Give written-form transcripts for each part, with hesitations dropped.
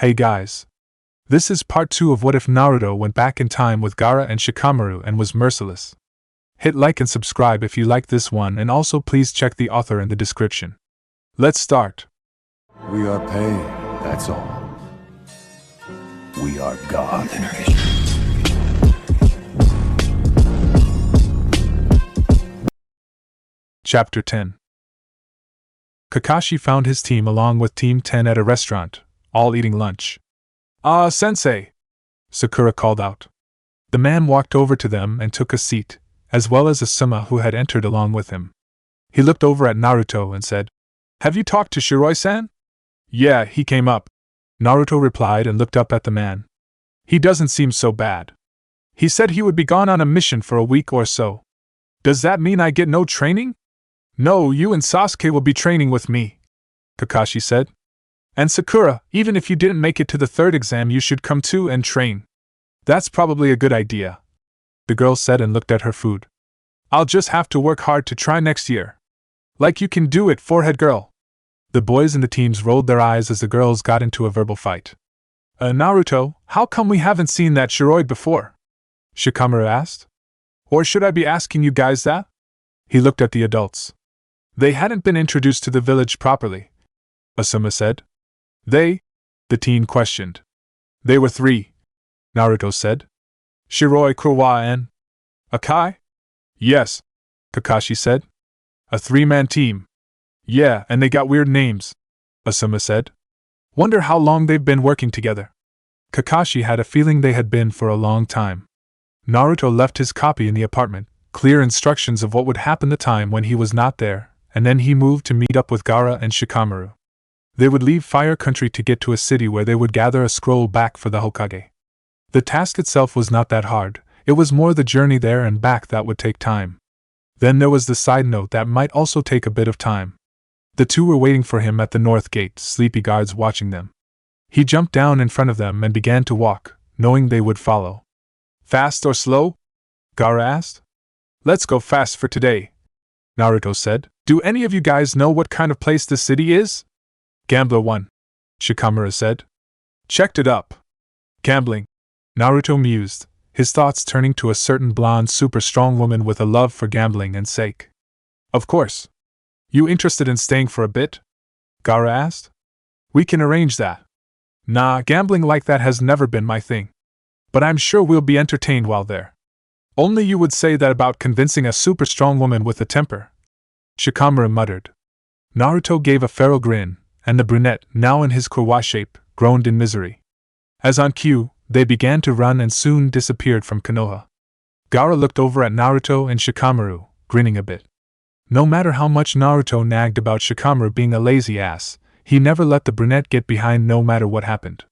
Hey guys. This is part 2 of What If Naruto went back in time with Gaara and Shikamaru and was merciless. Hit like and subscribe if you like this one, and also please check the author in the description. Let's start. We are paid, that's all. We are God. Chapter 10. Kakashi found his team along with Team 10 at a restaurant, all eating lunch. "Ah, Sensei!" Sakura called out. The man walked over to them and took a seat, as well as Asuma, who had entered along with him. He looked over at Naruto and said, "Have you talked to Shiroi-san?" "Yeah, he came up," Naruto replied and looked up at the man. "He doesn't seem so bad. He said he would be gone on a mission for a week or so. Does that mean I get no training?" "No, you and Sasuke will be training with me," Kakashi said. "And Sakura, even if you didn't make it to the third exam, you should come too and train." "That's probably a good idea," the girl said and looked at her food. "I'll just have to work hard to try next year." "Like you can do it, forehead girl." The boys in the teams rolled their eyes as the girls got into a verbal fight. Naruto, how come we haven't seen that Shiroi before?" Shikamaru asked. "Or should I be asking you guys that?" He looked at the adults. "They hadn't been introduced to the village properly," Asuma said. "They?" the teen questioned. "They were 3, Naruto said. "Shiroi, Kurwa, and Akai?" "Yes," Kakashi said. "A 3-man team." "Yeah, and they got weird names," Asuma said. "Wonder how long they've been working together." Kakashi had a feeling they had been for a long time. Naruto left his copy in the apartment, clear instructions of what would happen the time when he was not there, and then he moved to meet up with Gaara and Shikamaru. They would leave Fire Country to get to a city where they would gather a scroll back for the Hokage. The task itself was not that hard, it was more the journey there and back that would take time. Then there was the side note that might also take a bit of time. The two were waiting for him at the north gate, sleepy guards watching them. He jumped down in front of them and began to walk, knowing they would follow. "Fast or slow?" Gaara asked. "Let's go fast for today," Naruto said. "Do any of you guys know what kind of place this city is?" "Gambler 1, Shikamaru said. "Checked it up." "Gambling," Naruto mused, his thoughts turning to a certain blonde super strong woman with a love for gambling and sake. "Of course. You interested in staying for a bit?" Gaara asked. "We can arrange that." "Nah, gambling like that has never been my thing. But I'm sure we'll be entertained while there." "Only you would say that about convincing a super strong woman with a temper," Shikamaru muttered. Naruto gave a feral grin, and the brunette, now in his kurwa shape, groaned in misery. As on cue, they began to run and soon disappeared from Konoha. Gaara looked over at Naruto and Shikamaru, grinning a bit. No matter how much Naruto nagged about Shikamaru being a lazy ass, he never let the brunette get behind no matter what happened.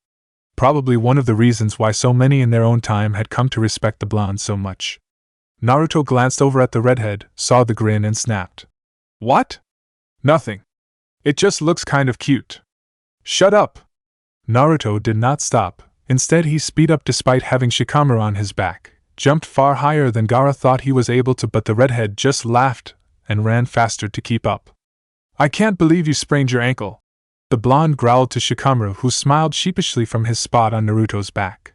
Probably one of the reasons why so many in their own time had come to respect the blonde so much. Naruto glanced over at the redhead, saw the grin and snapped. "What?" "Nothing. It just looks kind of cute." "Shut up!" Naruto did not stop. Instead he speed up despite having Shikamaru on his back, jumped far higher than Gaara thought he was able to, but the redhead just laughed and ran faster to keep up. "I can't believe you sprained your ankle," the blonde growled to Shikamaru, who smiled sheepishly from his spot on Naruto's back.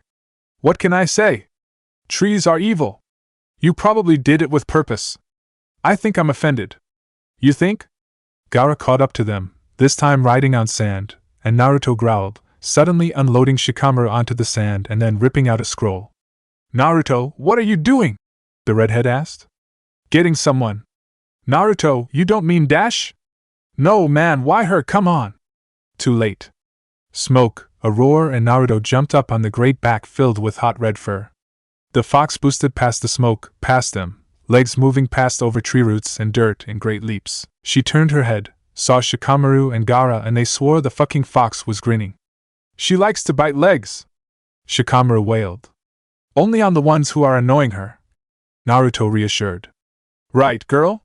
"What can I say? Trees are evil. You probably did it with purpose. I think I'm offended." "You think?" Gaara caught up to them, this time riding on sand, and Naruto growled, suddenly unloading Shikamaru onto the sand and then ripping out a scroll. "Naruto, what are you doing?" the redhead asked. "Getting someone." "Naruto, you don't mean Dash?" "No, man, why her? Come on." Too late. Smoke, a roar, and Naruto jumped up on the great back filled with hot red fur. The fox boosted past the smoke, past them, legs moving past over tree roots and dirt in great leaps. She turned her head, saw Shikamaru and Gaara, and they swore the fucking fox was grinning. "She likes to bite legs," Shikamaru wailed. "Only on the ones who are annoying her," Naruto reassured. "Right, girl?"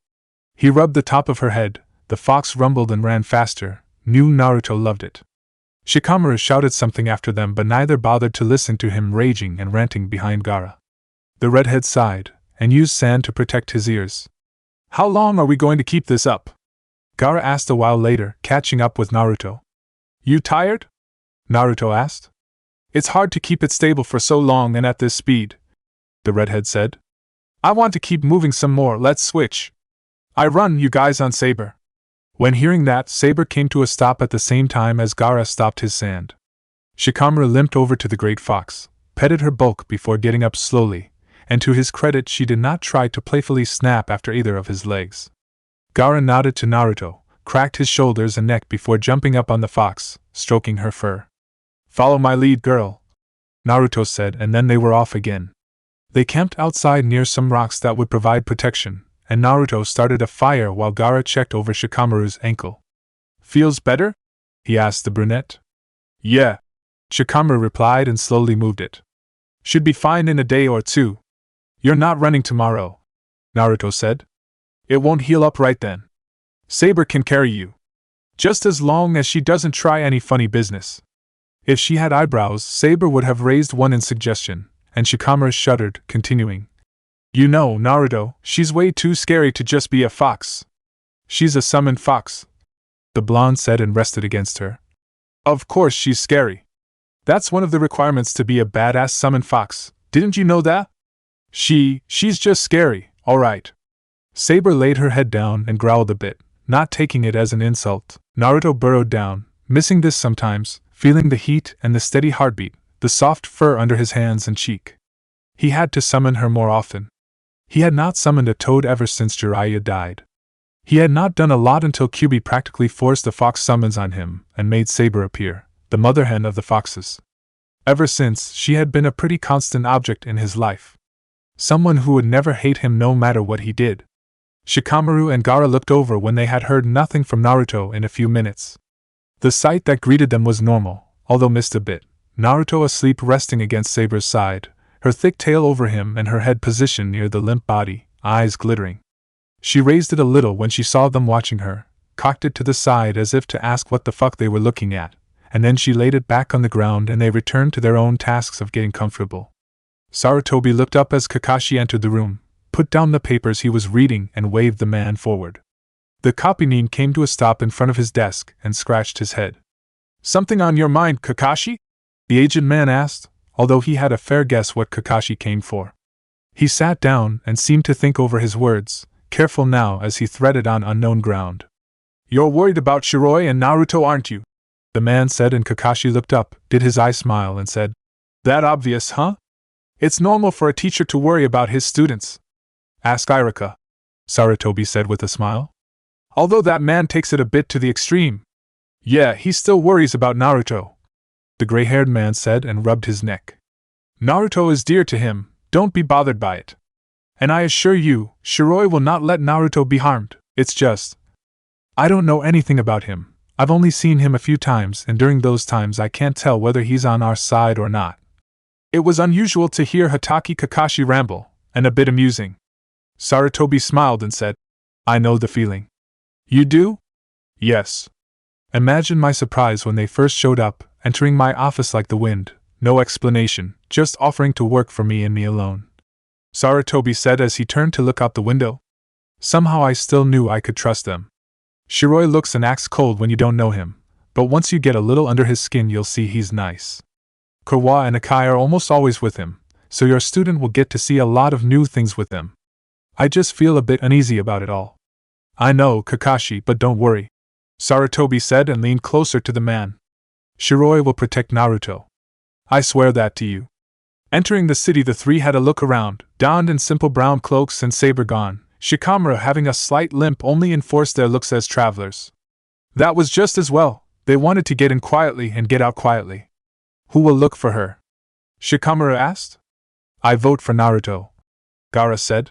He rubbed the top of her head. The fox rumbled and ran faster. Knew Naruto loved it. Shikamaru shouted something after them, but neither bothered to listen to him raging and ranting behind Gaara. The redhead sighed, and used sand to protect his ears. "How long are we going to keep this up?" Gaara asked a while later, catching up with Naruto. "You tired?" Naruto asked. It's hard to keep it stable for so long and at this speed, the redhead said. I want to keep moving some more, let's switch. I run, you guys on Saber. When hearing that, Saber came to a stop at the same time as Gaara stopped his sand. Shikamaru limped over to the great fox, petted her bulk before getting up slowly, and to his credit she did not try to playfully snap after either of his legs. Gaara nodded to Naruto, cracked his shoulders and neck before jumping up on the fox, stroking her fur. Follow my lead, girl, Naruto said, and then they were off again. They camped outside near some rocks that would provide protection, and Naruto started a fire while Gaara checked over Shikamaru's ankle. Feels better? He asked the brunette. Yeah, Shikamaru replied and slowly moved it. Should be fine in a day or two. You're not running tomorrow, Naruto said. It won't heal up right then. Saber can carry you. Just as long as she doesn't try any funny business. If she had eyebrows, Saber would have raised one in suggestion, and Shikamaru shuddered, continuing. You know, Naruto, she's way too scary to just be a fox. She's a summoned fox, the blonde said and rested against her. Of course she's scary. That's one of the requirements to be a badass summoned fox, didn't you know that? She's just scary, alright. Saber laid her head down and growled a bit, not taking it as an insult. Naruto burrowed down, missing this sometimes, feeling the heat and the steady heartbeat, the soft fur under his hands and cheek. He had to summon her more often. He had not summoned a toad ever since Jiraiya died. He had not done a lot until Kyuubi practically forced the fox summons on him and made Saber appear, the mother hen of the foxes. Ever since, she had been a pretty constant object in his life. Someone who would never hate him no matter what he did. Shikamaru and Gaara looked over when they had heard nothing from Naruto in a few minutes. The sight that greeted them was normal, although missed a bit. Naruto asleep resting against Saber's side, her thick tail over him and her head positioned near the limp body, eyes glittering. She raised it a little when she saw them watching her, cocked it to the side as if to ask what the fuck they were looking at, and then she laid it back on the ground and they returned to their own tasks of getting comfortable. Sarutobi looked up as Kakashi entered the room, put down the papers he was reading and waved the man forward. The copynin came to a stop in front of his desk and scratched his head. Something on your mind, Kakashi? The aged man asked, although he had a fair guess what Kakashi came for. He sat down and seemed to think over his words, careful now as he threaded on unknown ground. You're worried about Shiroi and Naruto, aren't you? The man said, and Kakashi looked up, did his eye smile and said, That obvious, huh? It's normal for a teacher to worry about his students. Ask Irika, Sarutobi said with a smile. Although that man takes it a bit to the extreme. Yeah, he still worries about Naruto, the gray-haired man said and rubbed his neck. Naruto is dear to him, don't be bothered by it. And I assure you, Shiroi will not let Naruto be harmed, it's just… I don't know anything about him, I've only seen him a few times and during those times I can't tell whether he's on our side or not. It was unusual to hear Hatake Kakashi ramble, and a bit amusing. Sarutobi smiled and said, I know the feeling. You do? Yes. Imagine my surprise when they first showed up, entering my office like the wind, no explanation, just offering to work for me and me alone. Sarutobi said as he turned to look out the window. Somehow I still knew I could trust them. Shiroi looks and acts cold when you don't know him, but once you get a little under his skin you'll see he's nice. Kurwa and Akai are almost always with him, so your student will get to see a lot of new things with them. I just feel a bit uneasy about it all. I know, Kakashi, but don't worry, Sarutobi said and leaned closer to the man. Shiroi will protect Naruto. I swear that to you. Entering the city, the three had a look around, donned in simple brown cloaks and Saber gone. Shikamaru having a slight limp only enforced their looks as travelers. That was just as well, they wanted to get in quietly and get out quietly. Who will look for her? Shikamaru asked. I vote for Naruto, Gaara said.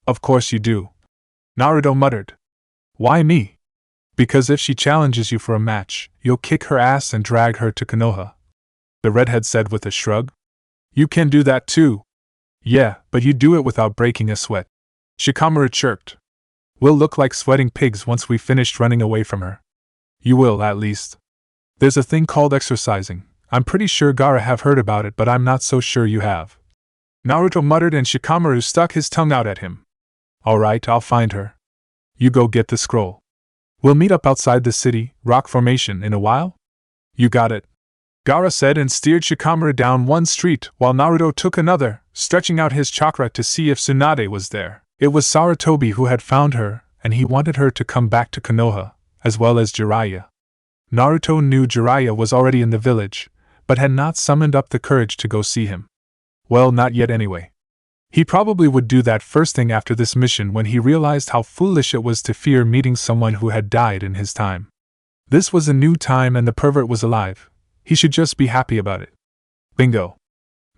Of course you do. Naruto muttered. Why me? Because if she challenges you for a match, you'll kick her ass and drag her to Konoha, the redhead said with a shrug. You can do that too. Yeah, but you do it without breaking a sweat, Shikamaru chirped. We'll look like sweating pigs once we've finished running away from her. You will, at least. There's a thing called exercising. I'm pretty sure Gaara have heard about it, but I'm not so sure you have. Naruto muttered and Shikamaru stuck his tongue out at him. Alright, I'll find her. You go get the scroll. We'll meet up outside the city, rock formation, in a while? You got it. Gaara said and steered Shikamaru down one street while Naruto took another, stretching out his chakra to see if Tsunade was there. It was Sarutobi who had found her, and he wanted her to come back to Konoha, as well as Jiraiya. Naruto knew Jiraiya was already in the village, but had not summoned up the courage to go see him. Well, not yet anyway. He probably would do that first thing after this mission when he realized how foolish it was to fear meeting someone who had died in his time. This was a new time and the pervert was alive. He should just be happy about it. Bingo.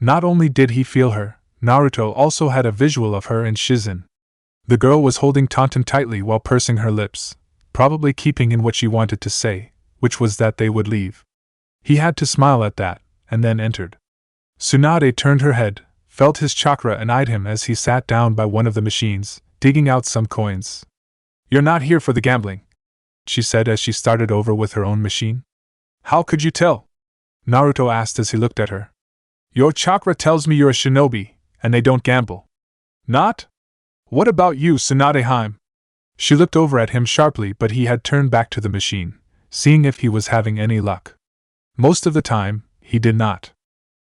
Not only did he feel her, Naruto also had a visual of her and Shizen. The girl was holding Taunton tightly while pursing her lips, probably keeping in what she wanted to say, which was that they would leave. He had to smile at that, and then entered. Tsunade turned her head, felt his chakra and eyed him as he sat down by one of the machines, digging out some coins. "You're not here for the gambling," she said as she started over with her own machine. "How could you tell?" Naruto asked as he looked at her. "Your chakra tells me you're a shinobi, and they don't gamble." "Not? What about you, Tsunade-heim?" She looked over at him sharply, but he had turned back to the machine, seeing if he was having any luck. Most of the time, he did not.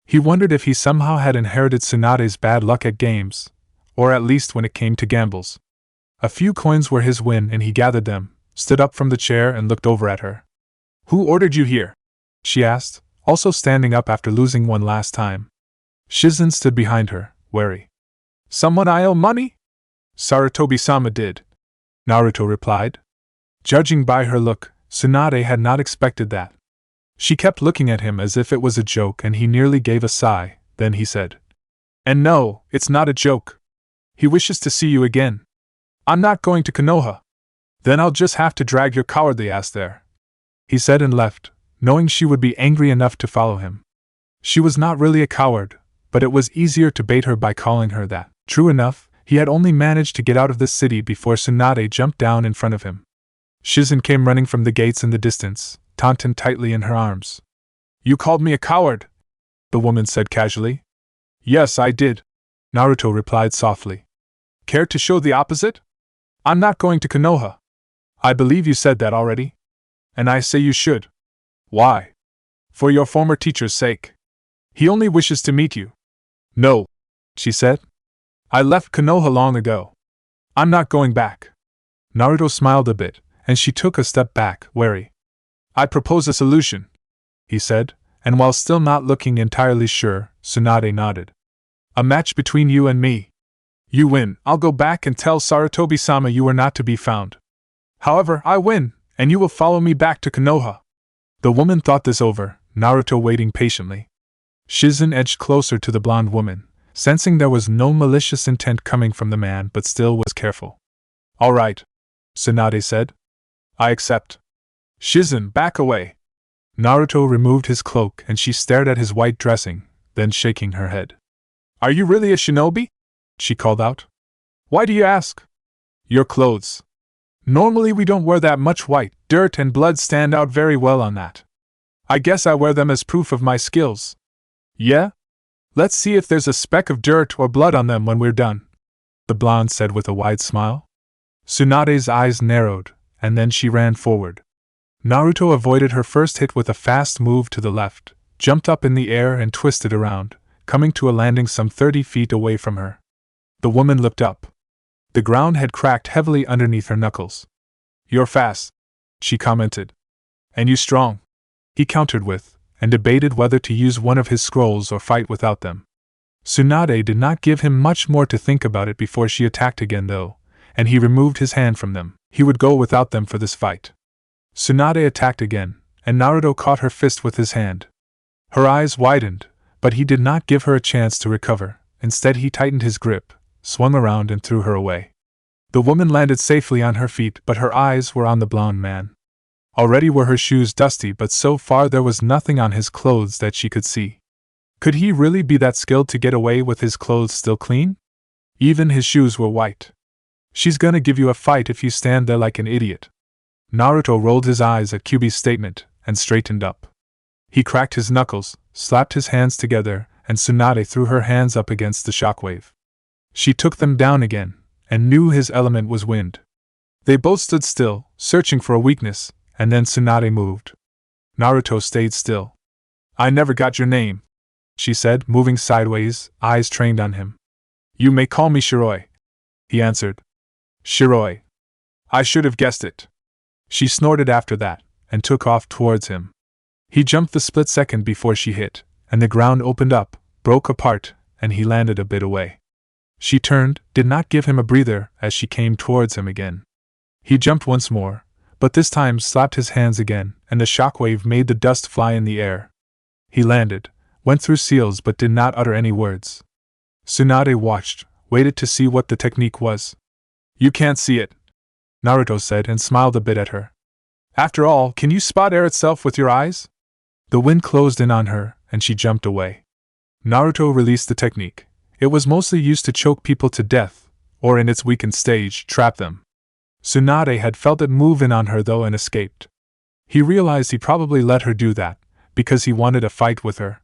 He wondered if he somehow had inherited Tsunade's bad luck at games, or at least when it came to gambles. A few coins were his win and he gathered them, stood up from the chair and looked over at her. "Who ordered you here?" she asked, also standing up after losing one last time. Shizen stood behind her, wary. "Someone I owe money?" "Sarutobi-sama did," Naruto replied. Judging by her look, Tsunade had not expected that. She kept looking at him as if it was a joke and he nearly gave a sigh, then he said, "And no, it's not a joke. He wishes to see you again. I'm not going to Konoha. Then I'll just have to drag your cowardly ass there," he said and left, knowing she would be angry enough to follow him. She was not really a coward, but it was easier to bait her by calling her that. True enough, he had only managed to get out of the city before Tsunade jumped down in front of him. Shizen came running from the gates in the distance, Taunton tightly in her arms. "You called me a coward," the woman said casually. "Yes, I did," Naruto replied softly. "Care to show the opposite? I'm not going to Konoha." "I believe you said that already. And I say you should." "Why?" "For your former teacher's sake. He only wishes to meet you." "No," she said. "I left Konoha long ago. I'm not going back." Naruto smiled a bit, and she took a step back, wary. "I propose a solution," he said, and while still not looking entirely sure, Tsunade nodded. "A match between you and me. You win, I'll go back and tell Sarutobi-sama you were not to be found. However, I win, and you will follow me back to Konoha." The woman thought this over, Naruto waiting patiently. Shizen edged closer to the blonde woman, sensing there was no malicious intent coming from the man but still was careful. "All right," Tsunade said. "I accept." "Shizen, back away." Naruto removed his cloak and she stared at his white dressing, then shaking her head. "Are you really a shinobi?" she called out. "Why do you ask?" "Your clothes. Normally we don't wear that much white, dirt and blood stand out very well on that. I guess I wear them as proof of my skills." "Yeah? Let's see if there's a speck of dirt or blood on them when we're done," the blonde said with a wide smile. Tsunade's eyes narrowed, and then she ran forward. Naruto avoided her first hit with a fast move to the left, jumped up in the air and twisted around, coming to a landing some 30 feet away from her. The woman looked up. The ground had cracked heavily underneath her knuckles. "You're fast," she commented. "And you strong," he countered with, and debated whether to use one of his scrolls or fight without them. Tsunade did not give him much more to think about it before she attacked again though, and he removed his hand from them. He would go without them for this fight. Tsunade attacked again, and Naruto caught her fist with his hand. Her eyes widened, but he did not give her a chance to recover. Instead he tightened his grip, swung around and threw her away. The woman landed safely on her feet, but her eyes were on the blonde man. Already were her shoes dusty, but so far there was nothing on his clothes that she could see. Could he really be that skilled to get away with his clothes still clean? Even his shoes were white. "She's gonna give you a fight if you stand there like an idiot." Naruto rolled his eyes at Kyubi's statement, and straightened up. He cracked his knuckles, slapped his hands together, and Tsunade threw her hands up against the shockwave. She took them down again, and knew his element was wind. They both stood still, searching for a weakness, and then Tsunade moved. Naruto stayed still. I never got your name, she said, moving sideways, eyes trained on him. You may call me Shiroi, he answered. Shiroi. I should have guessed it. She snorted after that, and took off towards him. He jumped the split second before she hit, and the ground opened up, broke apart, and he landed a bit away. She turned, did not give him a breather as she came towards him again. He jumped once more, but this time slapped his hands again, and the shockwave made the dust fly in the air. He landed, went through seals but did not utter any words. Tsunade watched, waited to see what the technique was. You can't see it, Naruto said and smiled a bit at her. After all, can you spot air itself with your eyes? The wind closed in on her, and she jumped away. Naruto released the technique. It was mostly used to choke people to death, or in its weakened stage, trap them. Tsunade had felt it move in on her though and escaped. He realized he probably let her do that, because he wanted a fight with her.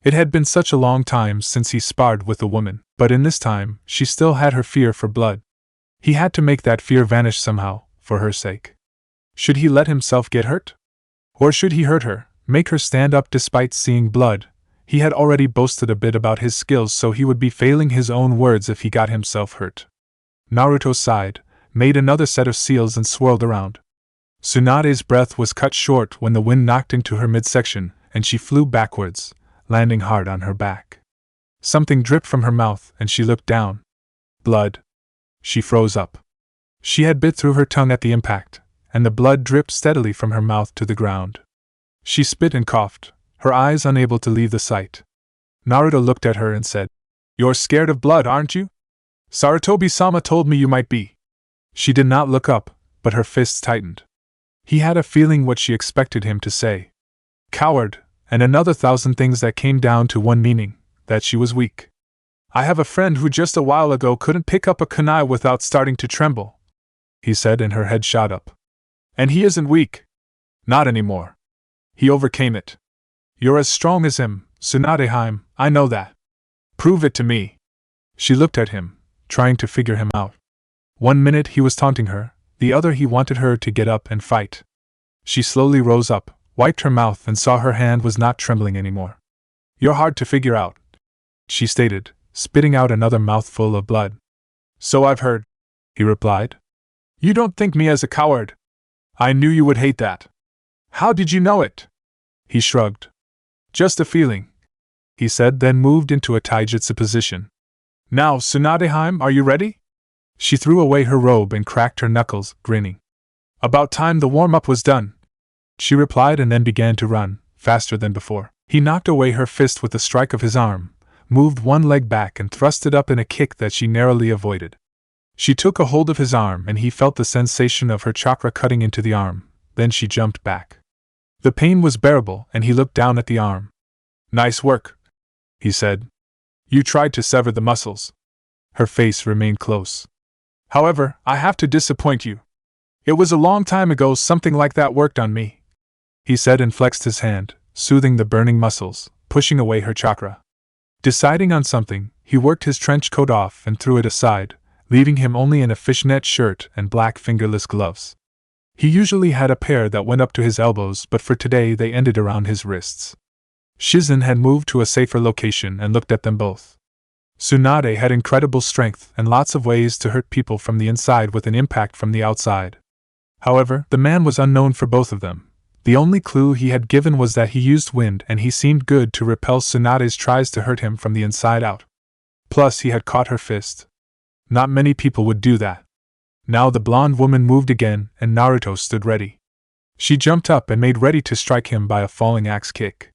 It had been such a long time since he sparred with a woman, but in this time, she still had her fear for blood. He had to make that fear vanish somehow, for her sake. Should he let himself get hurt? Or should he hurt her, make her stand up despite seeing blood? He had already boasted a bit about his skills, so he would be failing his own words if he got himself hurt. Naruto sighed, made another set of seals and swirled around. Tsunade's breath was cut short when the wind knocked into her midsection, and she flew backwards, landing hard on her back. Something dripped from her mouth, and she looked down. Blood. She froze up. She had bit through her tongue at the impact, and the blood dripped steadily from her mouth to the ground. She spit and coughed, her eyes unable to leave the sight. Naruto looked at her and said, You're scared of blood, aren't you? Sarutobi-sama told me you might be. She did not look up, but her fists tightened. He had a feeling what she expected him to say. Coward, and another thousand things that came down to one meaning, that she was weak. I have a friend who just a while ago couldn't pick up a kunai without starting to tremble, he said, and her head shot up. And he isn't weak. Not anymore. He overcame it. You're as strong as him, Tsunadeheim, I know that. Prove it to me. She looked at him, trying to figure him out. 1 minute he was taunting her, the other he wanted her to get up and fight. She slowly rose up, wiped her mouth and saw her hand was not trembling anymore. You're hard to figure out, she stated, spitting out another mouthful of blood. So I've heard, he replied. You don't think me as a coward. I knew you would hate that. How did you know it? He shrugged. Just a feeling, he said, then moved into a taijutsu position. Now, Tsunadeheim, are you ready? She threw away her robe and cracked her knuckles, grinning. About time the warm-up was done, she replied, and then began to run, faster than before. He knocked away her fist with a strike of his arm, moved one leg back and thrust it up in a kick that she narrowly avoided. She took a hold of his arm and he felt the sensation of her chakra cutting into the arm, then she jumped back. The pain was bearable and he looked down at the arm. Nice work, he said. You tried to sever the muscles. Her face remained close. However, I have to disappoint you. It was a long time ago something like that worked on me, he said and flexed his hand, soothing the burning muscles, pushing away her chakra. Deciding on something, he worked his trench coat off and threw it aside, leaving him only in a fishnet shirt and black fingerless gloves. He usually had a pair that went up to his elbows, but for today they ended around his wrists. Shizen had moved to a safer location and looked at them both. Tsunade had incredible strength and lots of ways to hurt people from the inside with an impact from the outside. However, the man was unknown for both of them. The only clue he had given was that he used wind, and he seemed good to repel Tsunade's tries to hurt him from the inside out. Plus, he had caught her fist. Not many people would do that. Now the blonde woman moved again, and Naruto stood ready. She jumped up and made ready to strike him by a falling axe kick.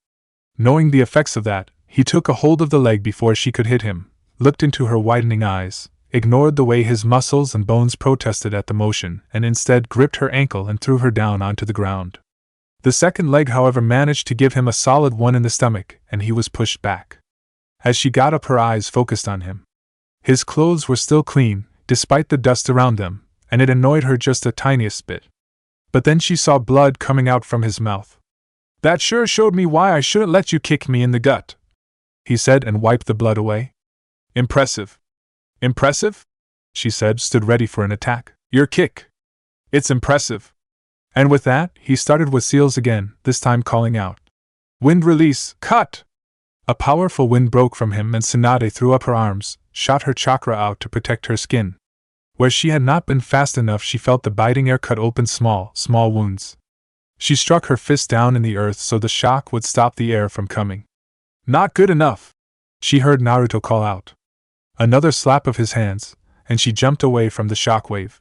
Knowing the effects of that, he took a hold of the leg before she could hit him, looked into her widening eyes, ignored the way his muscles and bones protested at the motion, and instead gripped her ankle and threw her down onto the ground. The second leg, however, managed to give him a solid one in the stomach, and he was pushed back. As she got up, her eyes focused on him. His clothes were still clean, despite the dust around them, and it annoyed her just the tiniest bit. But then she saw blood coming out from his mouth. That sure showed me why I shouldn't let you kick me in the gut, he said and wiped the blood away. Impressive. Impressive? She said, stood ready for an attack. Your kick. It's impressive. And with that, he started with seals again, this time calling out. Wind release, cut! A powerful wind broke from him and Tsunade threw up her arms, shot her chakra out to protect her skin. Where she had not been fast enough, she felt the biting air cut open small wounds. She struck her fist down in the earth so the shock would stop the air from coming. Not good enough! She heard Naruto call out. Another slap of his hands, and she jumped away from the shockwave.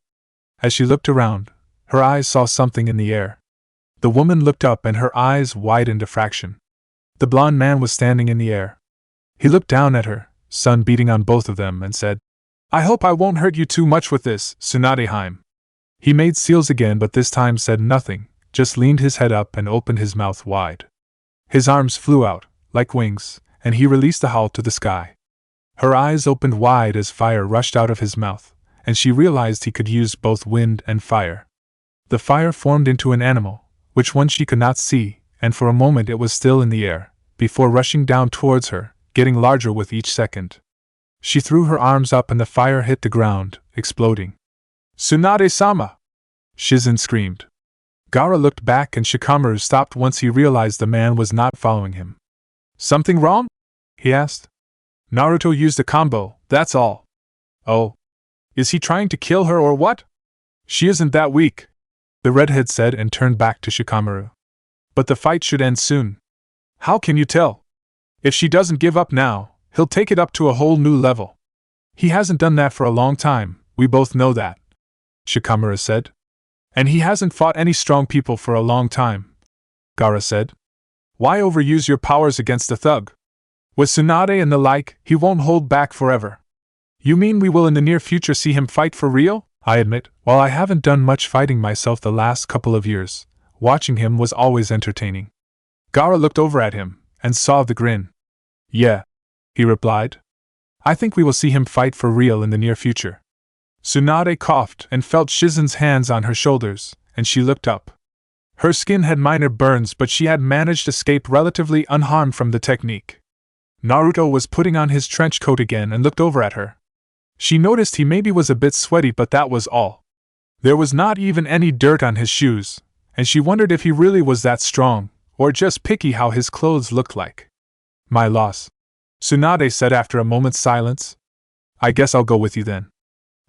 As she looked around, her eyes saw something in the air. The woman looked up and her eyes widened a fraction. The blond man was standing in the air. He looked down at her, sun beating on both of them, and said, I hope I won't hurt you too much with this, Tsunade-heim. He made seals again but this time said nothing, just leaned his head up and opened his mouth wide. His arms flew out, like wings, and he released a howl to the sky. Her eyes opened wide as fire rushed out of his mouth, and she realized he could use both wind and fire. The fire formed into an animal, which one she could not see, and for a moment it was still in the air, before rushing down towards her, getting larger with each second. She threw her arms up and the fire hit the ground, exploding. Tsunade-sama! Shizen screamed. Gaara looked back and Shikamaru stopped once he realized the man was not following him. Something wrong? He asked. Naruto used a combo, that's all. Oh. Is he trying to kill her or what? She isn't that weak, the redhead said and turned back to Shikamaru. But the fight should end soon. How can you tell? If she doesn't give up now, he'll take it up to a whole new level. He hasn't done that for a long time, we both know that, Shikamaru said. And he hasn't fought any strong people for a long time, Gaara said. Why overuse your powers against a thug? With Tsunade and the like, he won't hold back forever. You mean we will in the near future see him fight for real? I admit, while I haven't done much fighting myself the last couple of years, watching him was always entertaining. Gaara looked over at him, and saw the grin. Yeah, he replied. I think we will see him fight for real in the near future. Tsunade coughed and felt Shizen's hands on her shoulders, and she looked up. Her skin had minor burns but she had managed to escape relatively unharmed from the technique. Naruto was putting on his trench coat again and looked over at her. She noticed he maybe was a bit sweaty but that was all. There was not even any dirt on his shoes, and she wondered if he really was that strong, or just picky how his clothes looked like. My loss, Tsunade said after a moment's silence. I guess I'll go with you then.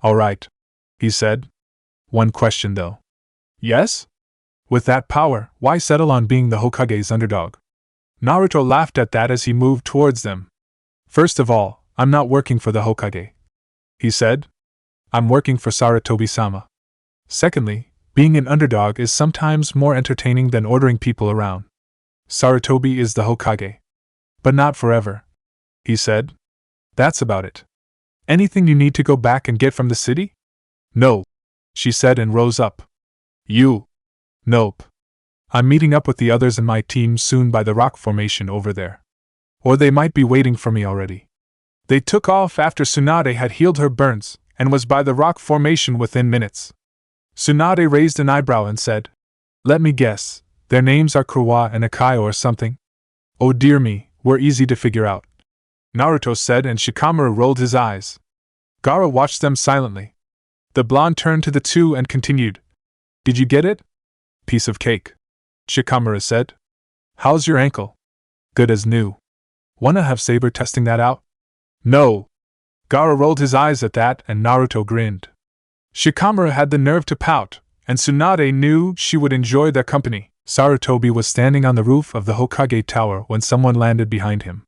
All right, he said. One question though. Yes? With that power, why settle on being the Hokage's underdog? Naruto laughed at that as he moved towards them. First of all, I'm not working for the Hokage, he said. I'm working for Sarutobi-sama. Secondly, being an underdog is sometimes more entertaining than ordering people around. Sarutobi is the Hokage. But not forever, he said. That's about it. Anything you need to go back and get from the city? No, she said and rose up. You? Nope. I'm meeting up with the others in my team soon by the rock formation over there. Or they might be waiting for me already. They took off after Tsunade had healed her burns, and was by the rock formation within minutes. Tsunade raised an eyebrow and said, Let me guess, their names are Kurwa and Akayo or something? Oh dear me, we're easy to figure out, Naruto said and Shikamaru rolled his eyes. Gaara watched them silently. The blonde turned to the two and continued, Did you get it? Piece of cake, Shikamaru said. How's your ankle? Good as new. Wanna have Saber testing that out? No. Gaara rolled his eyes at that and Naruto grinned. Shikamaru had the nerve to pout, and Tsunade knew she would enjoy their company. Sarutobi was standing on the roof of the Hokage Tower when someone landed behind him.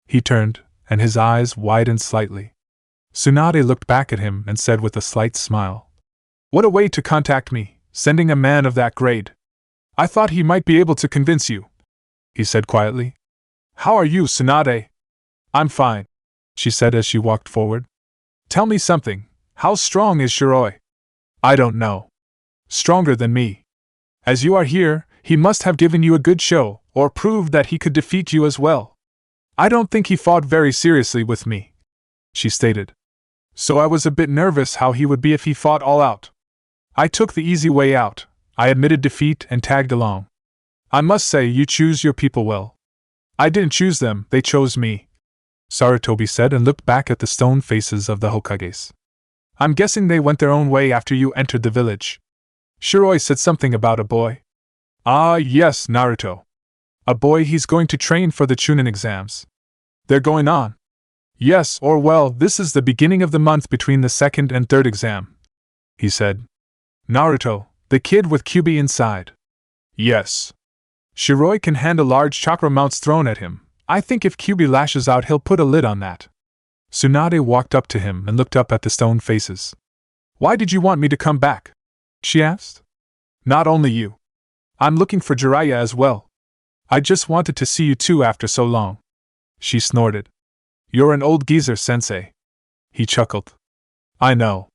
He turned, and his eyes widened slightly. Tsunade looked back at him and said with a slight smile, What a way to contact me, sending a man of that grade. I thought he might be able to convince you, he said quietly. How are you, Tsunade? I'm fine, she said as she walked forward. Tell me something, how strong is Shiroi? I don't know. Stronger than me. As you are here, he must have given you a good show, or proved that he could defeat you as well. I don't think he fought very seriously with me, she stated. So I was a bit nervous how he would be if he fought all out. I took the easy way out, I admitted defeat and tagged along. I must say you choose your people well. I didn't choose them, they chose me, Sarutobi said and looked back at the stone faces of the Hokages. I'm guessing they went their own way after you entered the village. Shiroi said something about a boy. Ah yes, Naruto. A boy, he's going to train for the Chunin exams. They're going on. Yes, or well, this is the beginning of the month between the second and third exam, he said. Naruto, the kid with Kyuubi inside. Yes. Shiroi can handle large chakra mounts thrown at him. I think if Kyuubi lashes out, he'll put a lid on that. Tsunade walked up to him and looked up at the stone faces. Why did you want me to come back? She asked. Not only you. I'm looking for Jiraiya as well. I just wanted to see you two after so long. She snorted. You're an old geezer, sensei. He chuckled. I know.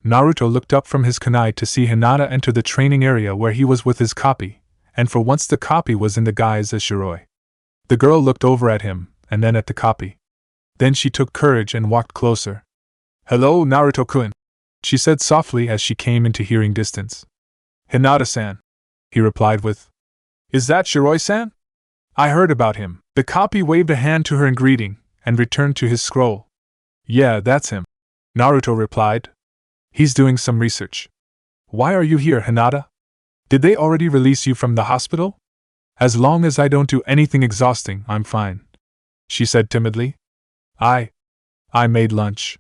Naruto looked up from his kunai to see Hinata enter the training area where he was with his copy, and for once the copy was in the guise as Shiroi. The girl looked over at him, and then at the copy. Then she took courage and walked closer. Hello, Naruto-kun, she said softly as she came into hearing distance. Hinata-san, he replied with, Is that Shiroi-san? I heard about him. The copy waved a hand to her in greeting, and returned to his scroll. Yeah, that's him, Naruto replied. He's doing some research. Why are you here, Hinata? Did they already release you from the hospital? As long as I don't do anything exhausting, I'm fine, she said timidly. I made lunch.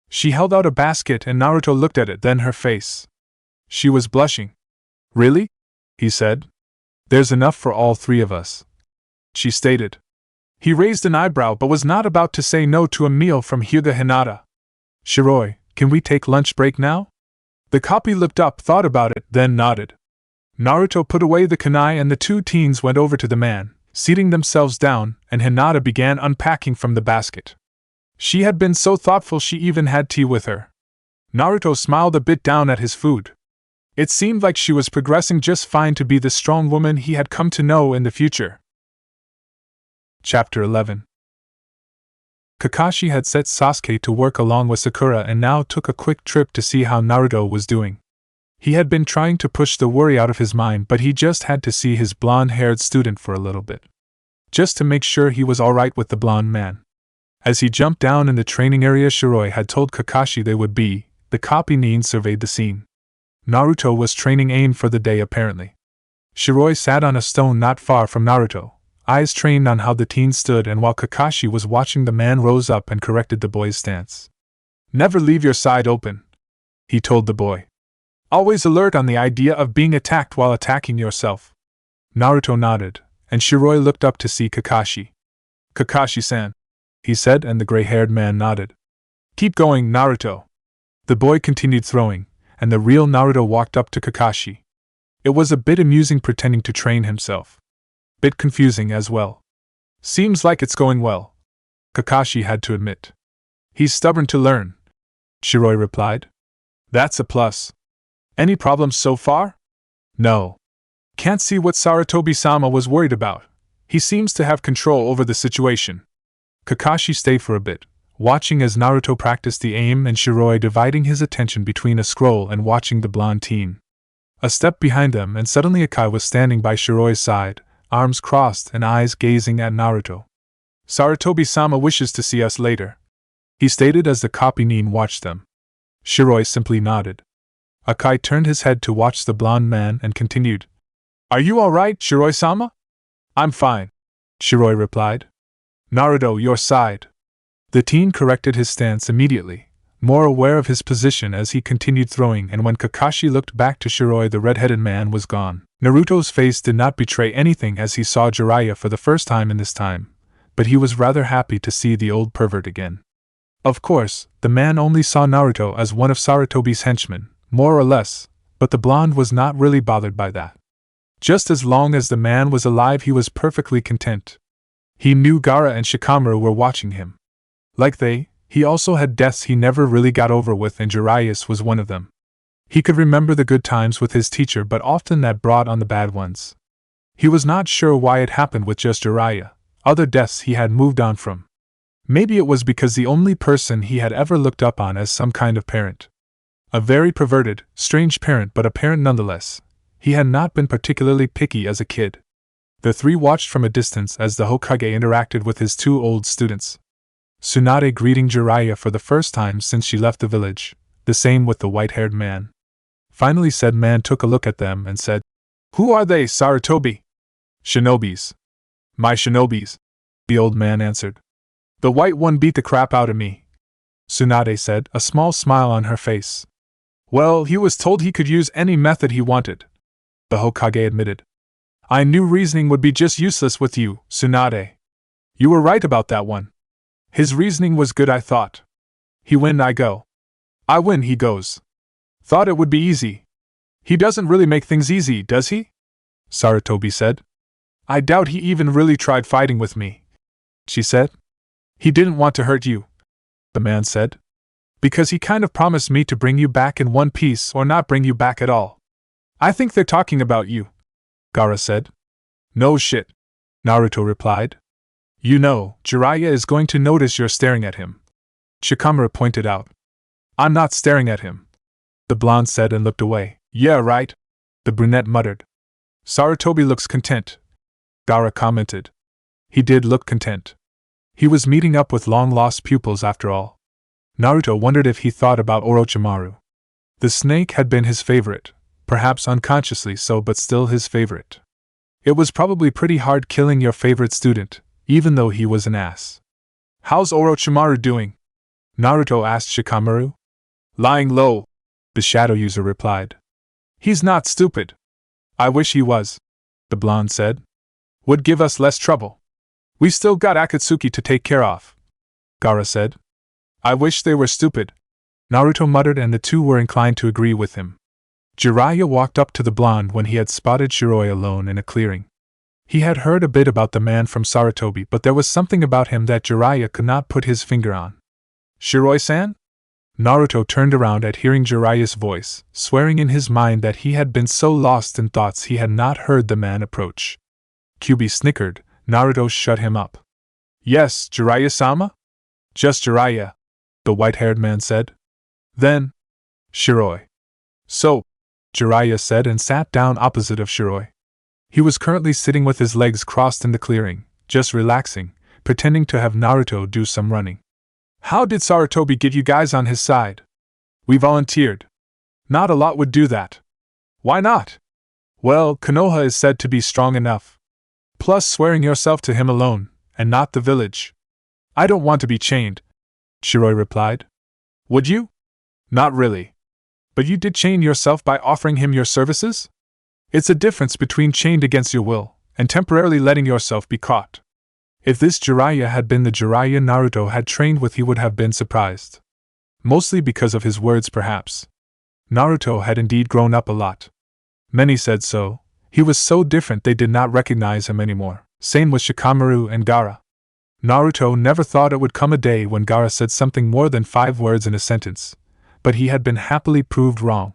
She held out a basket and Naruto looked at it, then her face. She was blushing. Really? He said. There's enough for all three of us, she stated. He raised an eyebrow but was not about to say no to a meal from Hyuga Hinata. Shiroi, can we take lunch break now? The copy looked up, thought about it, then nodded. Naruto put away the kunai and the two teens went over to the man, seating themselves down, and Hinata began unpacking from the basket. She had been so thoughtful she even had tea with her. Naruto smiled a bit down at his food. It seemed like she was progressing just fine to be the strong woman he had come to know in the future. Chapter 11. Kakashi had set Sasuke to work along with Sakura and now took a quick trip to see how Naruto was doing. He had been trying to push the worry out of his mind, but he just had to see his blonde-haired student for a little bit, just to make sure he was alright with the blonde man. As he jumped down in the training area Shiroi had told Kakashi they would be, the copy Nin surveyed the scene. Naruto was training Ain for the day apparently. Shiroi sat on a stone not far from Naruto, eyes trained on how the teen stood, and while Kakashi was watching, the man rose up and corrected the boy's stance. Never leave your side open, he told the boy. Always alert on the idea of being attacked while attacking yourself. Naruto nodded, and Shiroi looked up to see Kakashi. Kakashi-san, he said, and the gray-haired man nodded. Keep going, Naruto. The boy continued throwing, and the real Naruto walked up to Kakashi. It was a bit amusing pretending to train himself. Bit confusing as well. Seems like it's going well, Kakashi had to admit. He's stubborn to learn, Shiroi replied. That's a plus. Any problems so far? No. Can't see what Sarutobi-sama was worried about. He seems to have control over the situation. Kakashi stayed for a bit, watching as Naruto practiced the aim and Shiroi dividing his attention between a scroll and watching the blonde teen. A step behind them and suddenly Akai was standing by Shiroi's side, arms crossed and eyes gazing at Naruto. Sarutobi-sama wishes to see us later, he stated as the copy Nin watched them. Shiroi simply nodded. Akai turned his head to watch the blonde man and continued. Are you alright, Shiroi-sama? I'm fine, Shiroi replied. Naruto, your side. The teen corrected his stance immediately, more aware of his position as he continued throwing, and when Kakashi looked back to Shiroi, the red-headed man was gone. Naruto's face did not betray anything as he saw Jiraiya for the first time in this time, but he was rather happy to see the old pervert again. Of course, the man only saw Naruto as one of Sarutobi's henchmen, more or less, but the blonde was not really bothered by that. Just as long as the man was alive, he was perfectly content. He knew Gaara and Shikamaru were watching him. Like they, he also had deaths he never really got over with, and Jiraiya was one of them. He could remember the good times with his teacher, but often that brought on the bad ones. He was not sure why it happened with just Jiraiya. Other deaths he had moved on from. Maybe it was because the only person he had ever looked up on as some kind of parent. A very perverted, strange parent, but a parent nonetheless. He had not been particularly picky as a kid. The three watched from a distance as the Hokage interacted with his two old students. Tsunade greeting Jiraiya for the first time since she left the village, the same with the white-haired man. Finally, said man took a look at them and said, Who are they, Sarutobi? Shinobis, My shinobis, the old man answered. The white one beat the crap out of me, Tsunade said, a small smile on her face. Well, he was told he could use any method he wanted, the Hokage admitted. I knew reasoning would be just useless with you, Tsunade. You were right about that one. His reasoning was good, I thought. He win, I go. I win, he goes. Thought it would be easy. He doesn't really make things easy, does he? Sarutobi said. I doubt he even really tried fighting with me, she said. He didn't want to hurt you, the man said. Because he kind of promised me to bring you back in one piece or not bring you back at all. I think they're talking about you, Gaara said. No shit, Naruto replied. You know, Jiraiya is going to notice you're staring at him, Shikamaru pointed out. I'm not staring at him, the blonde said and looked away. Yeah, right, the brunette muttered. Sarutobi looks content, Gaara commented. He did look content. He was meeting up with long-lost pupils after all. Naruto wondered if he thought about Orochimaru. The snake had been his favorite, perhaps unconsciously so, but still his favorite. It was probably pretty hard killing your favorite student, even though he was an ass. How's Orochimaru doing? Naruto asked Shikamaru. Lying low, the shadow user replied. He's not stupid. I wish he was, the blonde said. Would give us less trouble. We still got Akatsuki to take care of, Gaara said. I wish they were stupid, Naruto muttered, and the two were inclined to agree with him. Jiraiya walked up to the blonde when he had spotted Shiroi alone in a clearing. He had heard a bit about the man from Sarutobi, but there was something about him that Jiraiya could not put his finger on. Shiroi-san? Naruto turned around at hearing Jiraiya's voice, swearing in his mind that he had been so lost in thoughts he had not heard the man approach. Kyuubi snickered. Naruto shut him up. Yes, Jiraiya-sama? Just Jiraiya, the white-haired man said. Then, Shiroi. So, Jiraiya said and sat down opposite of Shiroi. He was currently sitting with his legs crossed in the clearing, just relaxing, pretending to have Naruto do some running. How did Sarutobi get you guys on his side? We volunteered. Not a lot would do that. Why not? Well, Konoha is said to be strong enough. Plus swearing yourself to him alone, and not the village. I don't want to be chained, Shiroi replied. Would you? Not really. But you did chain yourself by offering him your services? It's a difference between chained against your will, and temporarily letting yourself be caught. If this Jiraiya had been the Jiraiya Naruto had trained with, he would have been surprised. Mostly because of his words, perhaps. Naruto had indeed grown up a lot. Many said so. He was so different they did not recognize him anymore. Same with Shikamaru and Gaara. Naruto never thought it would come a day when Gaara said something more than 5 words in a sentence, but he had been happily proved wrong.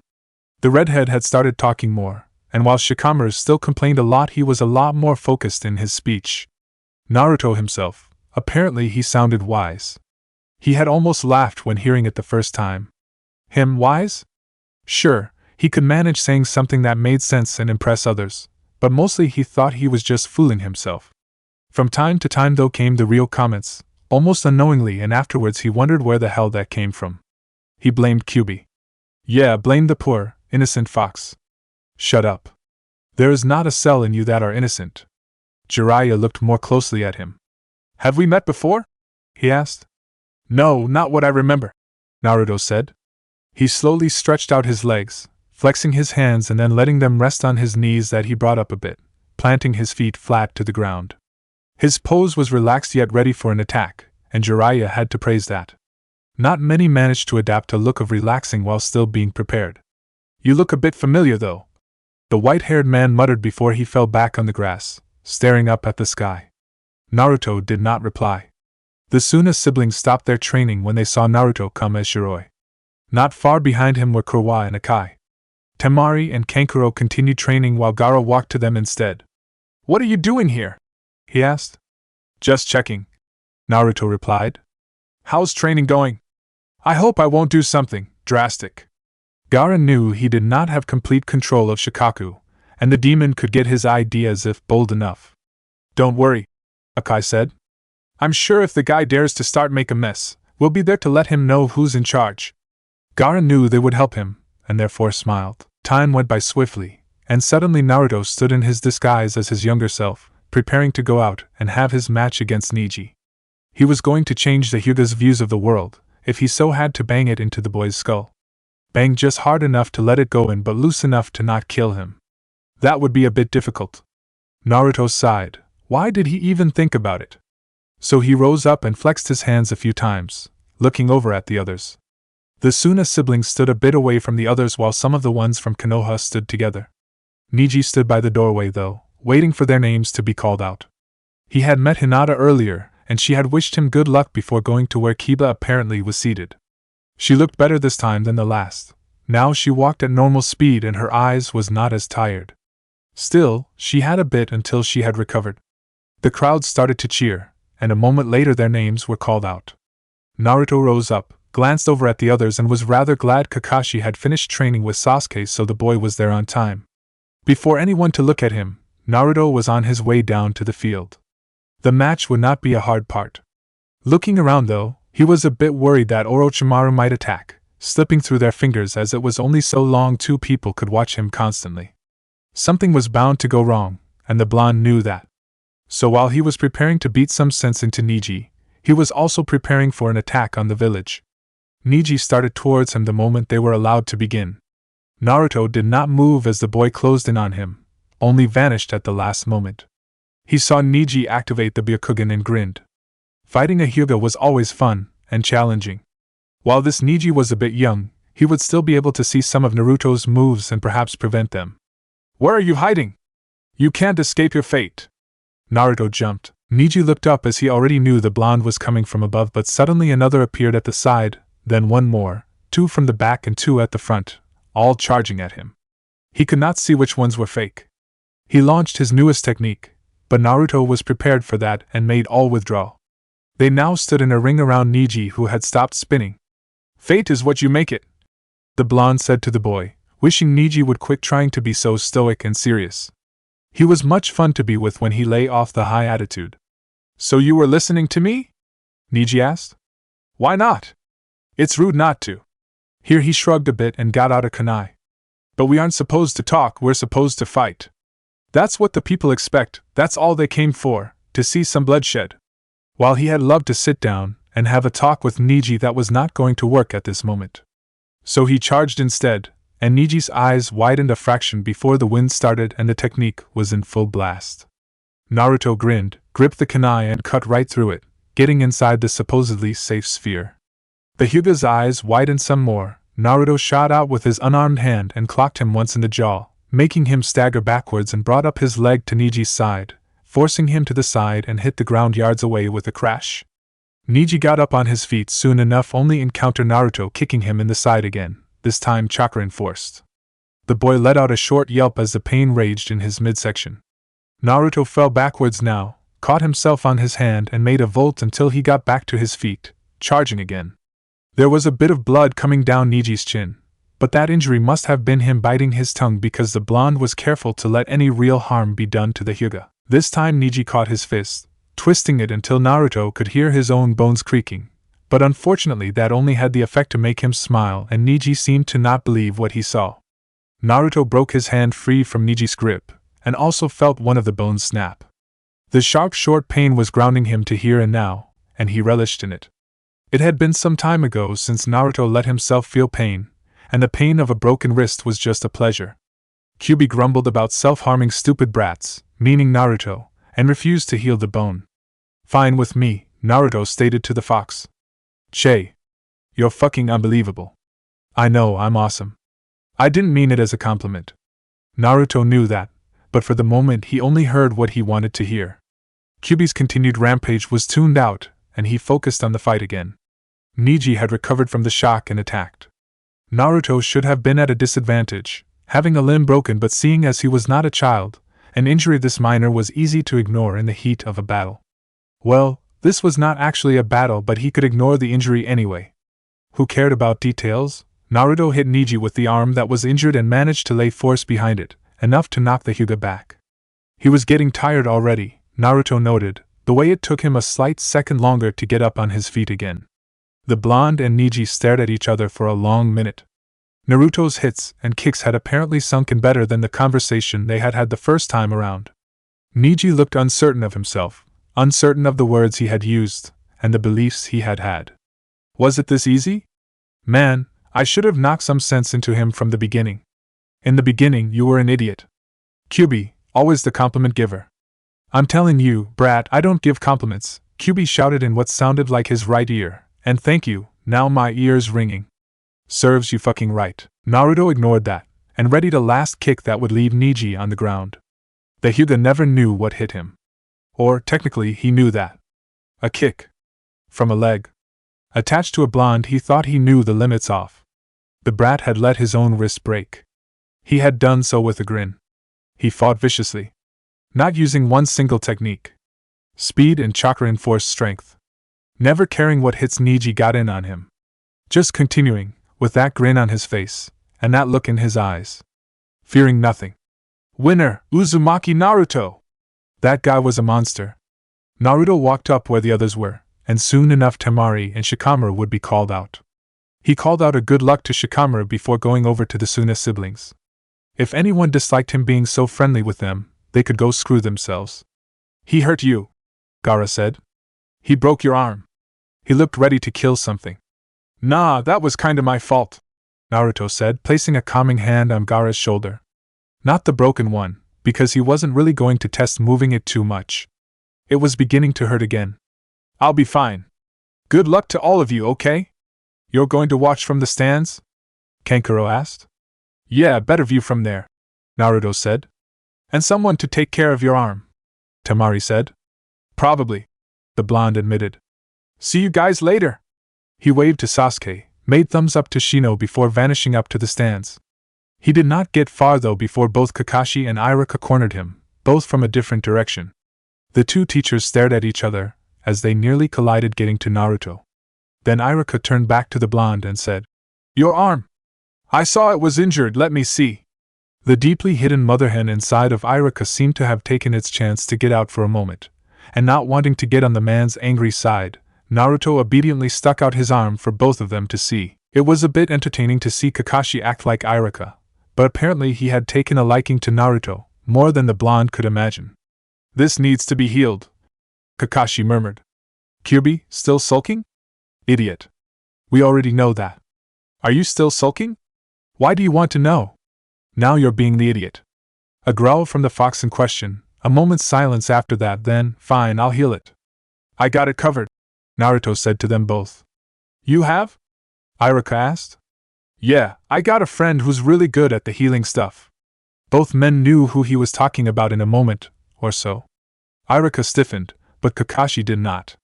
The redhead had started talking more, and while Shikamaru still complained a lot, he was a lot more focused in his speech. Naruto himself, apparently he sounded wise. He had almost laughed when hearing it the first time. Him wise? Sure, he could manage saying something that made sense and impress others, but mostly he thought he was just fooling himself. From time to time though came the real comments, almost unknowingly, and afterwards he wondered where the hell that came from. He blamed Kyuubi. Yeah, blamed the poor, innocent fox. Shut up. There is not a cell in you that are innocent. Jiraiya looked more closely at him. Have we met before? He asked. No, not what I remember, Naruto said. He slowly stretched out his legs, flexing his hands and then letting them rest on his knees that he brought up a bit, planting his feet flat to the ground. His pose was relaxed yet ready for an attack, and Jiraiya had to praise that. Not many managed to adapt a look of relaxing while still being prepared. You look a bit familiar though, the white-haired man muttered before he fell back on the grass, staring up at the sky. Naruto did not reply. The Suna siblings stopped their training when they saw Naruto come as Shiroi. Not far behind him were Kurwa and Akai. Temari and Kankuro continued training while Gaara walked to them instead. What are you doing here? He asked. Just checking, Naruto replied. How's training going? I hope I won't do something drastic. Gaara knew he did not have complete control of Shikaku, and the demon could get his ideas if bold enough. Don't worry, Akai said. I'm sure if the guy dares to start make a mess, we'll be there to let him know who's in charge. Gaara knew they would help him, and therefore smiled. Time went by swiftly, and suddenly Naruto stood in his disguise as his younger self, preparing to go out and have his match against Niji. He was going to change the Hyuga's views of the world, if he so had to bang it into the boy's skull. Bang just hard enough to let it go in but loose enough to not kill him. That would be a bit difficult. Naruto sighed. Why did he even think about it? So he rose up and flexed his hands a few times, looking over at the others. The Suna siblings stood a bit away from the others while some of the ones from Konoha stood together. Niji stood by the doorway though, waiting for their names to be called out. He had met Hinata earlier, and she had wished him good luck before going to where Kiba apparently was seated. She looked better this time than the last. Now she walked at normal speed and her eyes was not as tired. Still, she had a bit until she had recovered. The crowd started to cheer, and a moment later their names were called out. Naruto rose up, glanced over at the others and was rather glad Kakashi had finished training with Sasuke so the boy was there on time. Before anyone to look at him, Naruto was on his way down to the field. The match would not be a hard part. Looking around though, he was a bit worried that Orochimaru might attack, slipping through their fingers as it was only so long two people could watch him constantly. Something was bound to go wrong, and the blonde knew that. So while he was preparing to beat some sense into Niji, he was also preparing for an attack on the village. Niji started towards him the moment they were allowed to begin. Naruto did not move as the boy closed in on him, only vanished at the last moment. He saw Niji activate the Byakugan and grinned. Fighting a Hyuga was always fun and challenging. While this Niji was a bit young, he would still be able to see some of Naruto's moves and perhaps prevent them. Where are you hiding? You can't escape your fate. Naruto jumped. Niji looked up as he already knew the blonde was coming from above, but suddenly another appeared at the side, then one more, two from the back and two at the front, all charging at him. He could not see which ones were fake. He launched his newest technique, but Naruto was prepared for that and made all withdraw. They now stood in a ring around Niji, who had stopped spinning. Fate is what you make it, the blonde said to the boy, wishing Niji would quit trying to be so stoic and serious. He was much fun to be with when he lay off the high attitude. So you were listening to me? Niji asked. Why not? It's rude not to. Here he shrugged a bit and got out a kunai. But we aren't supposed to talk, we're supposed to fight. That's what the people expect, that's all they came for, to see some bloodshed. While he had loved to sit down and have a talk with Niji, that was not going to work at this moment. So he charged instead, and Niji's eyes widened a fraction before the wind started and the technique was in full blast. Naruto grinned, gripped the kunai and cut right through it, getting inside the supposedly safe sphere. The Hyuga's eyes widened some more. Naruto shot out with his unarmed hand and clocked him once in the jaw, making him stagger backwards, and brought up his leg to Niji's side, forcing him to the side and hit the ground yards away with a crash. Niji got up on his feet soon enough, only encounter Naruto kicking him in the side again, this time chakra enforced. The boy let out a short yelp as the pain raged in his midsection. Naruto fell backwards now, caught himself on his hand and made a volt until he got back to his feet, charging again. There was a bit of blood coming down Niji's chin, but that injury must have been him biting his tongue, because the blonde was careful to let any real harm be done to the Hyuga. This time Niji caught his fist, twisting it until Naruto could hear his own bones creaking, but unfortunately that only had the effect to make him smile, and Niji seemed to not believe what he saw. Naruto broke his hand free from Niji's grip, and also felt one of the bones snap. The sharp short pain was grounding him to here and now, and he relished in it. It had been some time ago since Naruto let himself feel pain, and the pain of a broken wrist was just a pleasure. Kyubi grumbled about self-harming stupid brats, meaning Naruto, and refused to heal the bone. Fine with me, Naruto stated to the fox. Che. You're fucking unbelievable. I know, I'm awesome. I didn't mean it as a compliment. Naruto knew that, but for the moment he only heard what he wanted to hear. Kyubi's continued rampage was tuned out, and he focused on the fight again. Niji had recovered from the shock and attacked. Naruto should have been at a disadvantage, having a limb broken, but seeing as he was not a child, an injury this minor was easy to ignore in the heat of a battle. Well, this was not actually a battle, but he could ignore the injury anyway. Who cared about details? Naruto hit Niji with the arm that was injured and managed to lay force behind it, enough to knock the Hyuga back. He was getting tired already, Naruto noted, the way it took him a slight second longer to get up on his feet again. The blonde and Niji stared at each other for a long minute. Naruto's hits and kicks had apparently sunk in better than the conversation they had had the first time around. Niji looked uncertain of himself, uncertain of the words he had used, and the beliefs he had had. Was it this easy? Man, I should have knocked some sense into him from the beginning. In the beginning, you were an idiot. QB, always the compliment giver. I'm telling you, brat, I don't give compliments, QB shouted in what sounded like his right ear, and thank you, now my ear's ringing. Serves you fucking right. Naruto ignored that, and readied a last kick that would leave Niji on the ground. The Hyuga never knew what hit him. Or, technically, he knew that. A kick. From a leg. Attached to a blonde, he thought he knew the limits off. The brat had let his own wrist break. He had done so with a grin. He fought viciously. Not using one single technique. Speed and chakra-enforced strength. Never caring what hits Niji got in on him. Just continuing, with that grin on his face, and that look in his eyes. Fearing nothing. Winner, Uzumaki Naruto! That guy was a monster. Naruto walked up where the others were, and soon enough Temari and Shikamaru would be called out. He called out a good luck to Shikamaru before going over to the Suna siblings. If anyone disliked him being so friendly with them, they could go screw themselves. He hurt you, Gaara said. He broke your arm. He looked ready to kill something. Nah, that was kinda my fault, Naruto said, placing a calming hand on Gaara's shoulder. Not the broken one, because he wasn't really going to test moving it too much. It was beginning to hurt again. I'll be fine. Good luck to all of you, okay? You're going to watch from the stands? Kankuro asked. Yeah, better view from there, Naruto said. And someone to take care of your arm, Temari said. Probably, the blonde admitted. See you guys later. He waved to Sasuke, made thumbs up to Shino before vanishing up to the stands. He did not get far though before both Kakashi and Iruka cornered him, both from a different direction. The two teachers stared at each other, as they nearly collided getting to Naruto. Then Iruka turned back to the blonde and said, Your arm! I saw it was injured, let me see. The deeply hidden mother hen inside of Iruka seemed to have taken its chance to get out for a moment, and not wanting to get on the man's angry side, Naruto obediently stuck out his arm for both of them to see. It was a bit entertaining to see Kakashi act like Iruka, but apparently he had taken a liking to Naruto, more than the blonde could imagine. This needs to be healed, Kakashi murmured. Kirby, still sulking? Idiot. We already know that. Are you still sulking? Why do you want to know? Now you're being the idiot. A growl from the fox in question, a moment's silence after that, then, fine, I'll heal it. I got it covered, Naruto said to them both. You have? Iruka asked. Yeah, I got a friend who's really good at the healing stuff. Both men knew who he was talking about in a moment, or so. Iruka stiffened, but Kakashi did not.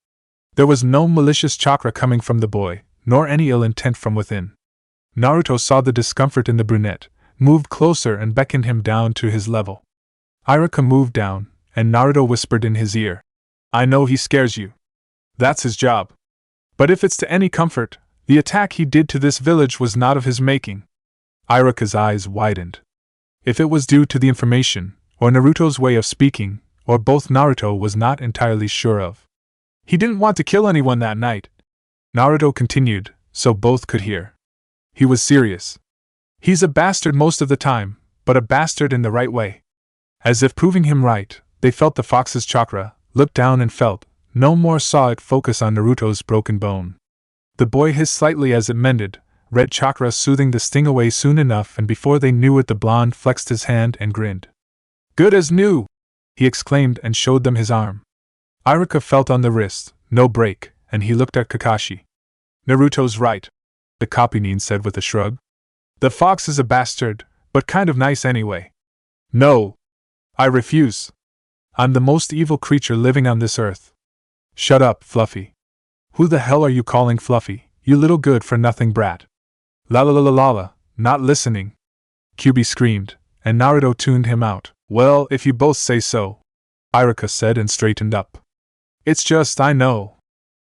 There was no malicious chakra coming from the boy, nor any ill intent from within. Naruto saw the discomfort in the brunette, moved closer and beckoned him down to his level. Iruka moved down, and Naruto whispered in his ear. I know he scares you. That's his job. But if it's to any comfort, the attack he did to this village was not of his making. Iruka's eyes widened. If it was due to the information, or Naruto's way of speaking, or both, Naruto was not entirely sure of. He didn't want to kill anyone that night, Naruto continued, so both could hear. He was serious. He's a bastard most of the time, but a bastard in the right way. As if proving him right, they felt the fox's chakra, looked down and felt, no more saw it focus on Naruto's broken bone. The boy hissed slightly as it mended, red chakra soothing the sting away soon enough, and before they knew it the blonde flexed his hand and grinned. Good as new! He exclaimed and showed them his arm. Iruka felt on the wrist, no break, and he looked at Kakashi. Naruto's right, the copynin said with a shrug. The fox is a bastard, but kind of nice anyway. No! I refuse. I'm the most evil creature living on this earth. Shut up, Fluffy. Who the hell are you calling Fluffy, you little good-for-nothing brat? La la la la la la, not listening. Kyuubi screamed, and Naruto tuned him out. Well, if you both say so, Iruka said and straightened up. It's just I know,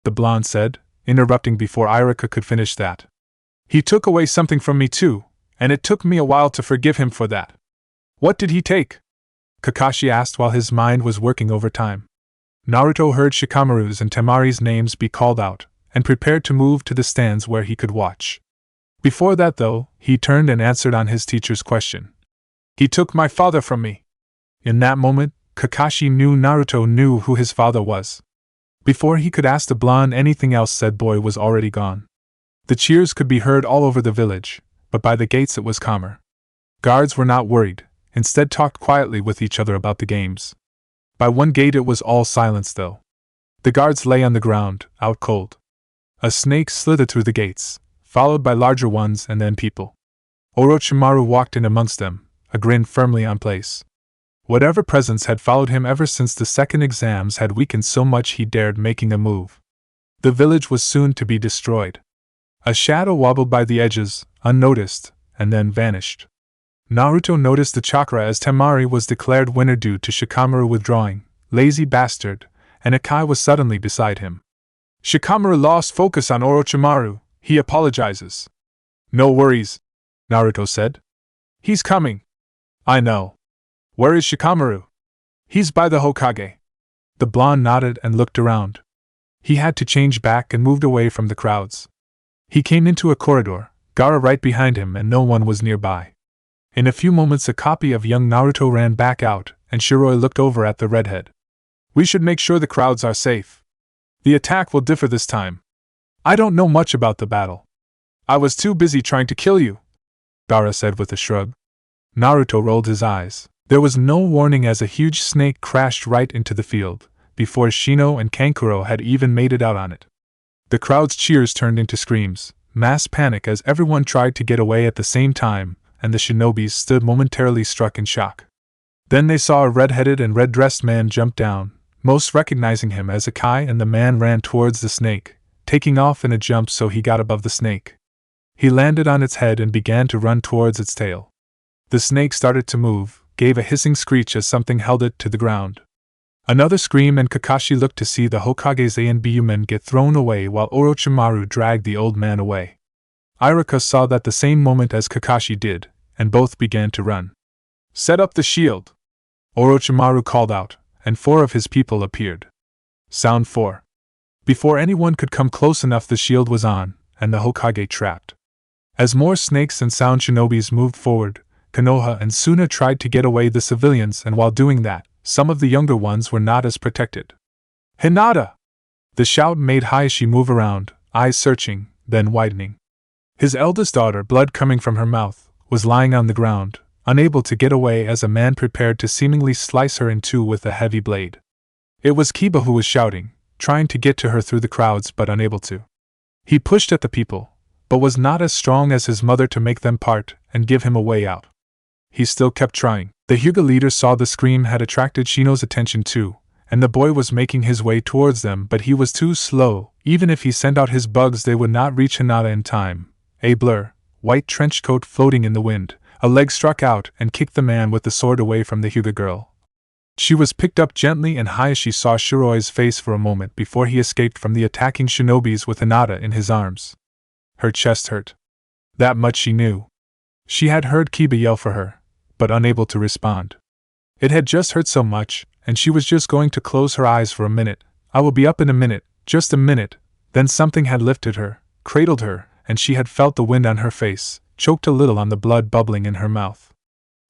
the blonde said, interrupting before Iruka could finish that. He took away something from me too, and it took me a while to forgive him for that. What did he take? Kakashi asked while his mind was working overtime. Naruto heard Shikamaru's and Temari's names be called out, and prepared to move to the stands where he could watch. Before that though, he turned and answered on his teacher's question. He took my father from me. In that moment, Kakashi knew Naruto knew who his father was. Before he could ask the blonde anything else, said boy was already gone. The cheers could be heard all over the village, but by the gates it was calmer. Guards were not worried, instead talked quietly with each other about the games. By one gate it was all silence though. The guards lay on the ground, out cold. A snake slithered through the gates, followed by larger ones and then people. Orochimaru walked in amongst them, a grin firmly on place. Whatever presence had followed him ever since the second exams had weakened so much he dared making a move. The village was soon to be destroyed. A shadow wobbled by the edges, unnoticed, and then vanished. Naruto noticed the chakra as Temari was declared winner due to Shikamaru withdrawing, lazy bastard, and Akai was suddenly beside him. Shikamaru lost focus on Orochimaru, he apologizes. No worries, Naruto said. He's coming. I know. Where is Shikamaru? He's by the Hokage. The blonde nodded and looked around. He had to change back and moved away from the crowds. He came into a corridor, Gaara right behind him, and no one was nearby. In a few moments a copy of young Naruto ran back out, and Shiroi looked over at the redhead. We should make sure the crowds are safe. The attack will differ this time. I don't know much about the battle. I was too busy trying to kill you, Gaara said with a shrug. Naruto rolled his eyes. There was no warning as a huge snake crashed right into the field, before Shino and Kankuro had even made it out on it. The crowd's cheers turned into screams, mass panic as everyone tried to get away at the same time, and the shinobis stood momentarily struck in shock. Then they saw a red-headed and red-dressed man jump down, most recognizing him as Akai, and the man ran towards the snake, taking off in a jump so he got above the snake. He landed on its head and began to run towards its tail. The snake started to move, gave a hissing screech as something held it to the ground. Another scream and Kakashi looked to see the Hokage's A and B men get thrown away while Orochimaru dragged the old man away. Iruka saw that the same moment as Kakashi did, and both began to run. Set up the shield! Orochimaru called out, and 4 of his people appeared. Sound 4. Before anyone could come close enough the shield was on, and the Hokage trapped. As more snakes and sound shinobis moved forward, Konoha and Suna tried to get away the civilians, and while doing that, some of the younger ones were not as protected. Hinata! The shout made Hayashi move around, eyes searching, then widening. His eldest daughter, blood coming from her mouth, was lying on the ground, unable to get away as a man prepared to seemingly slice her in two with a heavy blade. It was Kiba who was shouting, trying to get to her through the crowds but unable to. He pushed at the people, but was not as strong as his mother to make them part and give him a way out. He still kept trying. The Hyuga leader saw the scream had attracted Shino's attention too, and the boy was making his way towards them, but he was too slow. Even if he sent out his bugs they would not reach Hinata in time. A blur, white trench coat floating in the wind, a leg struck out and kicked the man with the sword away from the Hyuga girl. She was picked up gently and Hayashi saw Shiroi's face for a moment before he escaped from the attacking shinobis with Hinata in his arms. Her chest hurt. That much she knew. She had heard Kiba yell for her, but unable to respond. It had just hurt so much, and she was just going to close her eyes for a minute. I will be up in a minute, just a minute. Then something had lifted her, cradled her, and she had felt the wind on her face, choked a little on the blood bubbling in her mouth.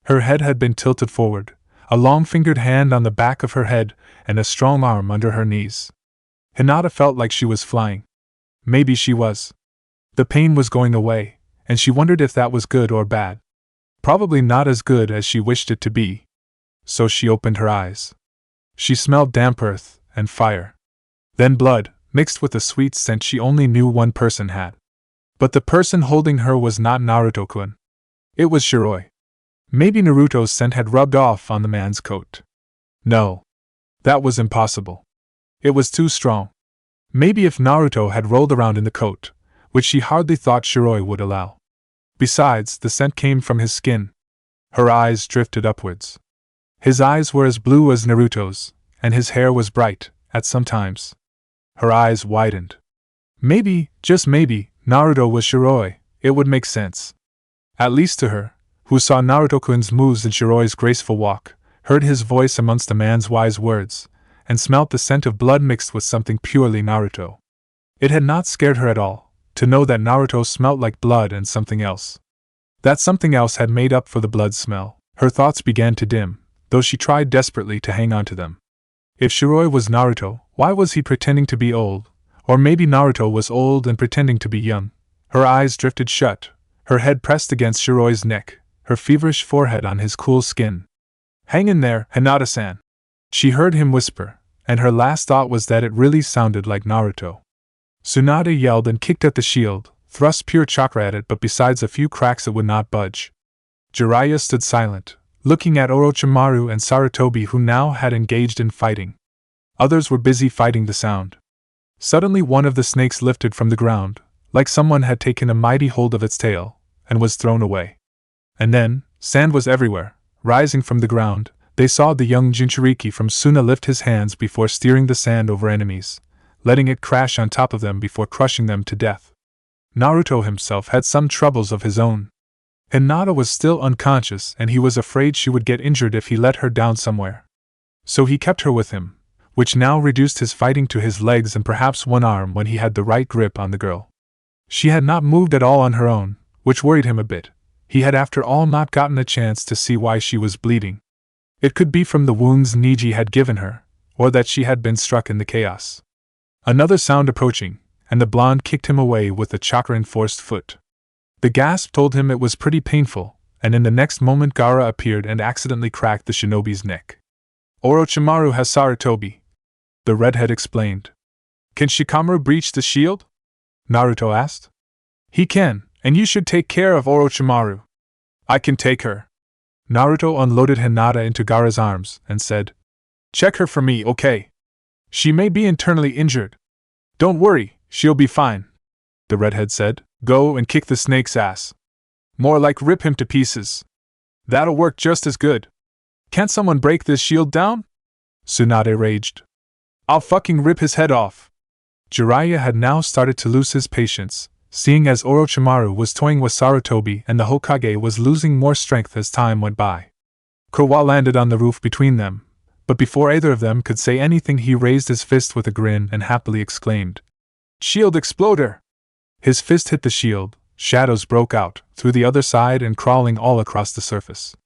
Her head had been tilted forward, a long-fingered hand on the back of her head, and a strong arm under her knees. Hinata felt like she was flying. Maybe she was. The pain was going away, and she wondered if that was good or bad. Probably not as good as she wished it to be. So she opened her eyes. She smelled damp earth and fire. Then blood, mixed with a sweet scent she only knew one person had. But the person holding her was not Naruto-kun. It was Shiroi. Maybe Naruto's scent had rubbed off on the man's coat. No. That was impossible. It was too strong. Maybe if Naruto had rolled around in the coat, which she hardly thought Shiroi would allow. Besides, the scent came from his skin. Her eyes drifted upwards. His eyes were as blue as Naruto's, and his hair was bright, at some times. Her eyes widened. Maybe, just maybe, Naruto was Shiroi. It would make sense. At least to her, who saw Naruto-kun's moves in Shiroi's graceful walk, heard his voice amongst the man's wise words, and smelt the scent of blood mixed with something purely Naruto. It had not scared her at all, to know that Naruto smelt like blood and something else. That something else had made up for the blood smell. Her thoughts began to dim, though she tried desperately to hang on to them. If Shiroi was Naruto, why was he pretending to be old? Or maybe Naruto was old and pretending to be young. Her eyes drifted shut, her head pressed against Shiroi's neck, her feverish forehead on his cool skin. "Hang in there, Hinata-san," she heard him whisper, and her last thought was that it really sounded like Naruto. Tsunade yelled and kicked at the shield, thrust pure chakra at it, but besides a few cracks it would not budge. Jiraiya stood silent, looking at Orochimaru and Sarutobi, who now had engaged in fighting. Others were busy fighting the sound. Suddenly one of the snakes lifted from the ground, like someone had taken a mighty hold of its tail, and was thrown away. And then, sand was everywhere. Rising from the ground, they saw the young Jinchuriki from Suna lift his hands before steering the sand over enemies, letting it crash on top of them before crushing them to death. Naruto himself had some troubles of his own. Hinata was still unconscious, and he was afraid she would get injured if he let her down somewhere. So he kept her with him, which now reduced his fighting to his legs and perhaps one arm when he had the right grip on the girl. She had not moved at all on her own, which worried him a bit. He had after all not gotten a chance to see why she was bleeding. It could be from the wounds Niji had given her, or that she had been struck in the chaos. Another sound approaching, and the blonde kicked him away with a chakra-enforced foot. The gasp told him it was pretty painful, and in the next moment Gaara appeared and accidentally cracked the shinobi's neck. "Orochimaru has Sarutobi," the redhead explained. "Can Shikamaru breach the shield?" Naruto asked. "He can, and you should take care of Orochimaru." "I can take her." Naruto unloaded Hinata into Gaara's arms and said, "Check her for me, okay? She may be internally injured." "Don't worry, she'll be fine," the redhead said. "Go and kick the snake's ass. More like rip him to pieces. That'll work just as good." "Can't someone break this shield down?" Tsunade raged. "I'll fucking rip his head off." Jiraiya had now started to lose his patience, seeing as Orochimaru was toying with Sarutobi and the Hokage was losing more strength as time went by. Kurwa landed on the roof between them, but before either of them could say anything he raised his fist with a grin and happily exclaimed, "Shield exploder!" His fist hit the shield, shadows broke out, through the other side and crawling all across the surface.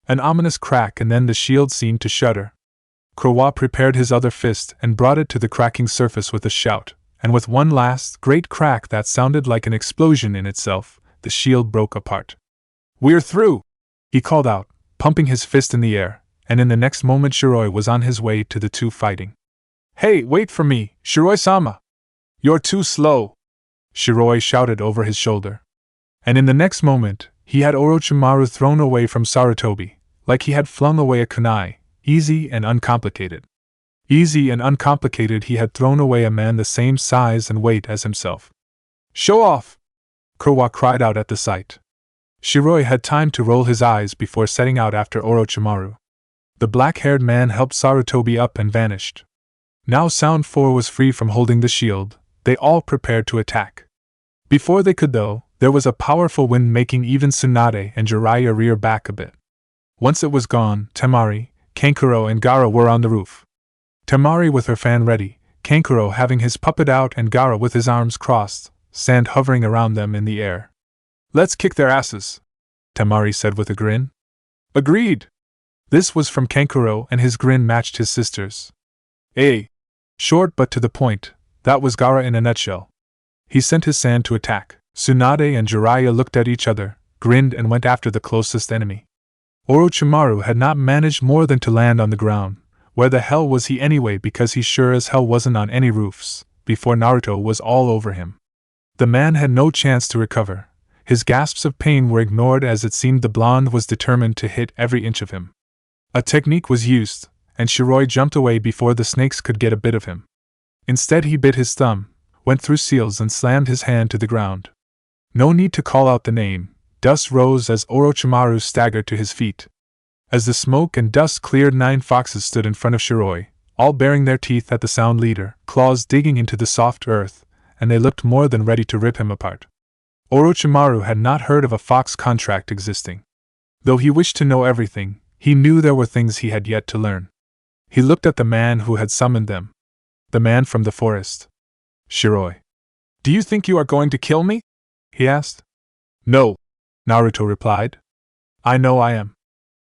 An ominous crack, and then the shield seemed to shudder. Kurwa prepared his other fist and brought it to the cracking surface with a shout, and with one last, great crack that sounded like an explosion in itself, the shield broke apart. "We're through!" he called out, pumping his fist in the air, and in the next moment Shiroi was on his way to the two fighting. "Hey, wait for me, Shiroi-sama! You're too slow!" Shiroi shouted over his shoulder. And in the next moment, he had Orochimaru thrown away from Sarutobi, like he had flung away a kunai, easy and uncomplicated. Easy and uncomplicated, he had thrown away a man the same size and weight as himself. "Show off!" Kurwa cried out at the sight. Shiroi had time to roll his eyes before setting out after Orochimaru. The black-haired man helped Sarutobi up and vanished. Now Sound 4 was free from holding the shield. They all prepared to attack. Before they could, though, there was a powerful wind making even Tsunade and Jiraiya rear back a bit. Once it was gone, Temari, Kankuro and Gaara were on the roof. Temari with her fan ready, Kankuro having his puppet out and Gaara with his arms crossed, sand hovering around them in the air. "Let's kick their asses," Temari said with a grin. "Agreed." This was from Kankuro and his grin matched his sister's. Short but to the point, that was Gaara in a nutshell. He sent his sand to attack. Tsunade and Jiraiya looked at each other, grinned and went after the closest enemy. Orochimaru had not managed more than to land on the ground. Where the hell was he anyway, because he sure as hell wasn't on any roofs, before Naruto was all over him. The man had no chance to recover. His gasps of pain were ignored as it seemed the blonde was determined to hit every inch of him. A technique was used, and Shiroi jumped away before the snakes could get a bit of him. Instead he bit his thumb, went through seals and slammed his hand to the ground. No need to call out the name. Dust rose as Orochimaru staggered to his feet. As the smoke and dust cleared, 9 foxes stood in front of Shiroi, all baring their teeth at the sound leader, claws digging into the soft earth, and they looked more than ready to rip him apart. Orochimaru had not heard of a fox contract existing. Though he wished to know everything, he knew there were things he had yet to learn. He looked at the man who had summoned them. The man from the forest. "Shiroi. Do you think you are going to kill me?" he asked. "No," Naruto replied. "I know I am."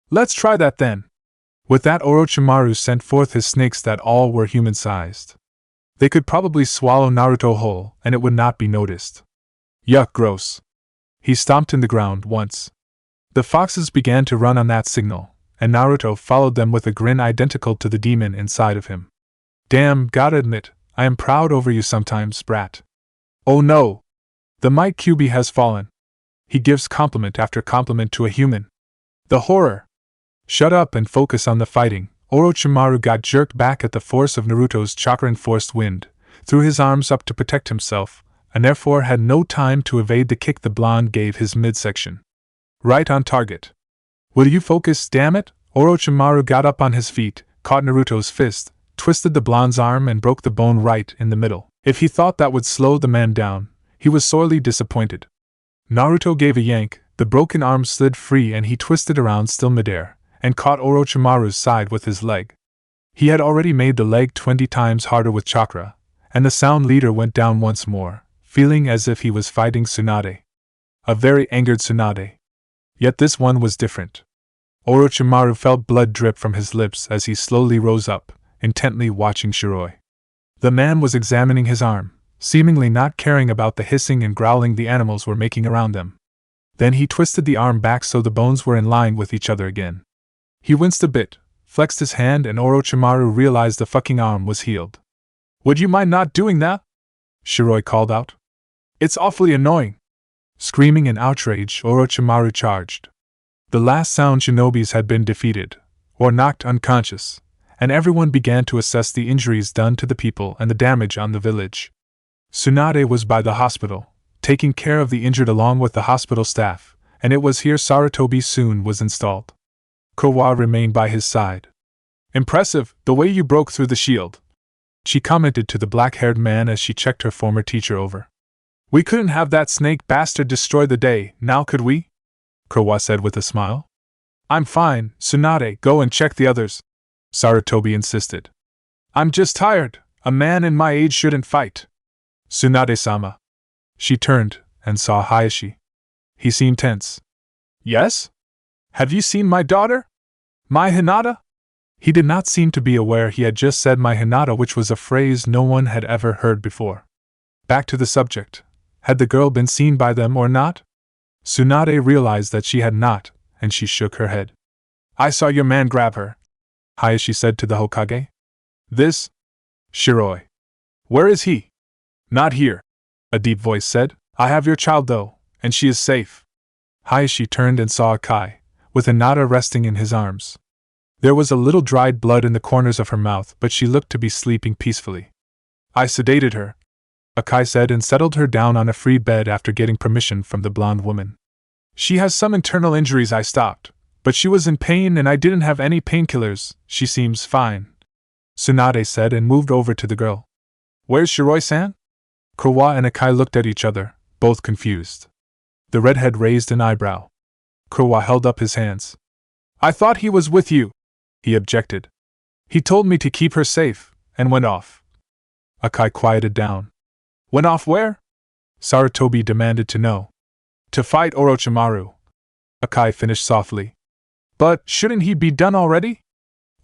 "Let's try that then." With that, Orochimaru sent forth his snakes that all were human-sized. They could probably swallow Naruto whole, and it would not be noticed. Yuck, gross. He stomped in the ground once. The foxes began to run on that signal, and Naruto followed them with a grin identical to the demon inside of him. Damn, gotta admit, I am proud over you sometimes, brat. Oh no! The Might QB has fallen. He gives compliment after compliment to a human. The horror! Shut up and focus on the fighting. Orochimaru got jerked back at the force of Naruto's chakra-enforced wind, threw his arms up to protect himself, and therefore had no time to evade the kick the blonde gave his midsection. Right on target. Will you focus, damn it? Orochimaru got up on his feet, caught Naruto's fist, twisted the blonde's arm and broke the bone right in the middle. If he thought that would slow the man down, he was sorely disappointed. Naruto gave a yank, the broken arm slid free and he twisted around still midair, and caught Orochimaru's side with his leg. He had already made the leg 20 times harder with chakra, and the sound leader went down once more, feeling as if he was fighting Tsunade. A very angered Tsunade. Yet this one was different. Orochimaru felt blood drip from his lips as he slowly rose up, intently watching Shiroi. The man was examining his arm, seemingly not caring about the hissing and growling the animals were making around them. Then he twisted the arm back so the bones were in line with each other again. He winced a bit, flexed his hand, and Orochimaru realized the fucking arm was healed. Would you mind not doing that? Shiroi called out. It's awfully annoying. Screaming in outrage, Orochimaru charged. The last sound shinobis had been defeated, or knocked unconscious, and everyone began to assess the injuries done to the people and the damage on the village. Tsunade was by the hospital, taking care of the injured along with the hospital staff, and it was here Sarutobi soon was installed. Kowa remained by his side. Impressive, the way you broke through the shield, she commented to the black-haired man as she checked her former teacher over. We couldn't have that snake bastard destroy the day, now could we? Kowa said with a smile. I'm fine, Tsunade, go and check the others, Sarutobi insisted. I'm just tired, a man in my age shouldn't fight. Tsunade-sama. She turned and saw Hayashi. He seemed tense. Yes? Have you seen my daughter? My Hinata? He did not seem to be aware he had just said my Hinata, which was a phrase no one had ever heard before. Back to the subject. Had the girl been seen by them or not? Tsunade realized that she had not, and she shook her head. I saw your man grab her, Hayashi said to the Hokage. This? Shiroi. Where is he? Not here, a deep voice said. I have your child though, and she is safe. Hayashi turned and saw Akai, with Hinata resting in his arms. There was a little dried blood in the corners of her mouth, but she looked to be sleeping peacefully. I sedated her, Akai said, and settled her down on a free bed after getting permission from the blonde woman. She has some internal injuries I stopped, but she was in pain and I didn't have any painkillers. She seems fine, Tsunade said and moved over to the girl. Where's Shiroi-san? Kowa and Akai looked at each other, both confused. The redhead raised an eyebrow. Kowa held up his hands. I thought he was with you, he objected. He told me to keep her safe, and went off. Akai quieted down. Went off where? Sarutobi demanded to know. To fight Orochimaru, Akai finished softly. But shouldn't he be done already?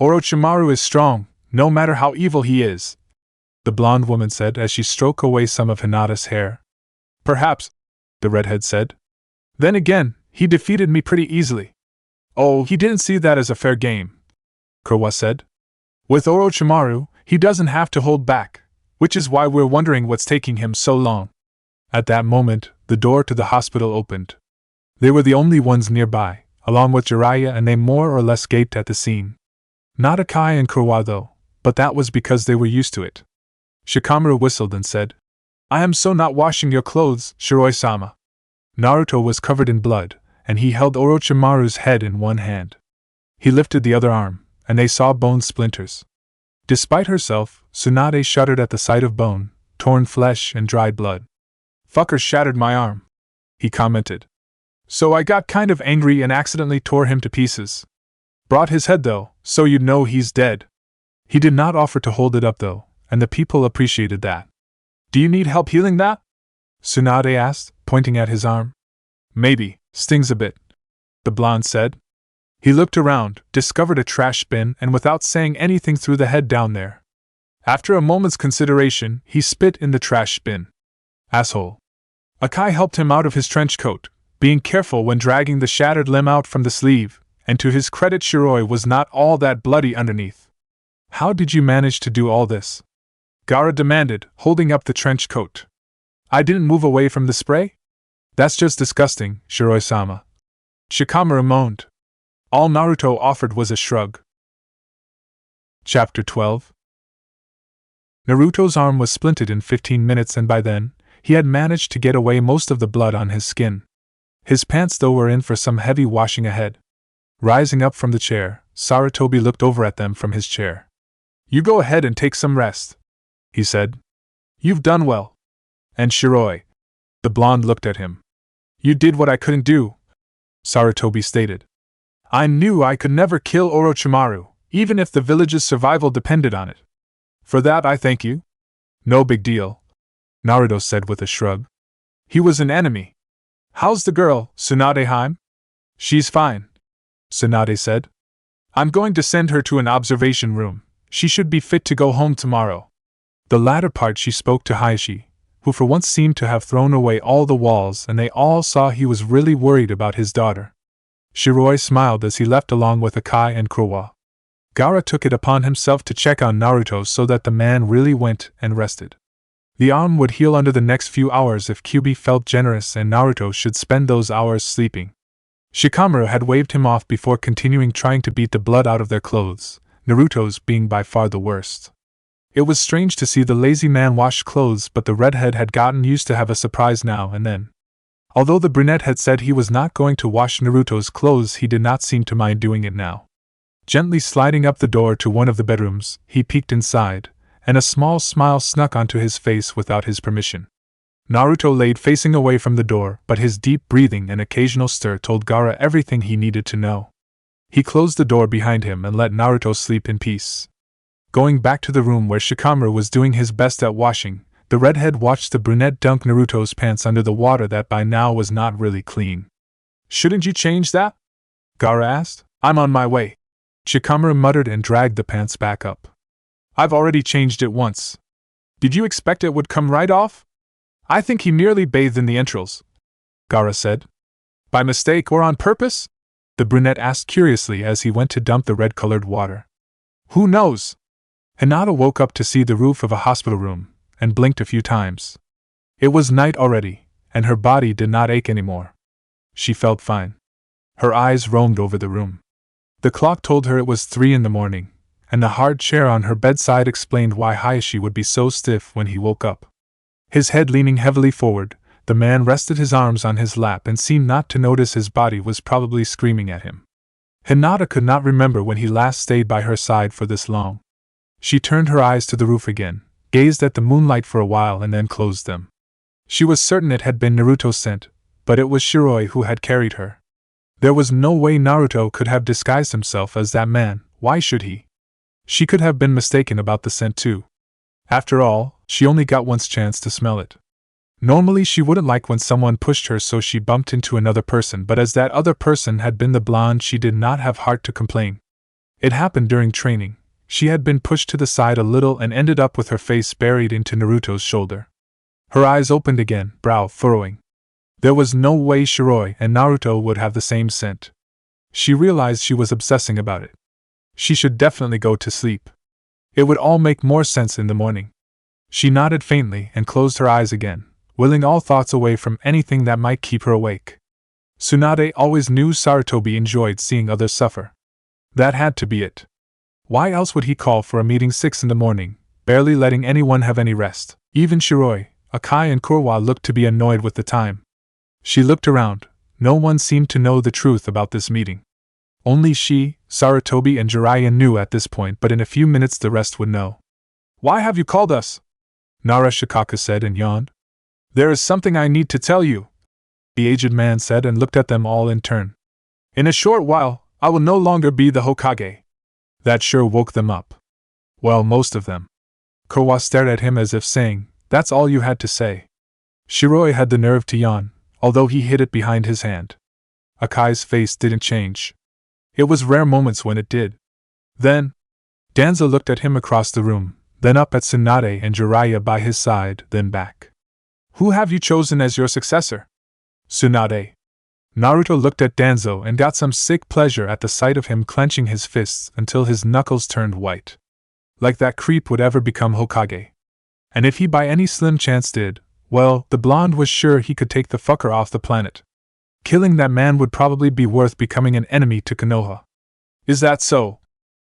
Orochimaru is strong, no matter how evil he is, the blonde woman said as she stroked away some of Hinata's hair. Perhaps, the redhead said. Then again, he defeated me pretty easily. Oh, he didn't see that as a fair game, Kowa said. With Orochimaru, he doesn't have to hold back, which is why we're wondering what's taking him so long. At that moment, the door to the hospital opened. They were the only ones nearby, along with Jiraiya, and they more or less gaped at the scene. Not Akai and Kowa though, but that was because they were used to it. Shikamaru whistled and said, I am so not washing your clothes, Shiroi-sama. Naruto was covered in blood, and he held Orochimaru's head in one hand. He lifted the other arm, and they saw bone splinters. Despite herself, Tsunade shuddered at the sight of bone, torn flesh, and dried blood. Fucker shattered my arm, he commented. So I got kind of angry and accidentally tore him to pieces. Brought his head though, so you'd know he's dead. He did not offer to hold it up though, and the people appreciated that. Do you need help healing that? Tsunade asked, pointing at his arm. Maybe, stings a bit, the blonde said. He looked around, discovered a trash bin, and without saying anything threw the head down there. After a moment's consideration, he spit in the trash bin. Asshole. Akai helped him out of his trench coat, being careful when dragging the shattered limb out from the sleeve, and to his credit Shiroi was not all that bloody underneath. How did you manage to do all this? Gaara demanded, holding up the trench coat. I didn't move away from the spray? That's just disgusting, Shiroi-sama. Shikamaru moaned. All Naruto offered was a shrug. Chapter 12. Naruto's arm was splinted in 15 minutes, and by then, he had managed to get away most of the blood on his skin. His pants though were in for some heavy washing ahead. Rising up from the chair, Sarutobi looked over at them from his chair. You go ahead and take some rest, he said. You've done well. And Shiroi. The blonde looked at him. You did what I couldn't do, Sarutobi stated. I knew I could never kill Orochimaru, even if the village's survival depended on it. For that I thank you. No big deal, Naruto said with a shrug. He was an enemy. How's the girl, Tsunade-hime? She's fine, Tsunade said. I'm going to send her to an observation room. She should be fit to go home tomorrow. The latter part she spoke to Hayashi, who for once seemed to have thrown away all the walls, and they all saw he was really worried about his daughter. Shiroi smiled as he left along with Akai and Kurwa. Gaara took it upon himself to check on Naruto so that the man really went and rested. The arm would heal under the next few hours if Kyuubi felt generous, and Naruto should spend those hours sleeping. Shikamaru had waved him off before continuing trying to beat the blood out of their clothes, Naruto's being by far the worst. It was strange to see the lazy man wash clothes, but the redhead had gotten used to have a surprise now and then. Although the brunette had said he was not going to wash Naruto's clothes, he did not seem to mind doing it now. Gently sliding up the door to one of the bedrooms, he peeked inside, and a small smile snuck onto his face without his permission. Naruto laid facing away from the door, but his deep breathing and occasional stir told Gaara everything he needed to know. He closed the door behind him and let Naruto sleep in peace. Going back to the room where Shikamaru was doing his best at washing, the redhead watched the brunette dunk Naruto's pants under the water that by now was not really clean. Shouldn't you change that? Gaara asked. I'm on my way, Shikamaru muttered and dragged the pants back up. I've already changed it once. Did you expect it would come right off? I think he merely bathed in the entrails, Gaara said. By mistake or on purpose? The brunette asked curiously as he went to dump the red-colored water. Who knows? Hinata woke up to see the roof of a hospital room, and blinked a few times. It was night already, and her body did not ache anymore. She felt fine. Her eyes roamed over the room. The clock told her it was 3 a.m, and the hard chair on her bedside explained why Hayashi would be so stiff when he woke up. His head leaning heavily forward, the man rested his arms on his lap and seemed not to notice his body was probably screaming at him. Hinata could not remember when he last stayed by her side for this long. She turned her eyes to the roof again, gazed at the moonlight for a while and then closed them. She was certain it had been Naruto's scent, but it was Shiroi who had carried her. There was no way Naruto could have disguised himself as that man. Why should he? She could have been mistaken about the scent too. After all, she only got one's chance to smell it. Normally she wouldn't like when someone pushed her, so she bumped into another person, but as that other person had been the blonde, she did not have heart to complain. It happened during training. She had been pushed to the side a little and ended up with her face buried into Naruto's shoulder. Her eyes opened again, brow furrowing. There was no way Shiroi and Naruto would have the same scent. She realized she was obsessing about it. She should definitely go to sleep. It would all make more sense in the morning. She nodded faintly and closed her eyes again, willing all thoughts away from anything that might keep her awake. Tsunade always knew Sarutobi enjoyed seeing others suffer. That had to be it. Why else would he call for a meeting 6 a.m, barely letting anyone have any rest? Even Shiroi, Akai and Kurwa looked to be annoyed with the time. She looked around. No one seemed to know the truth about this meeting. Only she, Sarutobi and Jiraiya knew at this point, but in a few minutes the rest would know. Why have you called us? Narashikaka said and yawned. There is something I need to tell you, the aged man said and looked at them all in turn. In a short while, I will no longer be the Hokage. That sure woke them up. Well, most of them. Kurwa stared at him as if saying, that's all you had to say. Shiroi had the nerve to yawn, although he hid it behind his hand. Akai's face didn't change. It was rare moments when it did. Then, Danzo looked at him across the room, then up at Tsunade and Jiraiya by his side, then back. Who have you chosen as your successor? Tsunade. Naruto looked at Danzo and got some sick pleasure at the sight of him clenching his fists until his knuckles turned white. Like that creep would ever become Hokage. And if he by any slim chance did, well, the blonde was sure he could take the fucker off the planet. Killing that man would probably be worth becoming an enemy to Konoha. Is that so?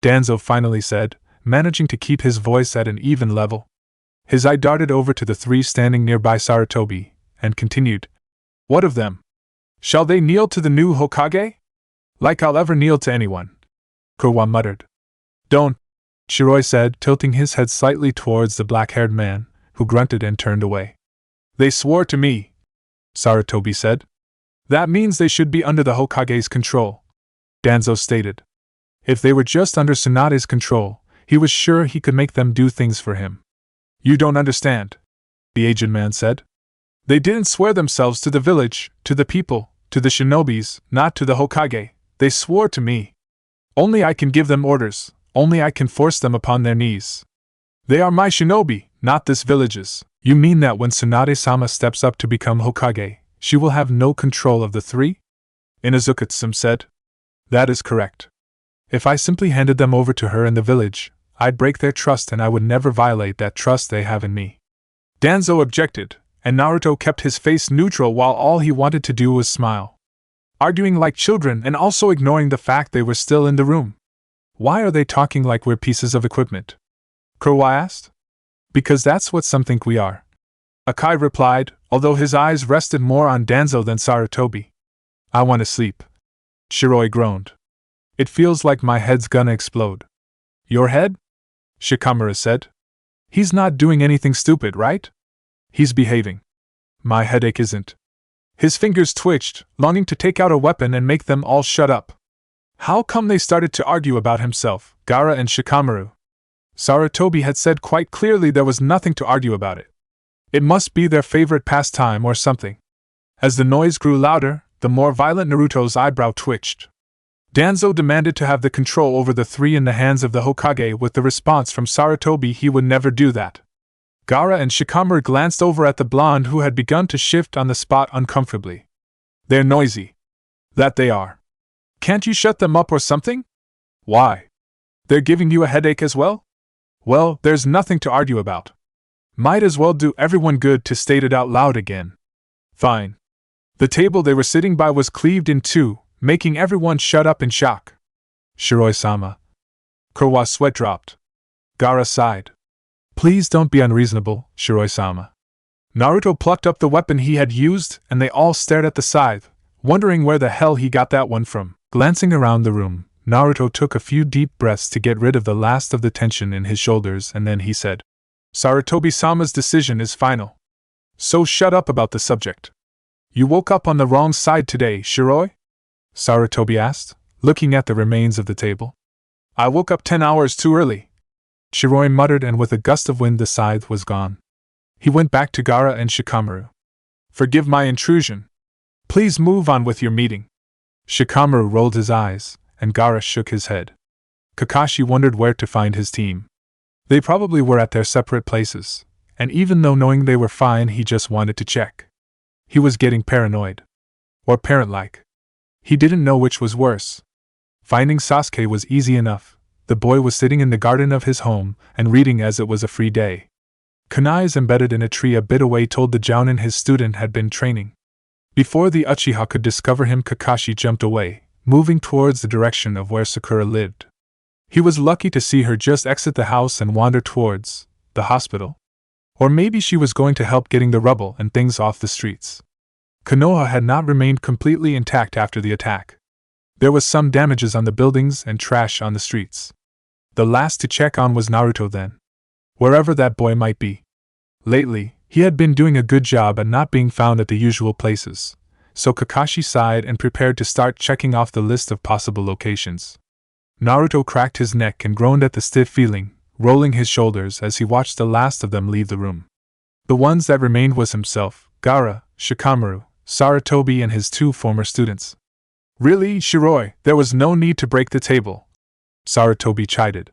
Danzo finally said, managing to keep his voice at an even level. His eye darted over to the three standing nearby Sarutobi, and continued. What of them? Shall they kneel to the new Hokage? Like I'll ever kneel to anyone. Kurwa muttered. Don't, Shiroi said, tilting his head slightly towards the black-haired man, who grunted and turned away. They swore to me, Sarutobi said. That means they should be under the Hokage's control, Danzo stated. If they were just under Tsunade's control, he was sure he could make them do things for him. You don't understand, the aged man said. They didn't swear themselves to the village, to the people, to the shinobis, not to the Hokage. They swore to me. Only I can give them orders, only I can force them upon their knees. They are my shinobi, not this village's. You mean that when Tsunade-sama steps up to become Hokage, she will have no control of the three? Inazuka-tsum said. That is correct. If I simply handed them over to her in the village, I'd break their trust and I would never violate that trust they have in me. Danzo objected, and Naruto kept his face neutral while all he wanted to do was smile. Arguing like children and also ignoring the fact they were still in the room. Why are they talking like we're pieces of equipment? Kurwa asked. Because that's what some think we are. Akai replied, although his eyes rested more on Danzo than Sarutobi. I want to sleep. Shiroi groaned. It feels like my head's gonna explode. Your head? Shikamaru said. He's not doing anything stupid, right? He's behaving. My headache isn't. His fingers twitched, longing to take out a weapon and make them all shut up. How come they started to argue about himself, Gaara and Shikamaru? Sarutobi had said quite clearly there was nothing to argue about it. It must be their favorite pastime or something. As the noise grew louder, the more violent Naruto's eyebrow twitched. Danzo demanded to have the control over the three in the hands of the Hokage with the response from Sarutobi he would never do that. Gaara and Shikamaru glanced over at the blonde who had begun to shift on the spot uncomfortably. They're noisy. That they are. Can't you shut them up or something? Why? They're giving you a headache as well? Well, there's nothing to argue about. Might as well do everyone good to state it out loud again. Fine. The table they were sitting by was cleaved in two, making everyone shut up in shock. Shiroi-sama. Kurwa's sweat dropped. Gaara sighed. Please don't be unreasonable, Shiroi-sama. Naruto plucked up the weapon he had used, and they all stared at the scythe, wondering where the hell he got that one from. Glancing around the room, Naruto took a few deep breaths to get rid of the last of the tension in his shoulders, and then he said, Sarutobi-sama's decision is final. So shut up about the subject. You woke up on the wrong side today, Shiroi? Sarutobi asked, looking at the remains of the table. I woke up 10 hours too early. Shiroi muttered, and with a gust of wind the scythe was gone. He went back to Gaara and Shikamaru. Forgive my intrusion. Please move on with your meeting. Shikamaru rolled his eyes, and Gaara shook his head. Kakashi wondered where to find his team. They probably were at their separate places, and even though knowing they were fine, he just wanted to check. He was getting paranoid. Or parent-like. He didn't know which was worse. Finding Sasuke was easy enough. The boy was sitting in the garden of his home and reading as it was a free day. Kunai's embedded in a tree a bit away told the Jounin his student had been training. Before the Uchiha could discover him, Kakashi jumped away, moving towards the direction of where Sakura lived. He was lucky to see her just exit the house and wander towards the hospital. Or maybe she was going to help getting the rubble and things off the streets. Konoha had not remained completely intact after the attack. There was some damages on the buildings and trash on the streets. The last to check on was Naruto then. Wherever that boy might be. Lately, he had been doing a good job at not being found at the usual places, so Kakashi sighed and prepared to start checking off the list of possible locations. Naruto cracked his neck and groaned at the stiff feeling, rolling his shoulders as he watched the last of them leave the room. The ones that remained was himself, Gaara, Shikamaru, Sarutobi and his two former students. Really, Shiroi, there was no need to break the table, Sarutobi chided.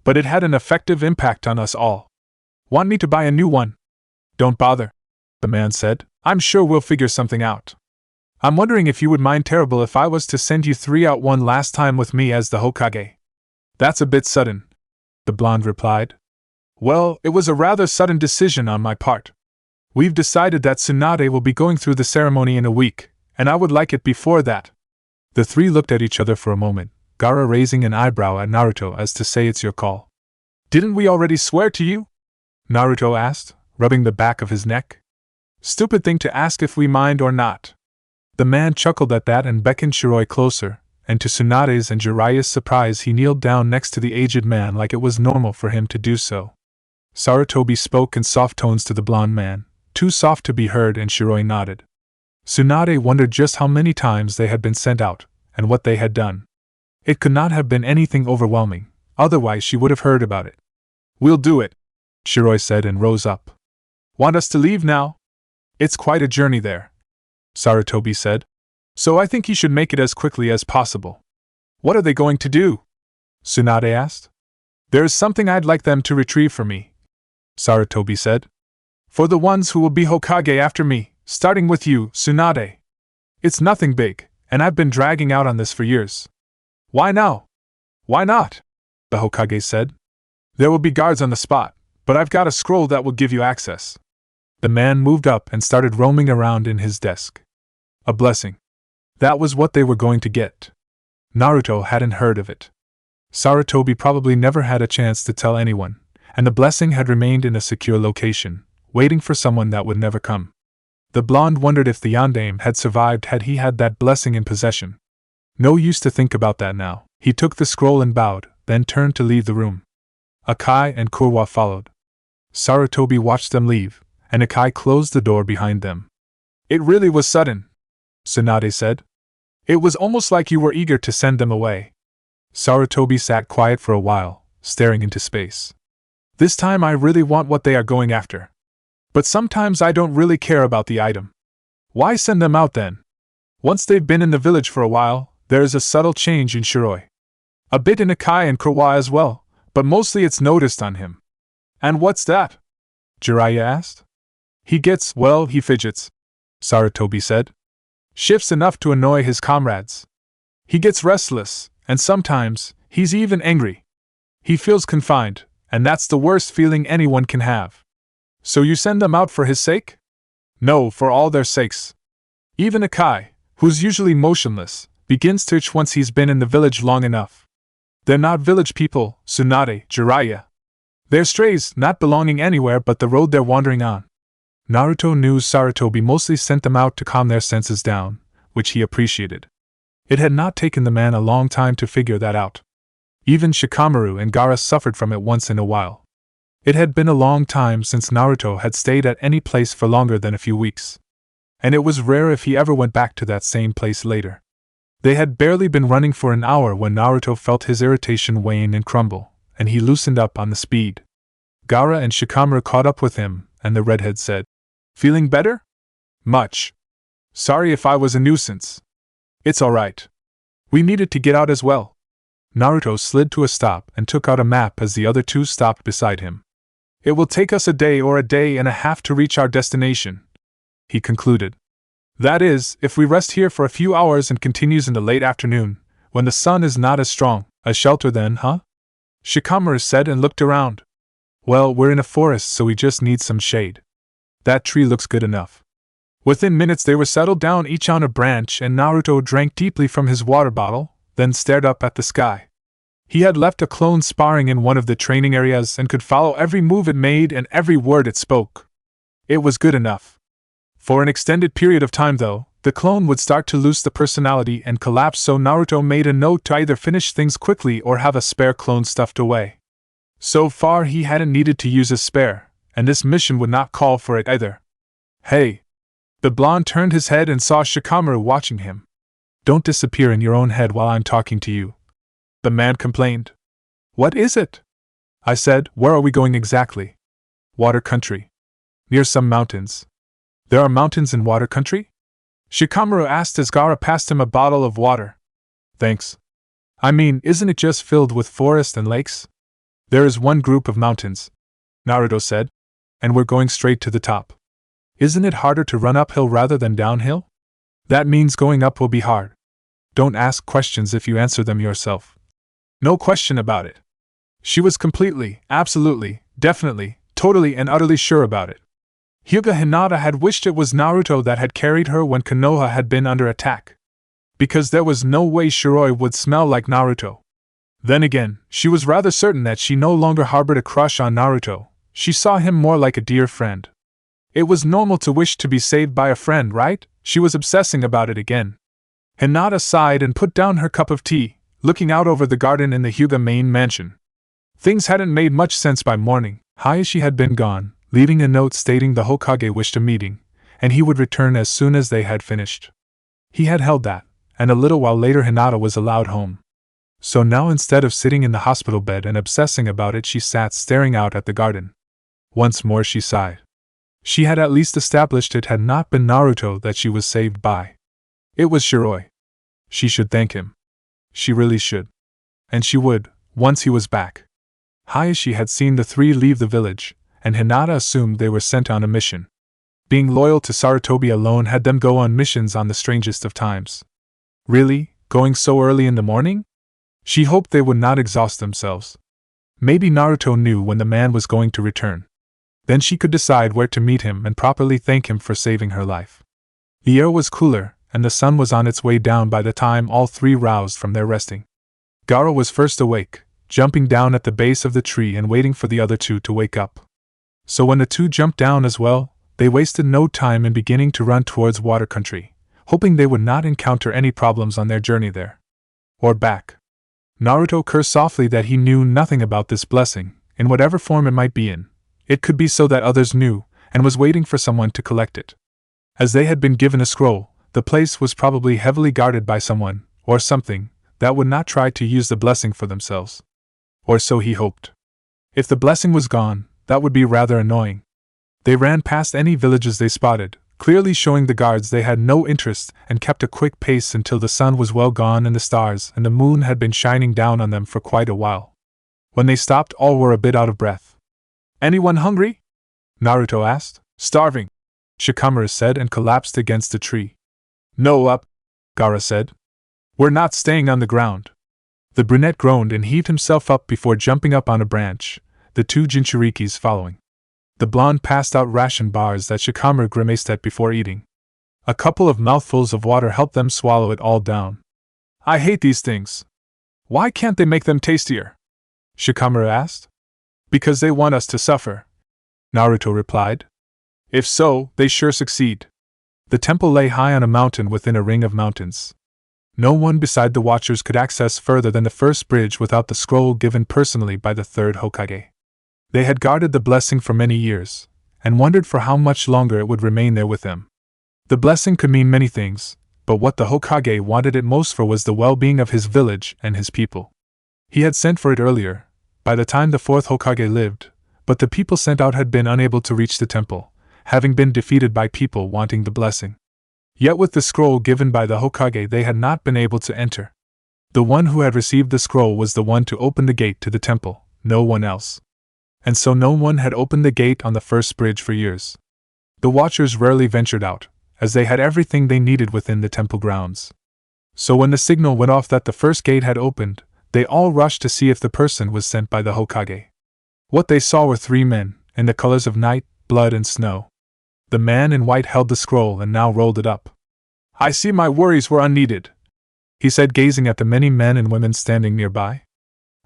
But it had an effective impact on us all. Want me to buy a new one? Don't bother, the man said. I'm sure we'll figure something out. I'm wondering if you would mind terrible if I was to send you 3 out one last time with me as the Hokage. That's a bit sudden, the blonde replied. Well, it was a rather sudden decision on my part. We've decided that Tsunade will be going through the ceremony in a week, and I would like it before that. The three looked at each other for a moment, Gaara raising an eyebrow at Naruto as to say it's your call. Didn't we already swear to you? Naruto asked, rubbing the back of his neck. Stupid thing to ask if we mind or not. The man chuckled at that and beckoned Shiroi closer, and to Tsunade's and Jiraiya's surprise he kneeled down next to the aged man like it was normal for him to do so. Sarutobi spoke in soft tones to the blonde man, too soft to be heard, and Shiroi nodded. Tsunade wondered just how many times they had been sent out, and what they had done. It could not have been anything overwhelming, otherwise she would have heard about it. We'll do it, Shiroi said and rose up. Want us to leave now? It's quite a journey there, Sarutobi said. So I think you should make it as quickly as possible. What are they going to do? Tsunade asked. There is something I'd like them to retrieve for me, Sarutobi said. For the ones who will be Hokage after me, starting with you, Tsunade. It's nothing big, and I've been dragging out on this for years. Why now? Why not? The Hokage said. There will be guards on the spot, but I've got a scroll that will give you access. The man moved up and started roaming around in his desk. A blessing. That was what they were going to get. Naruto hadn't heard of it. Sarutobi probably never had a chance to tell anyone, and the blessing had remained in a secure location, waiting for someone that would never come. The blonde wondered if the yondaime had survived had he had that blessing in possession. No use to think about that now. He took the scroll and bowed, then turned to leave the room. Akai and Kurwa followed. Sarutobi watched them leave, and Akai closed the door behind them. It really was sudden, Tsunade said. It was almost like you were eager to send them away. Sarutobi sat quiet for a while, staring into space. This time I really want what they are going after. But sometimes I don't really care about the item. Why send them out then? Once they've been in the village for a while, there is a subtle change in Shiroi. A bit in Akai and Kurwa as well, but mostly it's noticed on him. And what's that? Jiraiya asked. He fidgets, Sarutobi said. Shifts enough to annoy his comrades. He gets restless, and sometimes, he's even angry. He feels confined, and that's the worst feeling anyone can have. So you send them out for his sake? No, for all their sakes. Even Akai, who's usually motionless, begins to itch once he's been in the village long enough. They're not village people, Tsunade, Jiraiya. They're strays, not belonging anywhere but the road they're wandering on. Naruto knew Sarutobi mostly sent them out to calm their senses down, which he appreciated. It had not taken the man a long time to figure that out. Even Shikamaru and Gaara suffered from it once in a while. It had been a long time since Naruto had stayed at any place for longer than a few weeks. And it was rare if he ever went back to that same place later. They had barely been running for an hour when Naruto felt his irritation wane and crumble, and he loosened up on the speed. Gaara and Shikamaru caught up with him, and the redhead said, Feeling better? Much. Sorry if I was a nuisance. It's alright. We needed to get out as well. Naruto slid to a stop and took out a map as the other two stopped beside him. It will take us a day or a day and a half to reach our destination, he concluded. That is, if we rest here for a few hours and continues in the late afternoon, when the sun is not as strong. A shelter then, huh? Shikamaru said and looked around. Well, we're in a forest, so we just need some shade. That tree looks good enough. Within minutes they were settled down each on a branch, and Naruto drank deeply from his water bottle, then stared up at the sky. He had left a clone sparring in one of the training areas and could follow every move it made and every word it spoke. It was good enough. For an extended period of time, though, the clone would start to lose the personality and collapse, so Naruto made a note to either finish things quickly or have a spare clone stuffed away. So far he hadn't needed to use a spare, and this mission would not call for it either. Hey! The blonde turned his head and saw Shikamaru watching him. Don't disappear in your own head while I'm talking to you, the man complained. What is it? I said, where are we going exactly? Water country. Near some mountains. There are mountains in water country? Shikamaru asked as Gaara passed him a bottle of water. Thanks. I mean, isn't it just filled with forest and lakes? There is one group of mountains, Naruto said, and we're going straight to the top. Isn't it harder to run uphill rather than downhill? That means going up will be hard. Don't ask questions if you answer them yourself. No question about it. She was completely, absolutely, definitely, totally and utterly sure about it. Hyuga Hinata had wished it was Naruto that had carried her when Konoha had been under attack. Because there was no way Shiroi would smell like Naruto. Then again, she was rather certain that she no longer harbored a crush on Naruto. She saw him more like a dear friend. It was normal to wish to be saved by a friend, right? She was obsessing about it again. Hinata sighed and put down her cup of tea, looking out over the garden in the Hyuga main mansion. Things hadn't made much sense by morning. Hayashi had been gone, leaving a note stating the Hokage wished a meeting, and he would return as soon as they had finished. He had held that, and a little while later Hinata was allowed home. So now instead of sitting in the hospital bed and obsessing about it, she sat staring out at the garden. Once more she sighed. She had at least established it had not been Naruto that she was saved by. It was Shiroi. She should thank him. She really should. And she would, once he was back. Hayashi had seen the three leave the village, and Hinata assumed they were sent on a mission. Being loyal to Sarutobi alone had them go on missions on the strangest of times. Really, going so early in the morning? She hoped they would not exhaust themselves. Maybe Naruto knew when the man was going to return. Then she could decide where to meet him and properly thank him for saving her life. The air was cooler, and the sun was on its way down by the time all three roused from their resting. Gaara was first awake, jumping down at the base of the tree and waiting for the other two to wake up. So when the two jumped down as well, they wasted no time in beginning to run towards water country, hoping they would not encounter any problems on their journey there. Or back. Naruto cursed softly that he knew nothing about this blessing, in whatever form it might be in. It could be so that others knew, and was waiting for someone to collect it. As they had been given a scroll, the place was probably heavily guarded by someone, or something, that would not try to use the blessing for themselves. Or so he hoped. If the blessing was gone, that would be rather annoying. They ran past any villages they spotted, clearly showing the guards they had no interest, and kept a quick pace until the sun was well gone and the stars and the moon had been shining down on them for quite a while. When they stopped, all were a bit out of breath. Anyone hungry? Naruto asked. Starving, Shikamaru said and collapsed against a tree. No up, Gaara said. We're not staying on the ground. The brunette groaned and heaved himself up before jumping up on a branch, the two Jinchurikis following. The blonde passed out ration bars that Shikamaru grimaced at before eating. A couple of mouthfuls of water helped them swallow it all down. I hate these things. Why can't they make them tastier? Shikamaru asked. Because they want us to suffer, Naruto replied. If so, they sure succeed. The temple lay high on a mountain within a ring of mountains. No one beside the Watchers could access further than the first bridge without the scroll given personally by the third Hokage. They had guarded the blessing for many years, and wondered for how much longer it would remain there with them. The blessing could mean many things, but what the Hokage wanted it most for was the well-being of his village and his people. He had sent for it earlier, by the time the fourth Hokage lived, but the people sent out had been unable to reach the temple, having been defeated by people wanting the blessing. Yet with the scroll given by the Hokage they had not been able to enter. The one who had received the scroll was the one to open the gate to the temple, no one else. And so no one had opened the gate on the first bridge for years. The Watchers rarely ventured out, as they had everything they needed within the temple grounds. So when the signal went off that the first gate had opened, they all rushed to see if the person was sent by the Hokage. What they saw were three men, in the colors of night, blood and snow. The man in white held the scroll and now rolled it up. I see my worries were unneeded, he said, gazing at the many men and women standing nearby.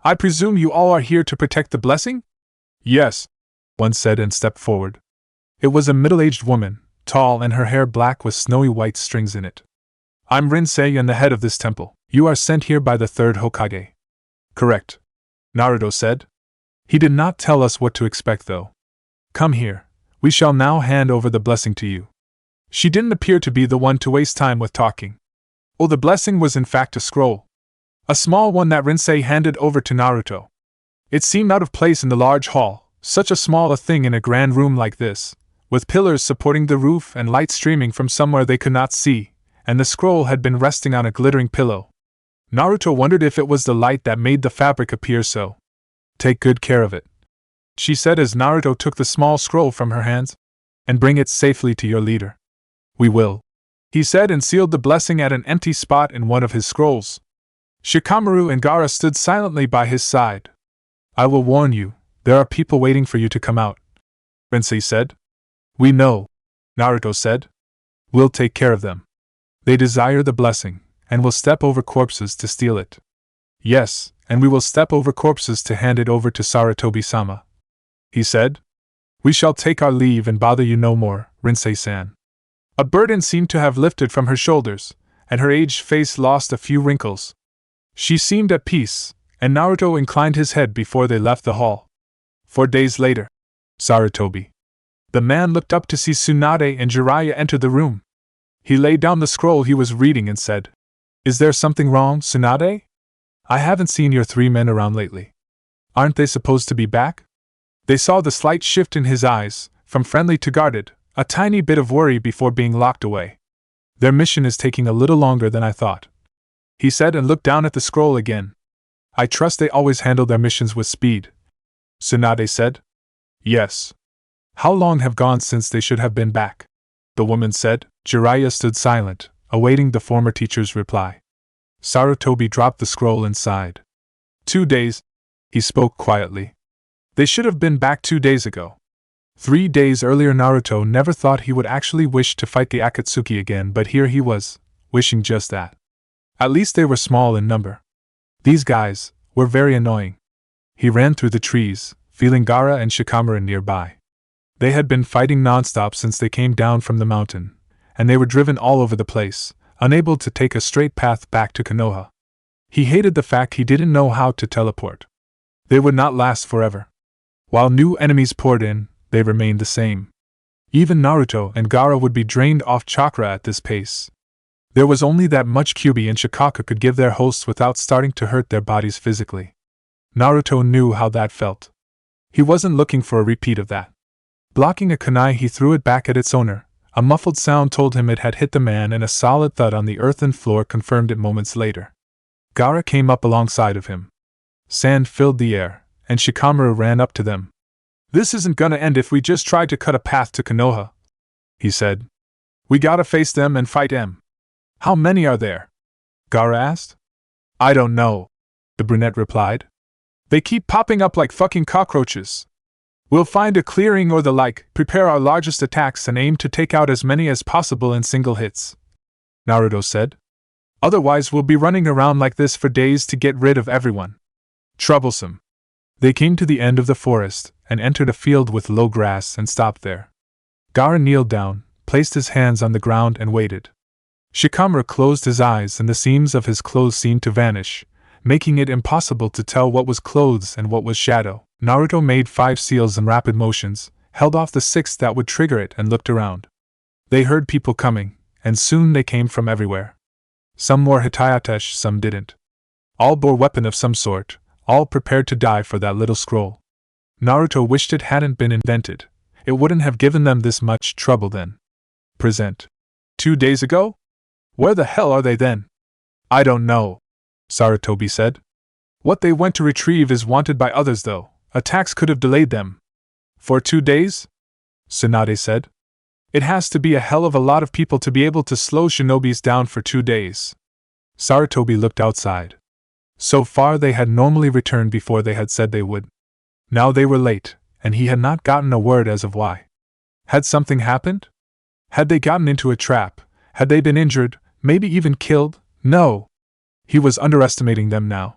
I presume you all are here to protect the blessing? Yes, one said and stepped forward. It was a middle-aged woman, tall and her hair black with snowy white strings in it. I'm Rinsei and the head of this temple. You are sent here by the third Hokage. Correct, Naruto said. He did not tell us what to expect though. Come here, we shall now hand over the blessing to you. She didn't appear to be the one to waste time with talking. Oh, the blessing was in fact a scroll. A small one that Rinsei handed over to Naruto. It seemed out of place in the large hall, such a small a thing in a grand room like this, with pillars supporting the roof and light streaming from somewhere they could not see, and the scroll had been resting on a glittering pillow. Naruto wondered if it was the light that made the fabric appear so. "Take good care of it," she said as Naruto took the small scroll from her hands, "and bring it safely to your leader." "We will," he said and sealed the blessing at an empty spot in one of his scrolls. Shikamaru and Gaara stood silently by his side. "I will warn you, there are people waiting for you to come out," Sensei said. "We know," Naruto said. "We'll take care of them. They desire the blessing, and will step over corpses to steal it." "Yes, and we will step over corpses to hand it over to Sarutobi-sama," he said. "We shall take our leave and bother you no more, Rinsei-san." A burden seemed to have lifted from her shoulders, and her aged face lost a few wrinkles. She seemed at peace, and Naruto inclined his head before they left the hall. 4 days later. Sarutobi. The man looked up to see Tsunade and Jiraiya enter the room. He laid down the scroll he was reading and said, "Is there something wrong, Tsunade? I haven't seen your 3 men around lately. Aren't they supposed to be back?" They saw the slight shift in his eyes, from friendly to guarded, a tiny bit of worry before being locked away. "Their mission is taking a little longer than I thought," he said and looked down at the scroll again. "I trust they always handle their missions with speed," Tsunade said. "Yes. How long have gone since they should have been back?" the woman said. Jiraiya stood silent, awaiting the former teacher's reply. Sarutobi dropped the scroll and sighed. 2 days, he spoke quietly. "They should have been back 2 days ago." 3 days earlier Naruto never thought he would actually wish to fight the Akatsuki again, but here he was, wishing just that. At least they were small in number. These guys were very annoying. He ran through the trees, feeling Gaara and Shikamaru nearby. They had been fighting nonstop since they came down from the mountain, and they were driven all over the place, unable to take a straight path back to Konoha. He hated the fact he didn't know how to teleport. They would not last forever. While new enemies poured in, they remained the same. Even Naruto and Gaara would be drained off chakra at this pace. There was only that much Kyuubi and Shikaka could give their hosts without starting to hurt their bodies physically. Naruto knew how that felt. He wasn't looking for a repeat of that. Blocking a kunai, he threw it back at its owner. A muffled sound told him it had hit the man, and a solid thud on the earthen floor confirmed it moments later. Gaara came up alongside of him. Sand filled the air, and Shikamaru ran up to them. "This isn't gonna end if we just try to cut a path to Konoha," he said. "We gotta face them and fight them." "How many are there?" Gaara asked. "I don't know," the brunette replied. "They keep popping up like fucking cockroaches. We'll find a clearing or the like, prepare our largest attacks and aim to take out as many as possible in single hits," Naruto said. "Otherwise we'll be running around like this for days to get rid of everyone. Troublesome." They came to the end of the forest, and entered a field with low grass and stopped there. Gaara kneeled down, placed his hands on the ground and waited. Shikamaru closed his eyes and the seams of his clothes seemed to vanish, making it impossible to tell what was clothes and what was shadow. Naruto made 5 seals in rapid motions, held off the 6th that would trigger it and looked around. They heard people coming, and soon they came from everywhere. Some wore hitayatesh, some didn't. All bore weapon of some sort, all prepared to die for that little scroll. Naruto wished it hadn't been invented. It wouldn't have given them this much trouble then. Present. 2 days ago? Where the hell are they then? "I don't know," Sarutobi said. "What they went to retrieve is wanted by others though. Attacks could have delayed them." "For 2 days? Tsunade said. "It has to be a hell of a lot of people to be able to slow shinobis down for 2 days. Sarutobi looked outside. So far they had normally returned before they had said they would. Now they were late, and he had not gotten a word as of why. Had something happened? Had they gotten into a trap? Had they been injured, maybe even killed? No. He was underestimating them now.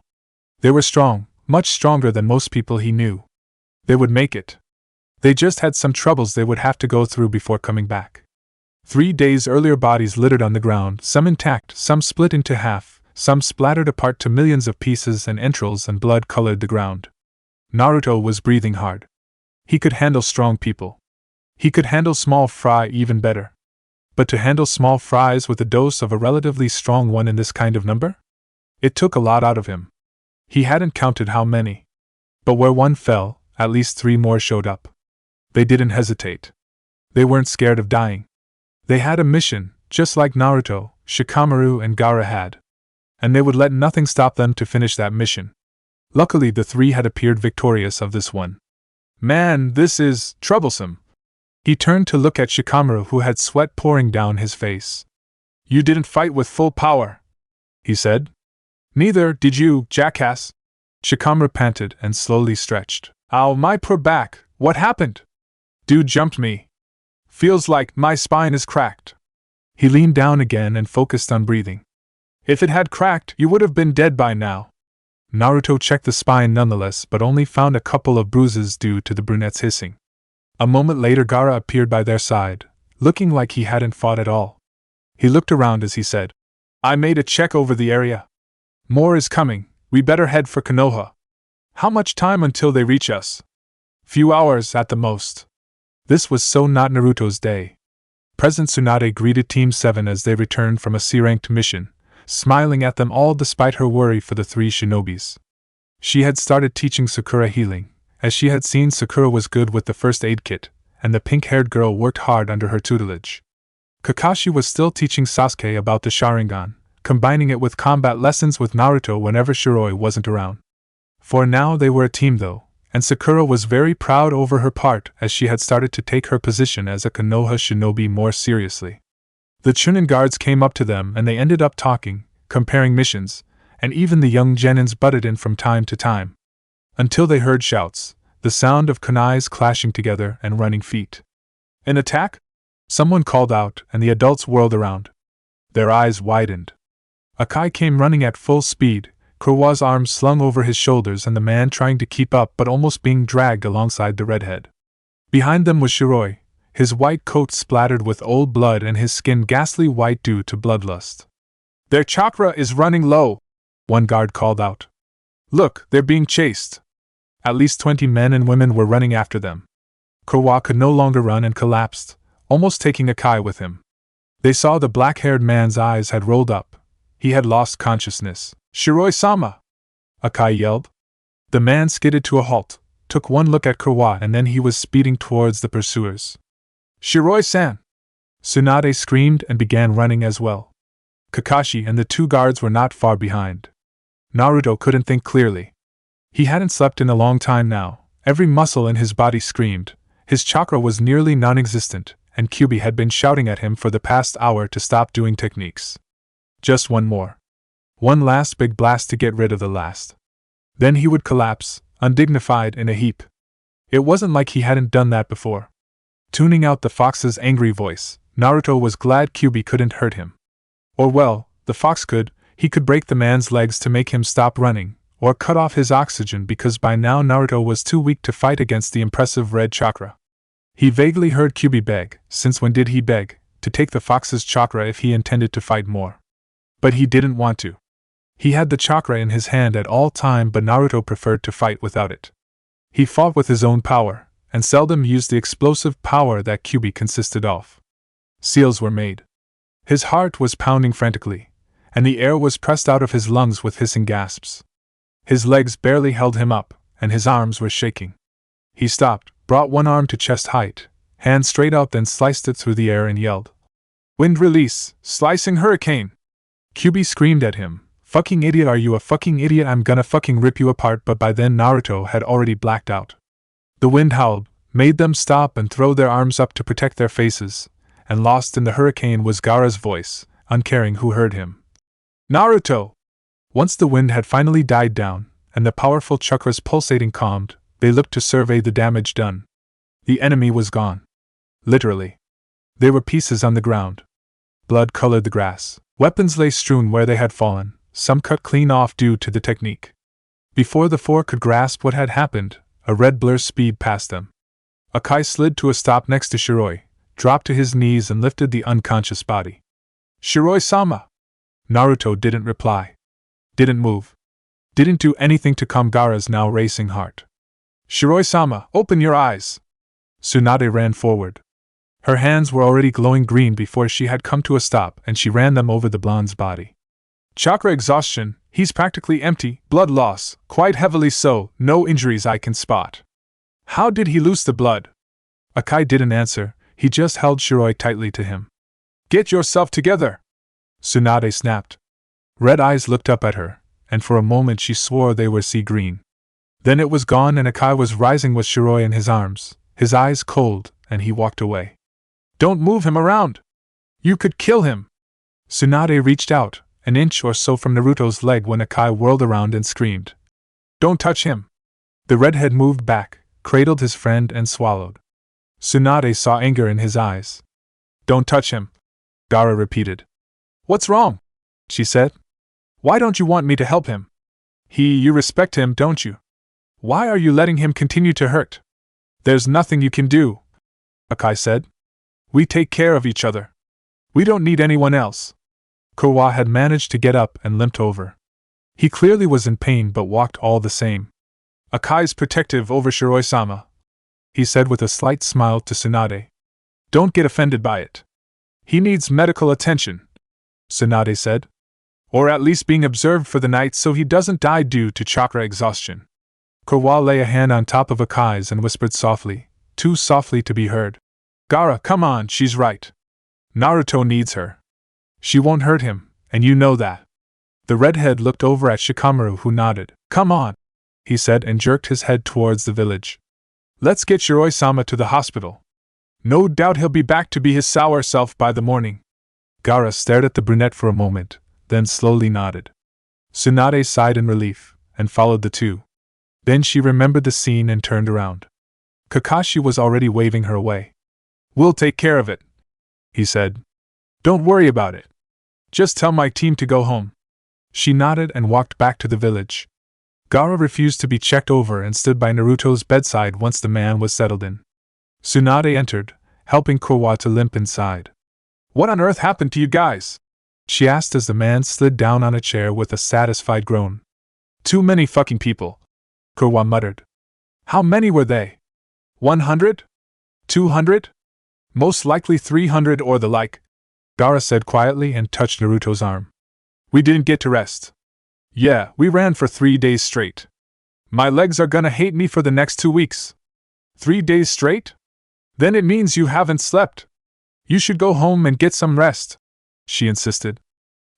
They were strong, much stronger than most people he knew. They would make it. They just had some troubles they would have to go through before coming back. 3 days earlier bodies littered on the ground, some intact, some split into half, some splattered apart to millions of pieces, and entrails and blood colored the ground. Naruto was breathing hard. He could handle strong people. He could handle small fry even better. But to handle small fries with a dose of a relatively strong one in this kind of number? It took a lot out of him. He hadn't counted how many. But where one fell, at least 3 more showed up. They didn't hesitate. They weren't scared of dying. They had a mission, just like Naruto, Shikamaru and Gaara had. And they would let nothing stop them to finish that mission. Luckily, the three had appeared victorious of this one. Man, this is troublesome. He turned to look at Shikamaru, who had sweat pouring down his face. You didn't fight with full power, he said. Neither did you, jackass. Shikamaru panted and slowly stretched. Ow, my poor back, what happened? Dude jumped me. Feels like my spine is cracked. He leaned down again and focused on breathing. If it had cracked, you would have been dead by now. Naruto checked the spine nonetheless, but only found a couple of bruises due to the brunette's hissing. A moment later, Gaara appeared by their side, looking like he hadn't fought at all. He looked around as he said, I made a check over the area. More is coming, we better head for Konoha. How much time until they reach us? Few hours at the most. This was so not Naruto's day. President Tsunade greeted Team 7 as they returned from a C-ranked mission, smiling at them all despite her worry for the three shinobis. She had started teaching Sakura healing, as she had seen Sakura was good with the first aid kit, and the pink-haired girl worked hard under her tutelage. Kakashi was still teaching Sasuke about the Sharingan, combining it with combat lessons with Naruto whenever Shiroi wasn't around. For now they were a team though, and Sakura was very proud over her part as she had started to take her position as a Konoha shinobi more seriously. The Chunin guards came up to them and they ended up talking, comparing missions, and even the young genins butted in from time to time. Until they heard shouts, the sound of kunais clashing together and running feet. An attack? Someone called out and the adults whirled around. Their eyes widened. Akai came running at full speed, Kurwa's arms slung over his shoulders and the man trying to keep up but almost being dragged alongside the redhead. Behind them was Shiroi, his white coat splattered with old blood and his skin ghastly white due to bloodlust. Their chakra is running low, one guard called out. Look, they're being chased. At least 20 men and women were running after them. Kurwa could no longer run and collapsed, almost taking Akai with him. They saw the black-haired man's eyes had rolled up. He had lost consciousness. Shiroi-sama! Akai yelled. The man skidded to a halt, took one look at Kurwa and then he was speeding towards the pursuers. Shiroi-san! Tsunade screamed and began running as well. Kakashi and the two guards were not far behind. Naruto couldn't think clearly. He hadn't slept in a long time now, every muscle in his body screamed, his chakra was nearly non-existent, and Kyuubi had been shouting at him for the past hour to stop doing techniques. Just one more. One last big blast to get rid of the last. Then he would collapse, undignified in a heap. It wasn't like he hadn't done that before. Tuning out the fox's angry voice, Naruto was glad Kyuubi couldn't hurt him. Or well, the fox could, he could break the man's legs to make him stop running, or cut off his oxygen because by now Naruto was too weak to fight against the impressive red chakra. He vaguely heard Kyuubi beg, since when did he beg, to take the fox's chakra if he intended to fight more. But he didn't want to. He had the chakra in his hand at all time but Naruto preferred to fight without it. He fought with his own power, and seldom used the explosive power that Kyuubi consisted of. Seals were made. His heart was pounding frantically, and the air was pressed out of his lungs with hissing gasps. His legs barely held him up, and his arms were shaking. He stopped, brought one arm to chest height, hand straight out then sliced it through the air and yelled. Wind release, slicing hurricane! Kyuubi screamed at him, fucking idiot, are you a fucking idiot, I'm gonna fucking rip you apart, but by then Naruto had already blacked out. The wind howled, made them stop and throw their arms up to protect their faces, and lost in the hurricane was Gaara's voice, uncaring who heard him. Naruto! Once the wind had finally died down, and the powerful chakras pulsating calmed, they looked to survey the damage done. The enemy was gone. Literally. There were pieces on the ground. Blood colored the grass. Weapons lay strewn where they had fallen, some cut clean off due to the technique. Before the four could grasp what had happened, a red blur speed past them. Akai slid to a stop next to Shiroi, dropped to his knees and lifted the unconscious body. Shiroi-sama! Naruto didn't reply. Didn't move. Didn't do anything to calm Gaara's now racing heart. Shiroi-sama, open your eyes! Tsunade ran forward. Her hands were already glowing green before she had come to a stop and she ran them over the blonde's body. Chakra exhaustion, he's practically empty, blood loss, quite heavily so, no injuries I can spot. How did he lose the blood? Akai didn't answer, he just held Shiroi tightly to him. Get yourself together! Tsunade snapped. Red eyes looked up at her, and for a moment she swore they were sea green. Then it was gone and Akai was rising with Shiroi in his arms, his eyes cold, and he walked away. Don't move him around! You could kill him! Tsunade reached out, an inch or so from Naruto's leg when Akai whirled around and screamed. Don't touch him! The redhead moved back, cradled his friend and swallowed. Tsunade saw anger in his eyes. Don't touch him, Gaara repeated. What's wrong? She said. Why don't you want me to help him? You respect him, don't you? Why are you letting him continue to hurt? There's nothing you can do, Akai said. We take care of each other. We don't need anyone else. Kurwa had managed to get up and limped over. He clearly was in pain but walked all the same. Akai's protective over Shiroi-sama, he said with a slight smile to Tsunade. Don't get offended by it. He needs medical attention, Tsunade said. Or at least being observed for the night so he doesn't die due to chakra exhaustion. Kurwa lay a hand on top of Akai's and whispered softly, too softly to be heard. Gaara, come on, she's right. Naruto needs her. She won't hurt him, and you know that. The redhead looked over at Shikamaru, who nodded. Come on, he said and jerked his head towards the village. Let's get Shiroi-sama to the hospital. No doubt he'll be back to be his sour self by the morning. Gaara stared at the brunette for a moment, then slowly nodded. Tsunade sighed in relief, and followed the two. Then she remembered the scene and turned around. Kakashi was already waving her away. We'll take care of it, he said. Don't worry about it. Just tell my team to go home. She nodded and walked back to the village. Gaara refused to be checked over and stood by Naruto's bedside once the man was settled in. Tsunade entered, helping Kurwa to limp inside. What on earth happened to you guys? She asked as the man slid down on a chair with a satisfied groan. Too many fucking people, Kurwa muttered. How many were they? 100? 200? Most likely 300 or the like, Gaara said quietly and touched Naruto's arm. We didn't get to rest. Yeah, we ran for 3 days straight. My legs are gonna hate me for the next 2 weeks. 3 days straight? Then it means you haven't slept. You should go home and get some rest, she insisted.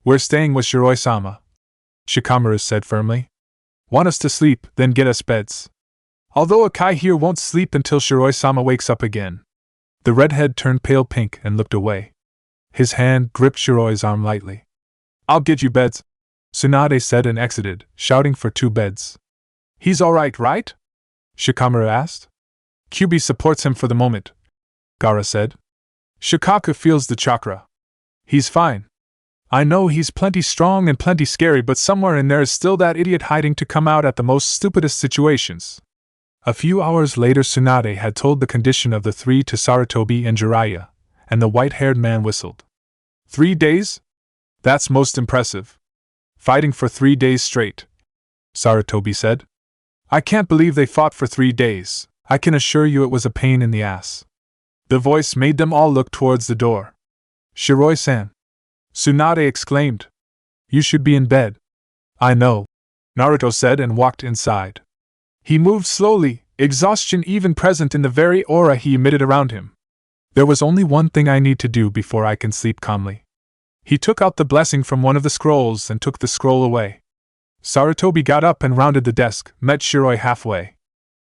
We're staying with Shiroi-sama, Shikamaru said firmly. Want us to sleep, then get us beds. Although Akai here won't sleep until Shiroi-sama wakes up again. The redhead turned pale pink and looked away. His hand gripped Shiroi's arm lightly. I'll get you beds, Tsunade said and exited, shouting for 2 beds. He's alright, right? Shikamaru asked. Kyuubi supports him for the moment, Gaara said. Shikaku feels the chakra. He's fine. I know he's plenty strong and plenty scary, but somewhere in there is still that idiot hiding to come out at the most stupidest situations. A few hours later Tsunade had told the condition of the 3 to Sarutobi and Jiraiya, and the white-haired man whistled. 3 days? That's most impressive. Fighting for 3 days straight, Sarutobi said. I can't believe they fought for 3 days. I can assure you it was a pain in the ass. The voice made them all look towards the door. Shiroi-san, Tsunade exclaimed. You should be in bed. I know, Naruto said and walked inside. He moved slowly, exhaustion even present in the very aura he emitted around him. There was only one thing I need to do before I can sleep calmly. He took out the blessing from one of the scrolls and took the scroll away. Sarutobi got up and rounded the desk, met Shiroi halfway.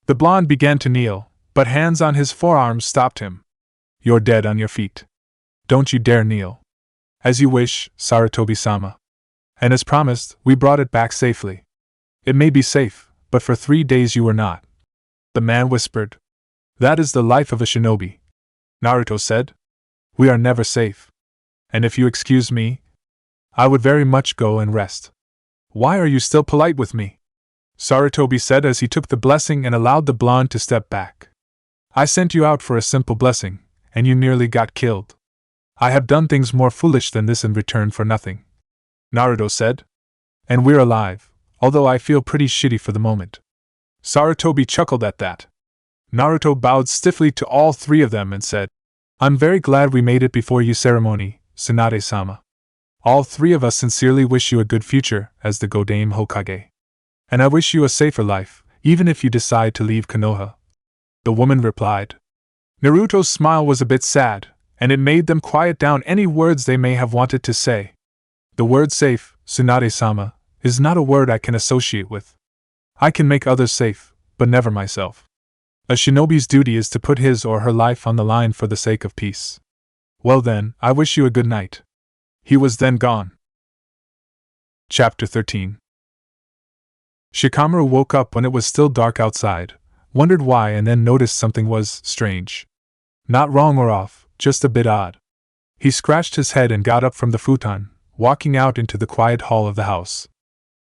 The blonde began to kneel, but hands on his forearms stopped him. You're dead on your feet. Don't you dare kneel. As you wish, Sarutobi-sama. And as promised, we brought it back safely. It may be safe, but for 3 days you were not. The man whispered. That is the life of a shinobi, Naruto said. We are never safe. And if you excuse me, I would very much go and rest. Why are you still polite with me? Sarutobi said as he took the blessing and allowed the blonde to step back. I sent you out for a simple blessing, and you nearly got killed. I have done things more foolish than this in return for nothing, Naruto said. And we're alive, although I feel pretty shitty for the moment. Sarutobi chuckled at that. Naruto bowed stiffly to all 3 of them and said, I'm very glad we made it before your ceremony, Tsunade-sama. All 3 of us sincerely wish you a good future as the Godame Hokage. And I wish you a safer life, even if you decide to leave Konoha. The woman replied. Naruto's smile was a bit sad, and it made them quiet down any words they may have wanted to say. The word safe, Tsunade-sama, is not a word I can associate with. I can make others safe, but never myself. A shinobi's duty is to put his or her life on the line for the sake of peace. Well then, I wish you a good night. He was then gone. Chapter 13. Shikamaru woke up when it was still dark outside, wondered why, and then noticed something was strange. Not wrong or off, just a bit odd. He scratched his head and got up from the futon, walking out into the quiet hall of the house.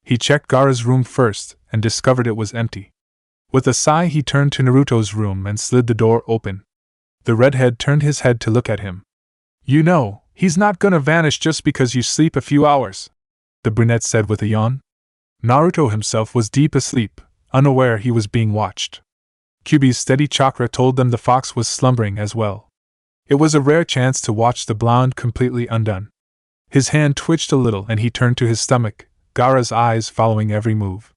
He checked Gaara's room first and discovered it was empty. With a sigh, he turned to Naruto's room and slid the door open. The redhead turned his head to look at him. You know, he's not gonna vanish just because you sleep a few hours, the brunette said with a yawn. Naruto himself was deep asleep, unaware he was being watched. Kyuubi's steady chakra told them the fox was slumbering as well. It was a rare chance to watch the blonde completely undone. His hand twitched a little and he turned to his stomach, Gaara's eyes following every move.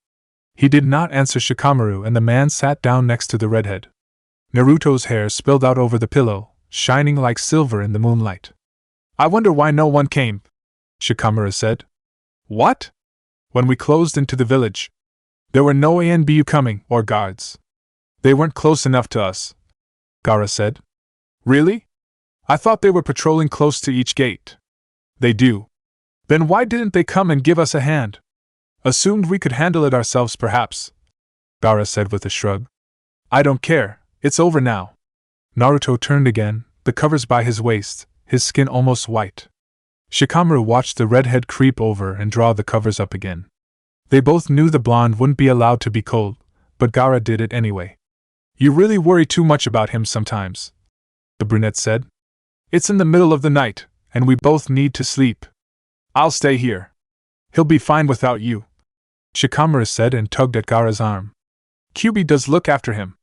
He did not answer Shikamaru, and the man sat down next to the redhead. Naruto's hair spilled out over the pillow, shining like silver in the moonlight. I wonder why no one came, Shikamaru said. What? When we closed into the village, there were no ANBU coming, or guards. They weren't close enough to us, Gaara said. Really? I thought they were patrolling close to each gate. They do. Then why didn't they come and give us a hand? Assumed we could handle it ourselves perhaps, Gaara said with a shrug. I don't care, it's over now. Naruto turned again, the covers by his waist, his skin almost white. Shikamaru watched the redhead creep over and draw the covers up again. They both knew the blonde wouldn't be allowed to be cold, but Gaara did it anyway. You really worry too much about him sometimes, the brunette said. It's in the middle of the night, and we both need to sleep. I'll stay here. He'll be fine without you, Shikamaru said and tugged at Gaara's arm. Kyuubi does look after him.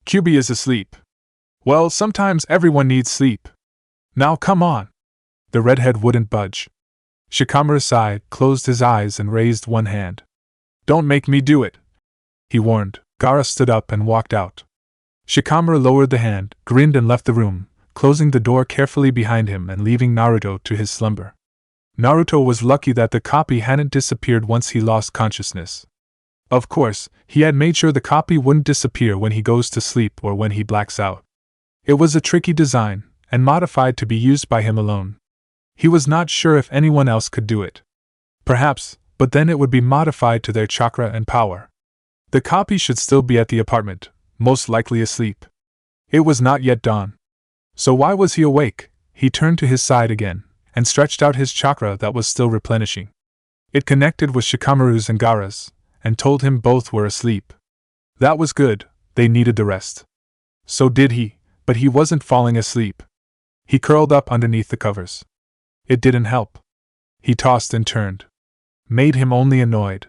Kyuubi is asleep. Well, sometimes everyone needs sleep. Now come on. The redhead wouldn't budge. Shikamaru sighed, closed his eyes and raised one hand. Don't make me do it, he warned. Gaara stood up and walked out. Shikamaru lowered the hand, grinned and left the room, closing the door carefully behind him and leaving Naruto to his slumber. Naruto was lucky that the copy hadn't disappeared once he lost consciousness. Of course, he had made sure the copy wouldn't disappear when he goes to sleep or when he blacks out. It was a tricky design, and modified to be used by him alone. He was not sure if anyone else could do it. Perhaps, but then it would be modified to their chakra and power. The copy should still be at the apartment, most likely asleep. It was not yet dawn. So why was he awake? He turned to his side again, and stretched out his chakra that was still replenishing. It connected with Shikamaru's and Gaara's, and told him both were asleep. That was good, they needed the rest. So did he, but he wasn't falling asleep. He curled up underneath the covers. It didn't help. He tossed and turned. Made him only annoyed.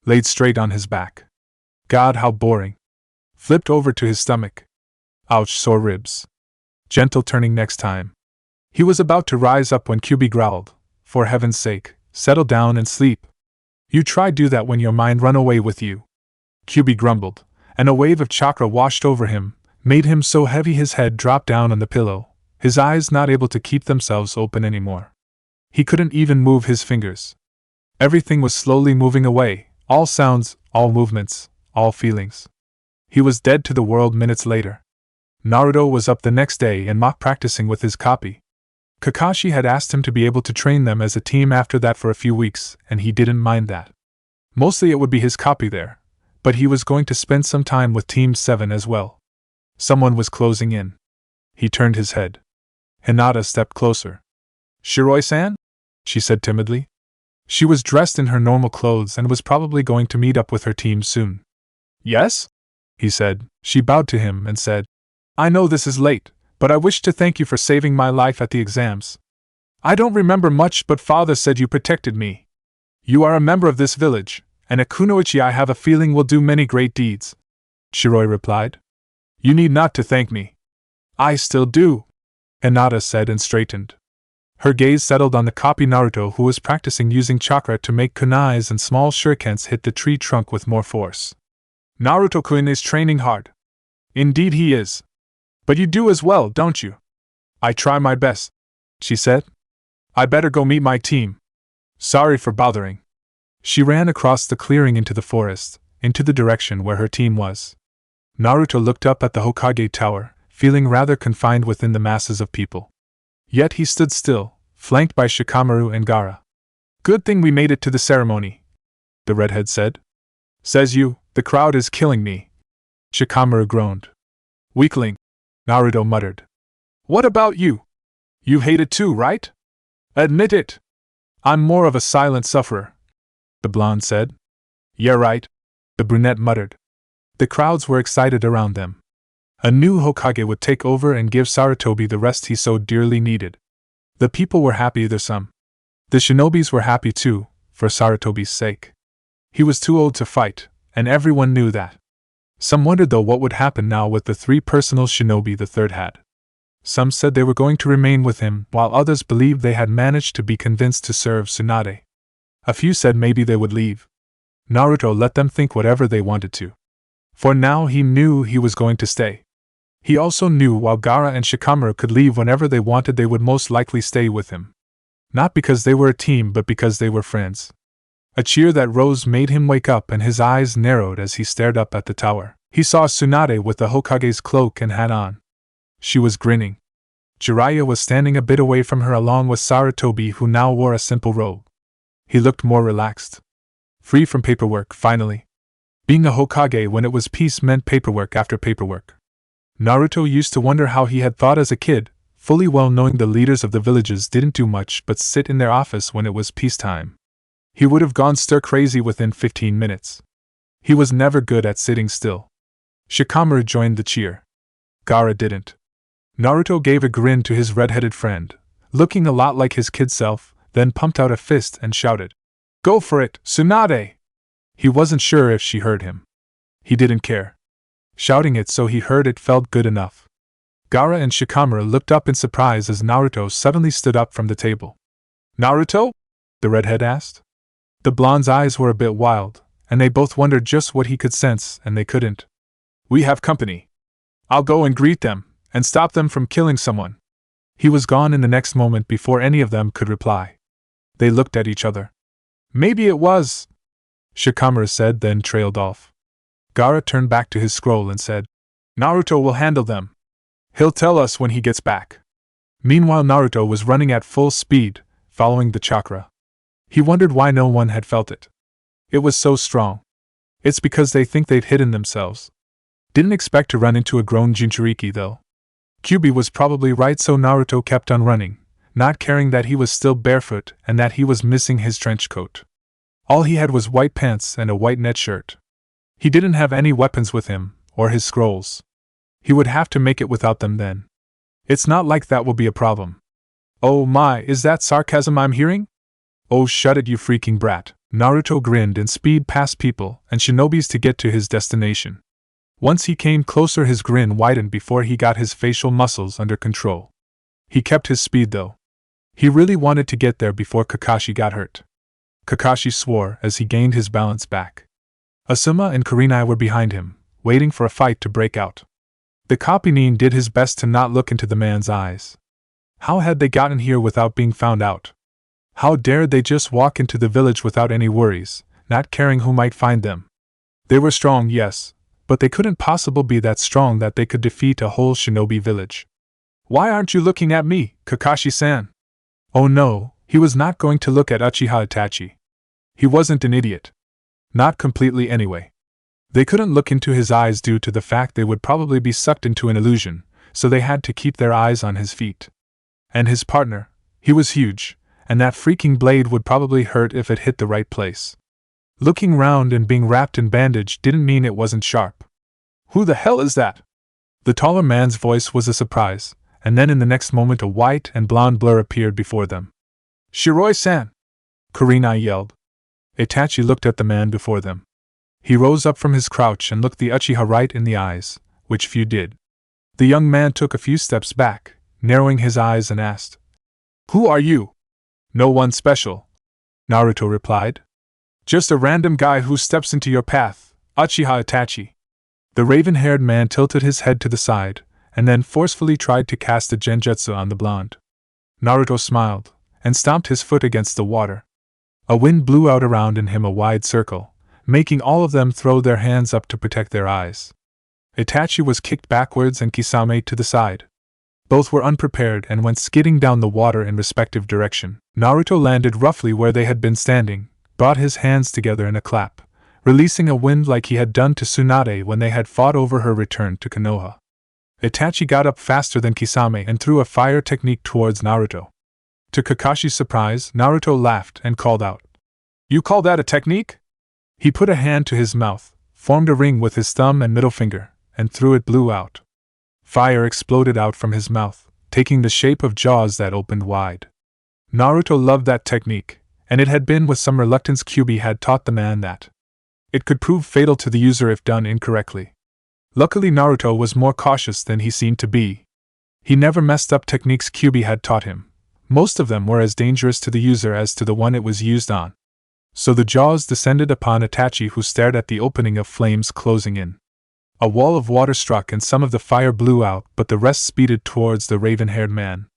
Laid straight on his back. God, how boring. Flipped over to his stomach. Ouch, sore ribs. Gentle turning next time. He was about to rise up when Kyuubi growled, for heaven's sake, settle down and sleep. You try do that when your mind run away with you. Kyuubi grumbled, and a wave of chakra washed over him, made him so heavy his head dropped down on the pillow, his eyes not able to keep themselves open anymore. He couldn't even move his fingers. Everything was slowly moving away, all sounds, all movements, all feelings. He was dead to the world minutes later. Naruto was up the next day and mock practicing with his copy. Kakashi had asked him to be able to train them as a team after that for a few weeks, and he didn't mind that. Mostly it would be his copy there, but he was going to spend some time with Team 7 as well. Someone was closing in. He turned his head. Hinata stepped closer. Shiroi-san? She said timidly. She was dressed in her normal clothes and was probably going to meet up with her team soon. Yes? He said. She bowed to him and said, I know this is late, but I wish to thank you for saving my life at the exams. I don't remember much, but father said you protected me. You are a member of this village, and at Kunoichi I have a feeling will do many great deeds. Shiroi replied. You need not to thank me. I still do, Hinata said and straightened. Her gaze settled on the copy Naruto, who was practicing using chakra to make kunais and small shurikens hit the tree trunk with more force. Naruto-kun is training hard. Indeed he is. But you do as well, don't you? I try my best, she said. I better go meet my team. Sorry for bothering. She ran across the clearing into the forest, into the direction where her team was. Naruto looked up at the Hokage tower, feeling rather confined within the masses of people. Yet he stood still, flanked by Shikamaru and Gaara. Good thing we made it to the ceremony, the redhead said. Says you, the crowd is killing me. Shikamaru groaned. Weakling, Naruto muttered. What about you? You hate it too, right? Admit it. I'm more of a silent sufferer, the blonde said. Yeah, right, the brunette muttered. The crowds were excited around them. A new Hokage would take over and give Sarutobi the rest he so dearly needed. The people were happy, the shinobis were happy too, for Sarutobi's sake. He was too old to fight, and everyone knew that. Some wondered though what would happen now with the 3 personal shinobi the third had. Some said they were going to remain with him, while others believed they had managed to be convinced to serve Tsunade. A few said maybe they would leave. Naruto let them think whatever they wanted to. For now he knew he was going to stay. He also knew while Gaara and Shikamaru could leave whenever they wanted, they would most likely stay with him. Not because they were a team, but because they were friends. A cheer that rose made him wake up, and his eyes narrowed as he stared up at the tower. He saw Tsunade with the Hokage's cloak and hat on. She was grinning. Jiraiya was standing a bit away from her along with Sarutobi, who now wore a simple robe. He looked more relaxed. Free from paperwork, finally. Being a Hokage when it was peace meant paperwork after paperwork. Naruto used to wonder how he had thought as a kid, fully well knowing the leaders of the villages didn't do much but sit in their office when it was peacetime. He would have gone stir-crazy within 15 minutes. He was never good at sitting still. Shikamaru joined the cheer. Gaara didn't. Naruto gave a grin to his red-headed friend, looking a lot like his kid self, then pumped out a fist and shouted, "Go for it, Tsunade!" He wasn't sure if she heard him. He didn't care. Shouting it so he heard it felt good enough. Gaara and Shikamaru looked up in surprise as Naruto suddenly stood up from the table. "Naruto?" the redhead asked. The blonde's eyes were a bit wild, and they both wondered just what he could sense, and they couldn't. "We have company. I'll go and greet them, and stop them from killing someone." He was gone in the next moment before any of them could reply. They looked at each other. "Maybe it was," Shikamaru said, then trailed off. Gaara turned back to his scroll and said, "Naruto will handle them. He'll tell us when he gets back." Meanwhile, Naruto was running at full speed, following the chakra. He wondered why no one had felt it. It was so strong. It's because they think they've hidden themselves. Didn't expect to run into a grown Jinchuriki though. Kyuubi was probably right, so Naruto kept on running, not caring that he was still barefoot and that he was missing his trench coat. All he had was white pants and a white net shirt. He didn't have any weapons with him, or his scrolls. He would have to make it without them then. It's not like that will be a problem. "Oh my, is that sarcasm I'm hearing?" "Oh, shut it, you freaking brat." Naruto grinned and speed past people and shinobis to get to his destination. Once he came closer, his grin widened before he got his facial muscles under control. He kept his speed though. He really wanted to get there before Kakashi got hurt. Kakashi swore as he gained his balance back. Asuma and Kurenai were behind him, waiting for a fight to break out. The Kopinin did his best to not look into the man's eyes. How had they gotten here without being found out? How dared they just walk into the village without any worries, not caring who might find them? They were strong, yes, but they couldn't possibly be that strong that they could defeat a whole shinobi village. "Why aren't you looking at me, Kakashi-san?" Oh no, he was not going to look at Uchiha Itachi. He wasn't an idiot. Not completely anyway. They couldn't look into his eyes due to the fact they would probably be sucked into an illusion, so they had to keep their eyes on his feet. And his partner, he was huge, and that freaking blade would probably hurt if it hit the right place. Looking round and being wrapped in bandage didn't mean it wasn't sharp. "Who the hell is that?" The taller man's voice was a surprise, and then in the next moment a white and blonde blur appeared before them. "Shiroi-san!" Kurenai yelled. Itachi looked at the man before them. He rose up from his crouch and looked the Uchiha right in the eyes, which few did. The young man took a few steps back, narrowing his eyes, and asked, "Who are you?" "No one special," Naruto replied. "Just a random guy who steps into your path, Uchiha Itachi." The raven-haired man tilted his head to the side, and then forcefully tried to cast a genjutsu on the blonde. Naruto smiled, and stomped his foot against the water. A wind blew out around in him a wide circle, making all of them throw their hands up to protect their eyes. Itachi was kicked backwards and Kisame to the side. Both were unprepared and went skidding down the water in respective direction. Naruto landed roughly where they had been standing, brought his hands together in a clap, releasing a wind like he had done to Tsunade when they had fought over her return to Konoha. Itachi got up faster than Kisame and threw a fire technique towards Naruto. To Kakashi's surprise, Naruto laughed and called out, "You call that a technique?" He put a hand to his mouth, formed a ring with his thumb and middle finger, and threw it blew out. Fire exploded out from his mouth, taking the shape of jaws that opened wide. Naruto loved that technique, and it had been with some reluctance Kyuubi had taught the man that it could prove fatal to the user if done incorrectly. Luckily Naruto was more cautious than he seemed to be. He never messed up techniques Kyuubi had taught him. Most of them were as dangerous to the user as to the one it was used on. So the jaws descended upon Itachi, who stared at the opening of flames closing in. A wall of water struck and some of the fire blew out, but the rest speeded towards the raven-haired man.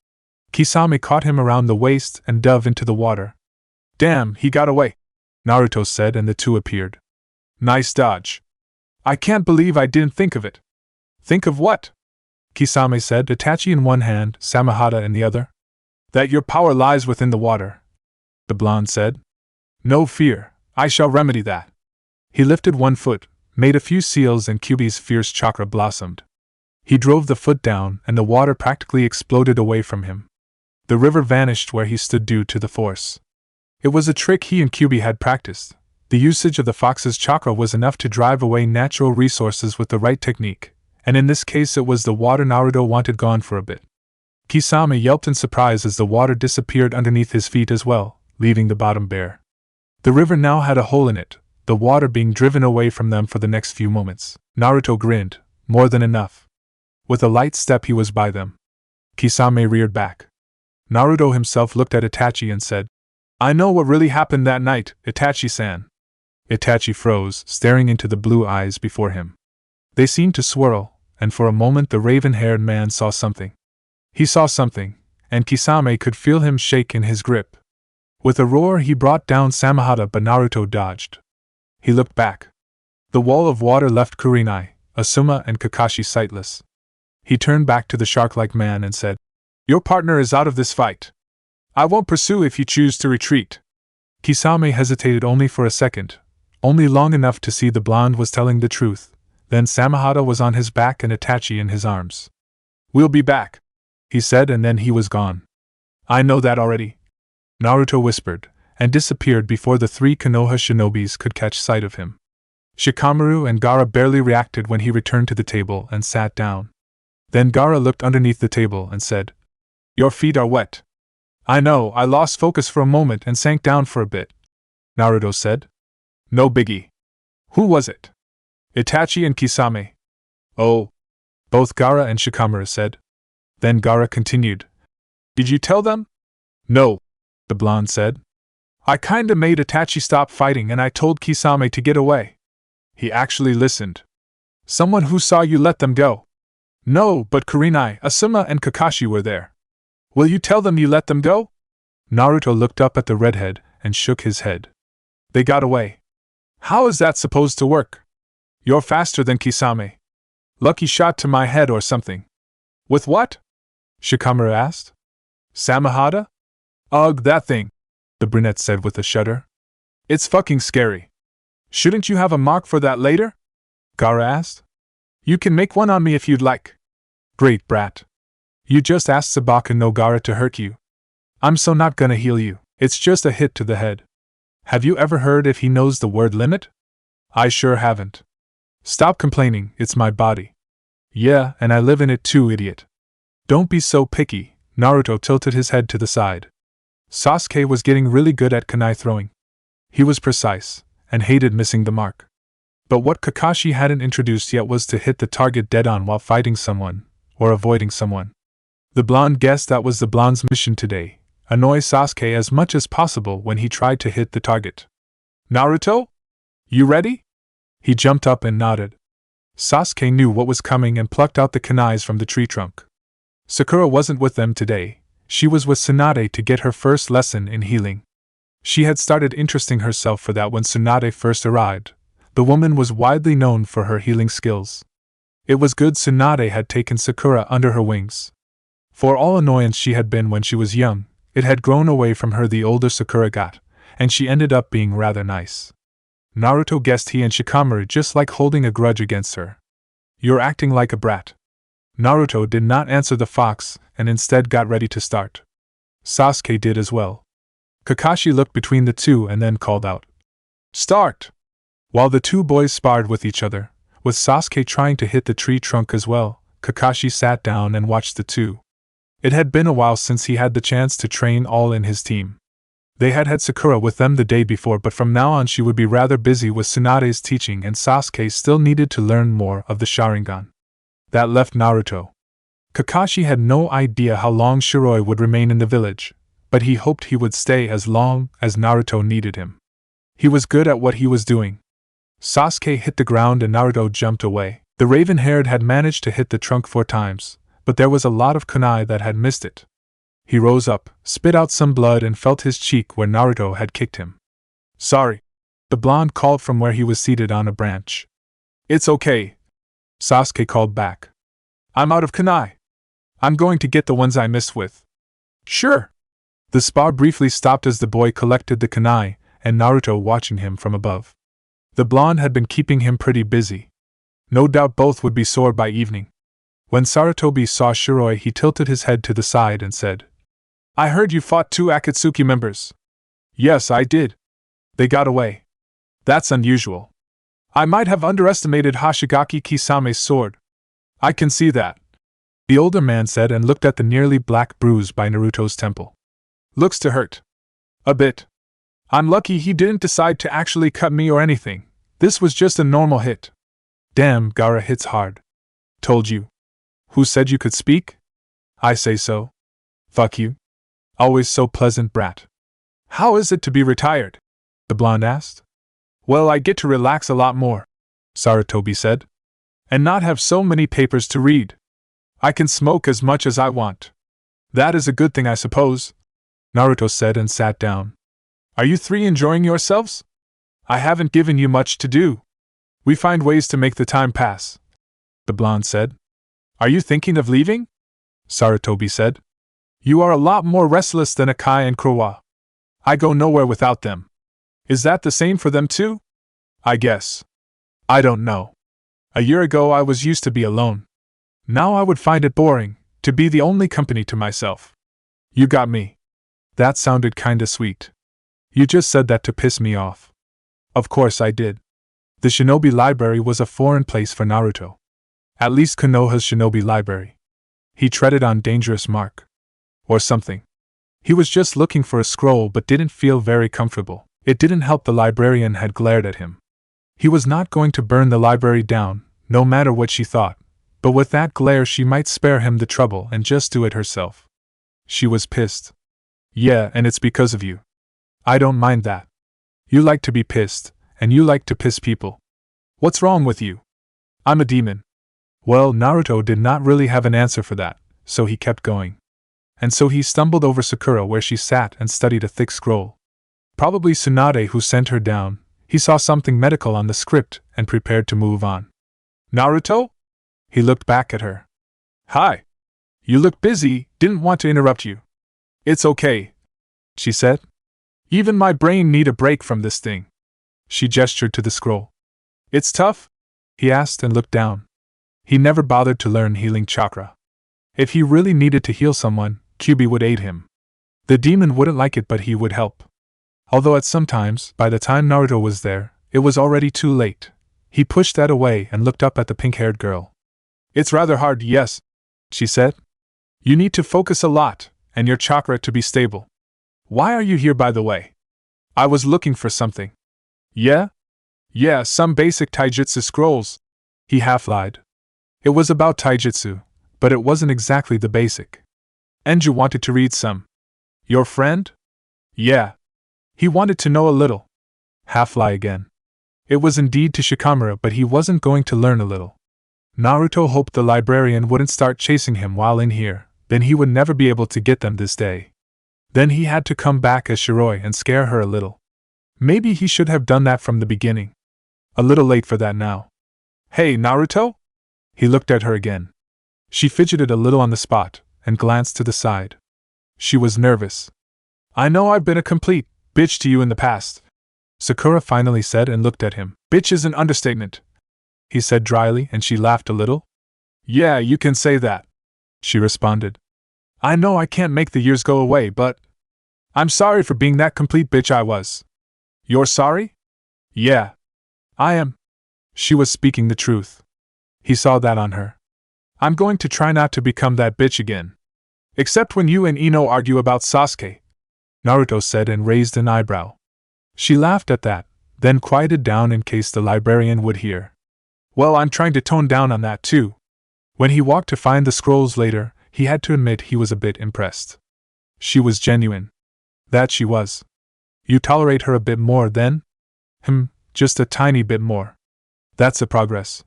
Kisame caught him around the waist and dove into the water. "Damn, he got away," Naruto said, and the two appeared. "Nice dodge. I can't believe I didn't think of it." "Think of what?" Kisame said, Itachi in one hand, Samehada in the other. "That your power lies within the water," the blonde said. "No fear, I shall remedy that." He lifted one foot, made a few seals, and Kyuubi's fierce chakra blossomed. He drove the foot down, and the water practically exploded away from him. The river vanished where he stood due to the force. It was a trick he and Kyuubi had practiced. The usage of the fox's chakra was enough to drive away natural resources with the right technique, and in this case it was the water Naruto wanted gone for a bit. Kisame yelped in surprise as the water disappeared underneath his feet as well, leaving the bottom bare. The river now had a hole in it, the water being driven away from them for the next few moments. Naruto grinned. More than enough. With a light step he was by them. Kisame reared back. Naruto himself looked at Itachi and said, "I know what really happened that night, Itachi-san." Itachi froze, staring into the blue eyes before him. They seemed to swirl, and for a moment the raven-haired man saw something. He saw something, and Kisame could feel him shake in his grip. With a roar he brought down Samehada, but Naruto dodged. He looked back. The wall of water left Kurenai, Asuma, and Kakashi sightless. He turned back to the shark-like man and said, "Your partner is out of this fight. I won't pursue if you choose to retreat." Kisame hesitated only for a second, only long enough to see the blonde was telling the truth. Then Samehada was on his back and Itachi in his arms. "We'll be back," he said, and then he was gone. "I know that already," Naruto whispered, and disappeared before the three Konoha shinobis could catch sight of him. Shikamaru and Gaara barely reacted when he returned to the table and sat down. Then Gaara looked underneath the table and said, "Your feet are wet." "I know, I lost focus for a moment and sank down for a bit," Naruto said. "No biggie." "Who was it?" "Itachi and Kisame." "Oh." Both Gaara and Shikamaru said. Then Gaara continued, "Did you tell them?" "No," the blonde said. "I kinda made Itachi stop fighting and I told Kisame to get away. He actually listened." "Someone who saw you let them go?" "No, but Kurenai, Asuma, and Kakashi were there." "Will you tell them you let them go?" Naruto looked up at the redhead and shook his head. "They got away." "How is that supposed to work?" "You're faster than Kisame. Lucky shot to my head or something." "With what?" Shikamaru asked. "Samehada?" "Ugh, that thing," the brunette said with a shudder. "It's fucking scary." "Shouldn't you have a mark for that later?" Gaara asked. "You can make one on me if you'd like." "Great brat. You just asked Sabaka no Gaara to hurt you. I'm so not gonna heal you, it's just a hit to the head. Have you ever heard if he knows the word limit? I sure haven't. Stop complaining, it's my body. Yeah, and I live in it too, idiot. Don't be so picky. Naruto tilted his head to the side. Sasuke was getting really good at kunai throwing. He was precise, and hated missing the mark. But what Kakashi hadn't introduced yet was to hit the target dead-on while fighting someone, or avoiding someone. The blonde guessed that was the blonde's mission today, annoy Sasuke as much as possible when he tried to hit the target. "Naruto? You ready?" He jumped up and nodded. Sasuke knew what was coming and plucked out the kunais from the tree trunk. Sakura wasn't with them today, she was with Tsunade to get her first lesson in healing. She had started interesting herself for that when Tsunade first arrived. The woman was widely known for her healing skills. It was good Tsunade had taken Sakura under her wings. For all annoyance she had been when she was young, it had grown away from her the older Sakura got, and she ended up being rather nice. Naruto guessed he and Shikamaru just like holding a grudge against her. You're acting like a brat. Naruto did not answer the fox and instead got ready to start. Sasuke did as well. Kakashi looked between the two and then called out, "Start!" While the two boys sparred with each other, with Sasuke trying to hit the tree trunk as well, Kakashi sat down and watched the two. It had been a while since he had the chance to train all in his team. They had had Sakura with them the day before, but from now on she would be rather busy with Tsunade's teaching and Sasuke still needed to learn more of the Sharingan. That left Naruto. Kakashi had no idea how long Shiroi would remain in the village, but he hoped he would stay as long as Naruto needed him. He was good at what he was doing. Sasuke hit the ground and Naruto jumped away. The raven-haired had managed to hit the trunk 4 times, but there was a lot of kunai that had missed it. He rose up, spit out some blood and felt his cheek where Naruto had kicked him. "Sorry," the blonde called from where he was seated on a branch. "It's okay," Sasuke called back. "I'm out of kunai. I'm going to get the ones I missed with." "Sure." The spar briefly stopped as the boy collected the kunai, and Naruto watching him from above. The blonde had been keeping him pretty busy. No doubt both would be sore by evening. When Sarutobi saw Shiroi, he tilted his head to the side and said, "I heard you fought 2 Akatsuki members." "Yes, I did. They got away." "That's unusual. I might have underestimated Hoshigaki Kisame's sword." "I can see that," the older man said and looked at the nearly black bruise by Naruto's temple. "Looks to hurt. A bit. I'm lucky he didn't decide to actually cut me or anything. This was just a normal hit." "Damn, Gaara hits hard." "Told you." "Who said you could speak?" "I say so." "Fuck you. Always so pleasant, brat." "How is it to be retired?" the blonde asked. "Well, I get to relax a lot more," Sarutobi said. "And not have so many papers to read. I can smoke as much as I want." "That is a good thing, I suppose," Naruto said and sat down. "Are you 3 enjoying yourselves? I haven't given you much to do." "We find ways to make the time pass," the blonde said. "Are you thinking of leaving?" Sarutobi said. "You are a lot more restless than Akai and Kurwa. I go nowhere without them." "Is that the same for them too?" "I guess. I don't know. A year ago I was used to be alone. Now I would find it boring, to be the only company to myself." "You got me." "That sounded kinda sweet. You just said that to piss me off." "Of course I did." The shinobi library was a foreign place for Naruto. At least Konoha's shinobi library. He treaded on dangerous mark. Or something. He was just looking for a scroll but didn't feel very comfortable. It didn't help the librarian had glared at him. He was not going to burn the library down, no matter what she thought, but with that glare she might spare him the trouble and just do it herself. She was pissed. "Yeah, and it's because of you." "I don't mind that. You like to be pissed, and you like to piss people. What's wrong with you?" "I'm a demon." Well, Naruto did not really have an answer for that, so he kept going. And so he stumbled over Sakura where she sat and studied a thick scroll. Probably Tsunade who sent her down. He saw something medical on the script and prepared to move on. "Naruto?" He looked back at her. "Hi. You look busy, didn't want to interrupt you." "It's okay," she said. "Even my brain need a break from this thing." She gestured to the scroll. "It's tough?" he asked and looked down. He never bothered to learn healing chakra. If he really needed to heal someone, Kyubi would aid him. The demon wouldn't like it, but he would help. Although at some times, by the time Naruto was there, it was already too late. He pushed that away and looked up at the pink-haired girl. "It's rather hard, yes," she said. "You need to focus a lot, and your chakra to be stable. Why are you here, by the way?" "I was looking for something." "Yeah? Yeah, some basic taijutsu scrolls," he half-lied. It was about taijutsu, but it wasn't exactly the basic. "Enju wanted to read some." "Your friend?" "Yeah. He wanted to know a little." Half-lie again. It was indeed to Shikamaru, but he wasn't going to learn a little. Naruto hoped the librarian wouldn't start chasing him while in here, then he would never be able to get them this day. Then he had to come back as Shiroi and scare her a little. Maybe he should have done that from the beginning. A little late for that now. Hey, Naruto? He looked at her again. She fidgeted a little on the spot and glanced to the side. She was nervous. I know I've been a complete bitch to you in the past, Sakura finally said and looked at him. Bitch is an understatement, he said dryly, and she laughed a little. Yeah, you can say that, she responded. I know I can't make the years go away, but I'm sorry for being that complete bitch I was. You're sorry? Yeah. I am. She was speaking the truth. He saw that on her. I'm going to try not to become that bitch again. Except when you and Ino argue about Sasuke, Naruto said and raised an eyebrow. She laughed at that, then quieted down in case the librarian would hear. Well, I'm trying to tone down on that too. When he walked to find the scrolls later, he had to admit he was a bit impressed. She was genuine. That she was. You tolerate her a bit more then? Just a tiny bit more. That's a progress.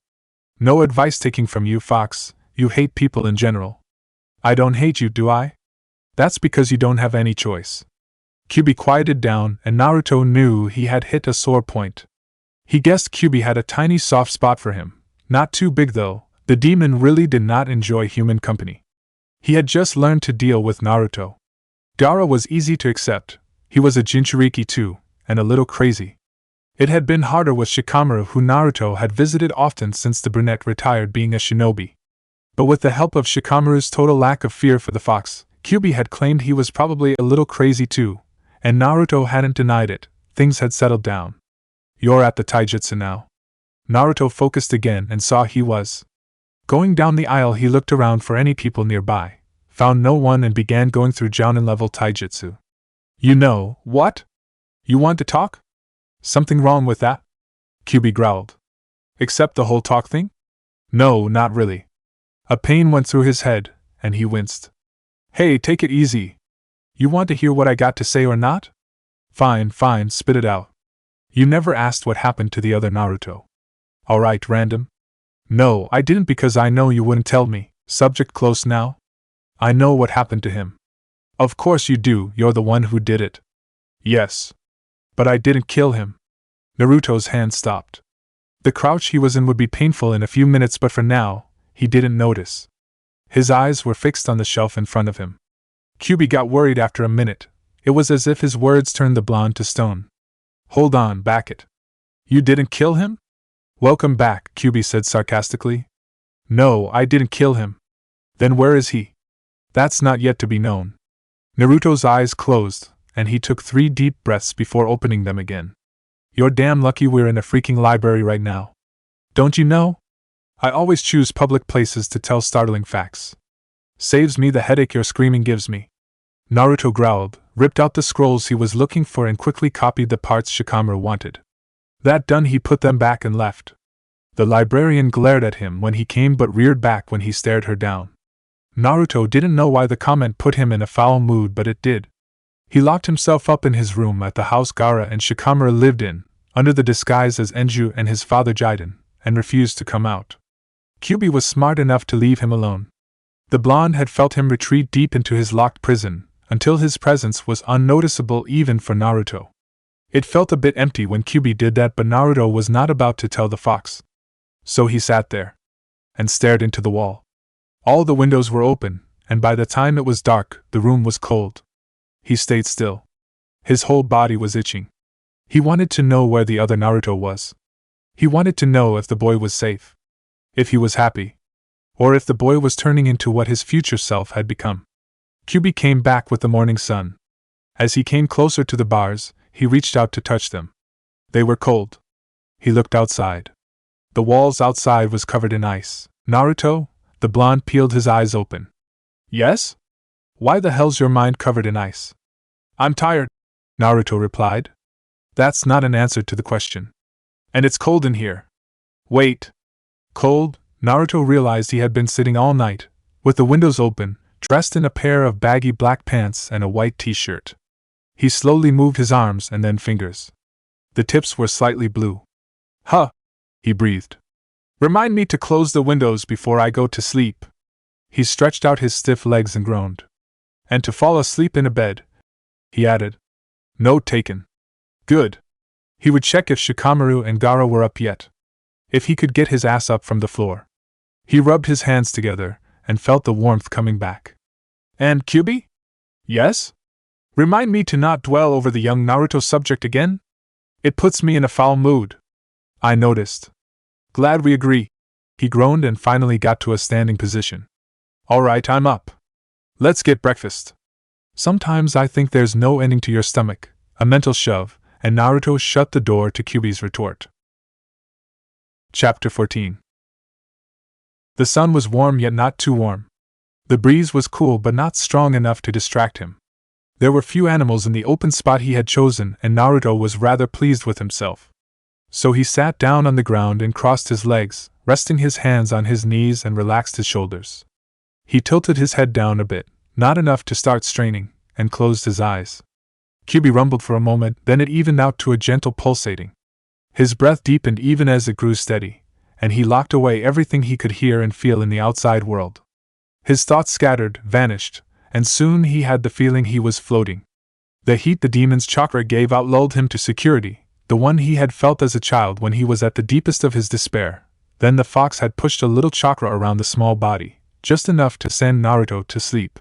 No advice taking from you, Fox. You hate people in general. I don't hate you, do I? That's because you don't have any choice. Kyuubi quieted down, and Naruto knew he had hit a sore point. He guessed Kyuubi had a tiny soft spot for him. Not too big though. The demon really did not enjoy human company. He had just learned to deal with Naruto. Gaara was easy to accept. He was a Jinchuriki too, and a little crazy. It had been harder with Shikamaru, who Naruto had visited often since the brunette retired being a shinobi. But with the help of Shikamaru's total lack of fear for the fox, Kyuubi had claimed he was probably a little crazy too, and Naruto hadn't denied it. Things had settled down. You're at the taijutsu now. Naruto focused again and saw he was. Going down the aisle, he looked around for any people nearby, found no one, and began going through Jounin level taijutsu. You know, what? You want to talk? Something wrong with that? Kyuubi growled. Except the whole talk thing? No, not really. A pain went through his head, and he winced. Hey, take it easy. You want to hear what I got to say or not? Fine, spit it out. You never asked what happened to the other Naruto. Alright, random. No, I didn't, because I know you wouldn't tell me. Subject close now? I know what happened to him. Of course you do, you're the one who did it. Yes. But I didn't kill him. Naruto's hand stopped. The crouch he was in would be painful in a few minutes, but for now, he didn't notice. His eyes were fixed on the shelf in front of him. Kyuubi got worried after a minute. It was as if his words turned the blonde to stone. Hold on, back it. You didn't kill him? Welcome back, Kyuubi said sarcastically. No, I didn't kill him. Then where is he? That's not yet to be known. Naruto's eyes closed, and he took 3 deep breaths before opening them again. You're damn lucky we're in a freaking library right now. Don't you know? I always choose public places to tell startling facts. Saves me the headache your screaming gives me. Naruto growled, ripped out the scrolls he was looking for, and quickly copied the parts Shikamaru wanted. That done, he put them back and left. The librarian glared at him when he came, but reared back when he stared her down. Naruto didn't know why the comment put him in a foul mood, but it did. He locked himself up in his room at the house Gaara and Shikamaru lived in, under the disguise as Enju and his father Jiden, and refused to come out. Kyuubi was smart enough to leave him alone. The blonde had felt him retreat deep into his locked prison, until his presence was unnoticeable even for Naruto. It felt a bit empty when Kyuubi did that, but Naruto was not about to tell the fox. So he sat there and stared into the wall. All the windows were open, and by the time it was dark, the room was cold. He stayed still. His whole body was itching. He wanted to know where the other Naruto was. He wanted to know if the boy was safe. If he was happy. Or if the boy was turning into what his future self had become. Kyuubi came back with the morning sun. As he came closer to the bars, he reached out to touch them. They were cold. He looked outside. The walls outside was covered in ice. Naruto? The blonde peeled his eyes open. Yes? Why the hell's your mind covered in ice? I'm tired, Naruto replied. That's not an answer to the question. And it's cold in here. Wait. Cold? Naruto realized he had been sitting all night, with the windows open, dressed in a pair of baggy black pants and a white t-shirt. He slowly moved his arms and then fingers. The tips were slightly blue. Huh, he breathed. Remind me to close the windows before I go to sleep. He stretched out his stiff legs and groaned. And to fall asleep in a bed, he added. Note taken. Good. He would check if Shikamaru and Gaara were up yet. If he could get his ass up from the floor. He rubbed his hands together and felt the warmth coming back. And Kyubi? Yes? Remind me to not dwell over the young Naruto subject again? It puts me in a foul mood. I noticed. Glad we agree. He groaned and finally got to a standing position. All right, I'm up. Let's get breakfast. Sometimes I think there's no ending to your stomach, a mental shove, and Naruto shut the door to Kyubi's retort. Chapter 14. The sun was warm yet not too warm. The breeze was cool but not strong enough to distract him. There were few animals in the open spot he had chosen, and Naruto was rather pleased with himself. So he sat down on the ground and crossed his legs, resting his hands on his knees and relaxed his shoulders. He tilted his head down a bit, not enough to start straining, and closed his eyes. Kyubi rumbled for a moment, then it evened out to a gentle pulsating. His breath deepened even as it grew steady, and he locked away everything he could hear and feel in the outside world. His thoughts scattered, vanished, and soon he had the feeling he was floating. The heat the demon's chakra gave out lulled him to security, the one he had felt as a child when he was at the deepest of his despair. Then the fox had pushed a little chakra around the small body, just enough to send Naruto to sleep.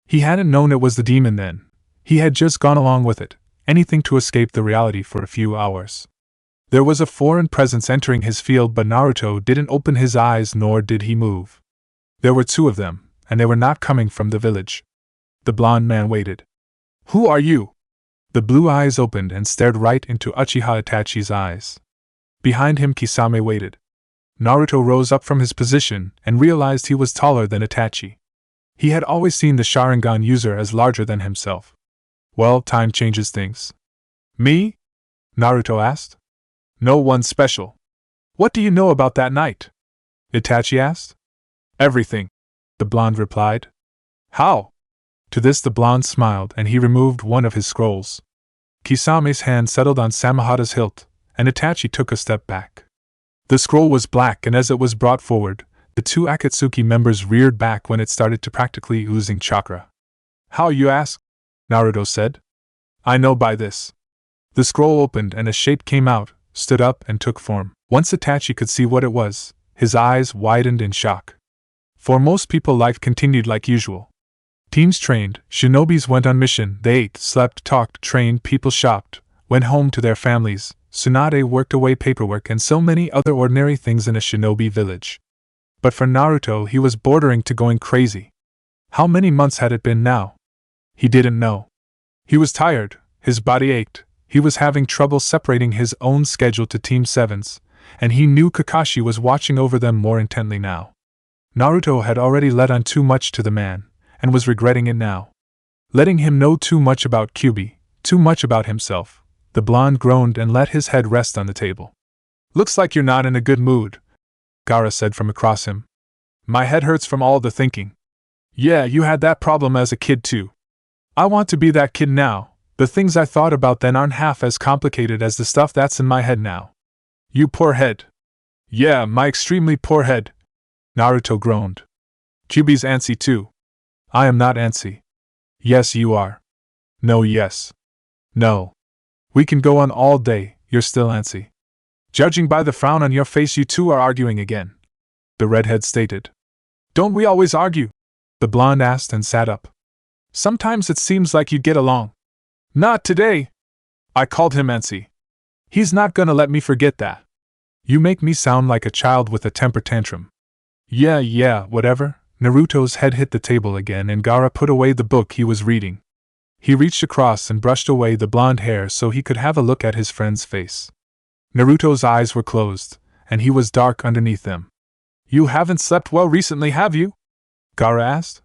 He hadn't known it was the demon then. He had just gone along with it, anything to escape the reality for a few hours. There was a foreign presence entering his field, but Naruto didn't open his eyes nor did he move. There were two of them, and they were not coming from the village. The blond man waited. Who are you? The blue eyes opened and stared right into Uchiha Itachi's eyes. Behind him Kisame waited. Naruto rose up from his position and realized he was taller than Itachi. He had always seen the Sharingan user as larger than himself. Well, time changes things. Me? Naruto asked. No one special. What do you know about that night? Itachi asked. Everything, the blonde replied. How? To this the blonde smiled and he removed one of his scrolls. Kisame's hand settled on Samahata's hilt, and Itachi took a step back. The scroll was black, and as it was brought forward, the two Akatsuki members reared back when it started to practically oozing chakra. How, you ask? Naruto said. I know by this. The scroll opened and a shape came out, stood up and took form. Once Itachi could see what it was, his eyes widened in shock. For most people life continued like usual. Teams trained, shinobis went on mission, they ate, slept, talked, trained, people shopped, went home to their families, Tsunade worked away paperwork and so many other ordinary things in a shinobi village. But for Naruto he was bordering to going crazy. How many months had it been now? He didn't know. He was tired, his body ached, he was having trouble separating his own schedule to Team 7's, and he knew Kakashi was watching over them more intently now. Naruto had already let on too much to the man, and was regretting it now. Letting him know too much about Kyubi, too much about himself. The blonde groaned and let his head rest on the table. Looks like you're not in a good mood, Gaara said from across him. My head hurts from all the thinking. Yeah, you had that problem as a kid too. I want to be that kid now. The things I thought about then aren't half as complicated as the stuff that's in my head now. You poor head. Yeah, my extremely poor head. Naruto groaned. Kyubi's antsy too. I am not antsy. Yes, you are. No, yes. No. We can go on all day, you're still antsy. Judging by the frown on your face, you two are arguing again, the redhead stated. Don't we always argue? The blonde asked and sat up. Sometimes it seems like you get along. Not today. I called him antsy. He's not gonna let me forget that. You make me sound like a child with a temper tantrum. Yeah, whatever. Naruto's head hit the table again and Gaara put away the book he was reading. He reached across and brushed away the blonde hair so he could have a look at his friend's face. Naruto's eyes were closed, and he was dark underneath them. You haven't slept well recently, have you? Gaara asked.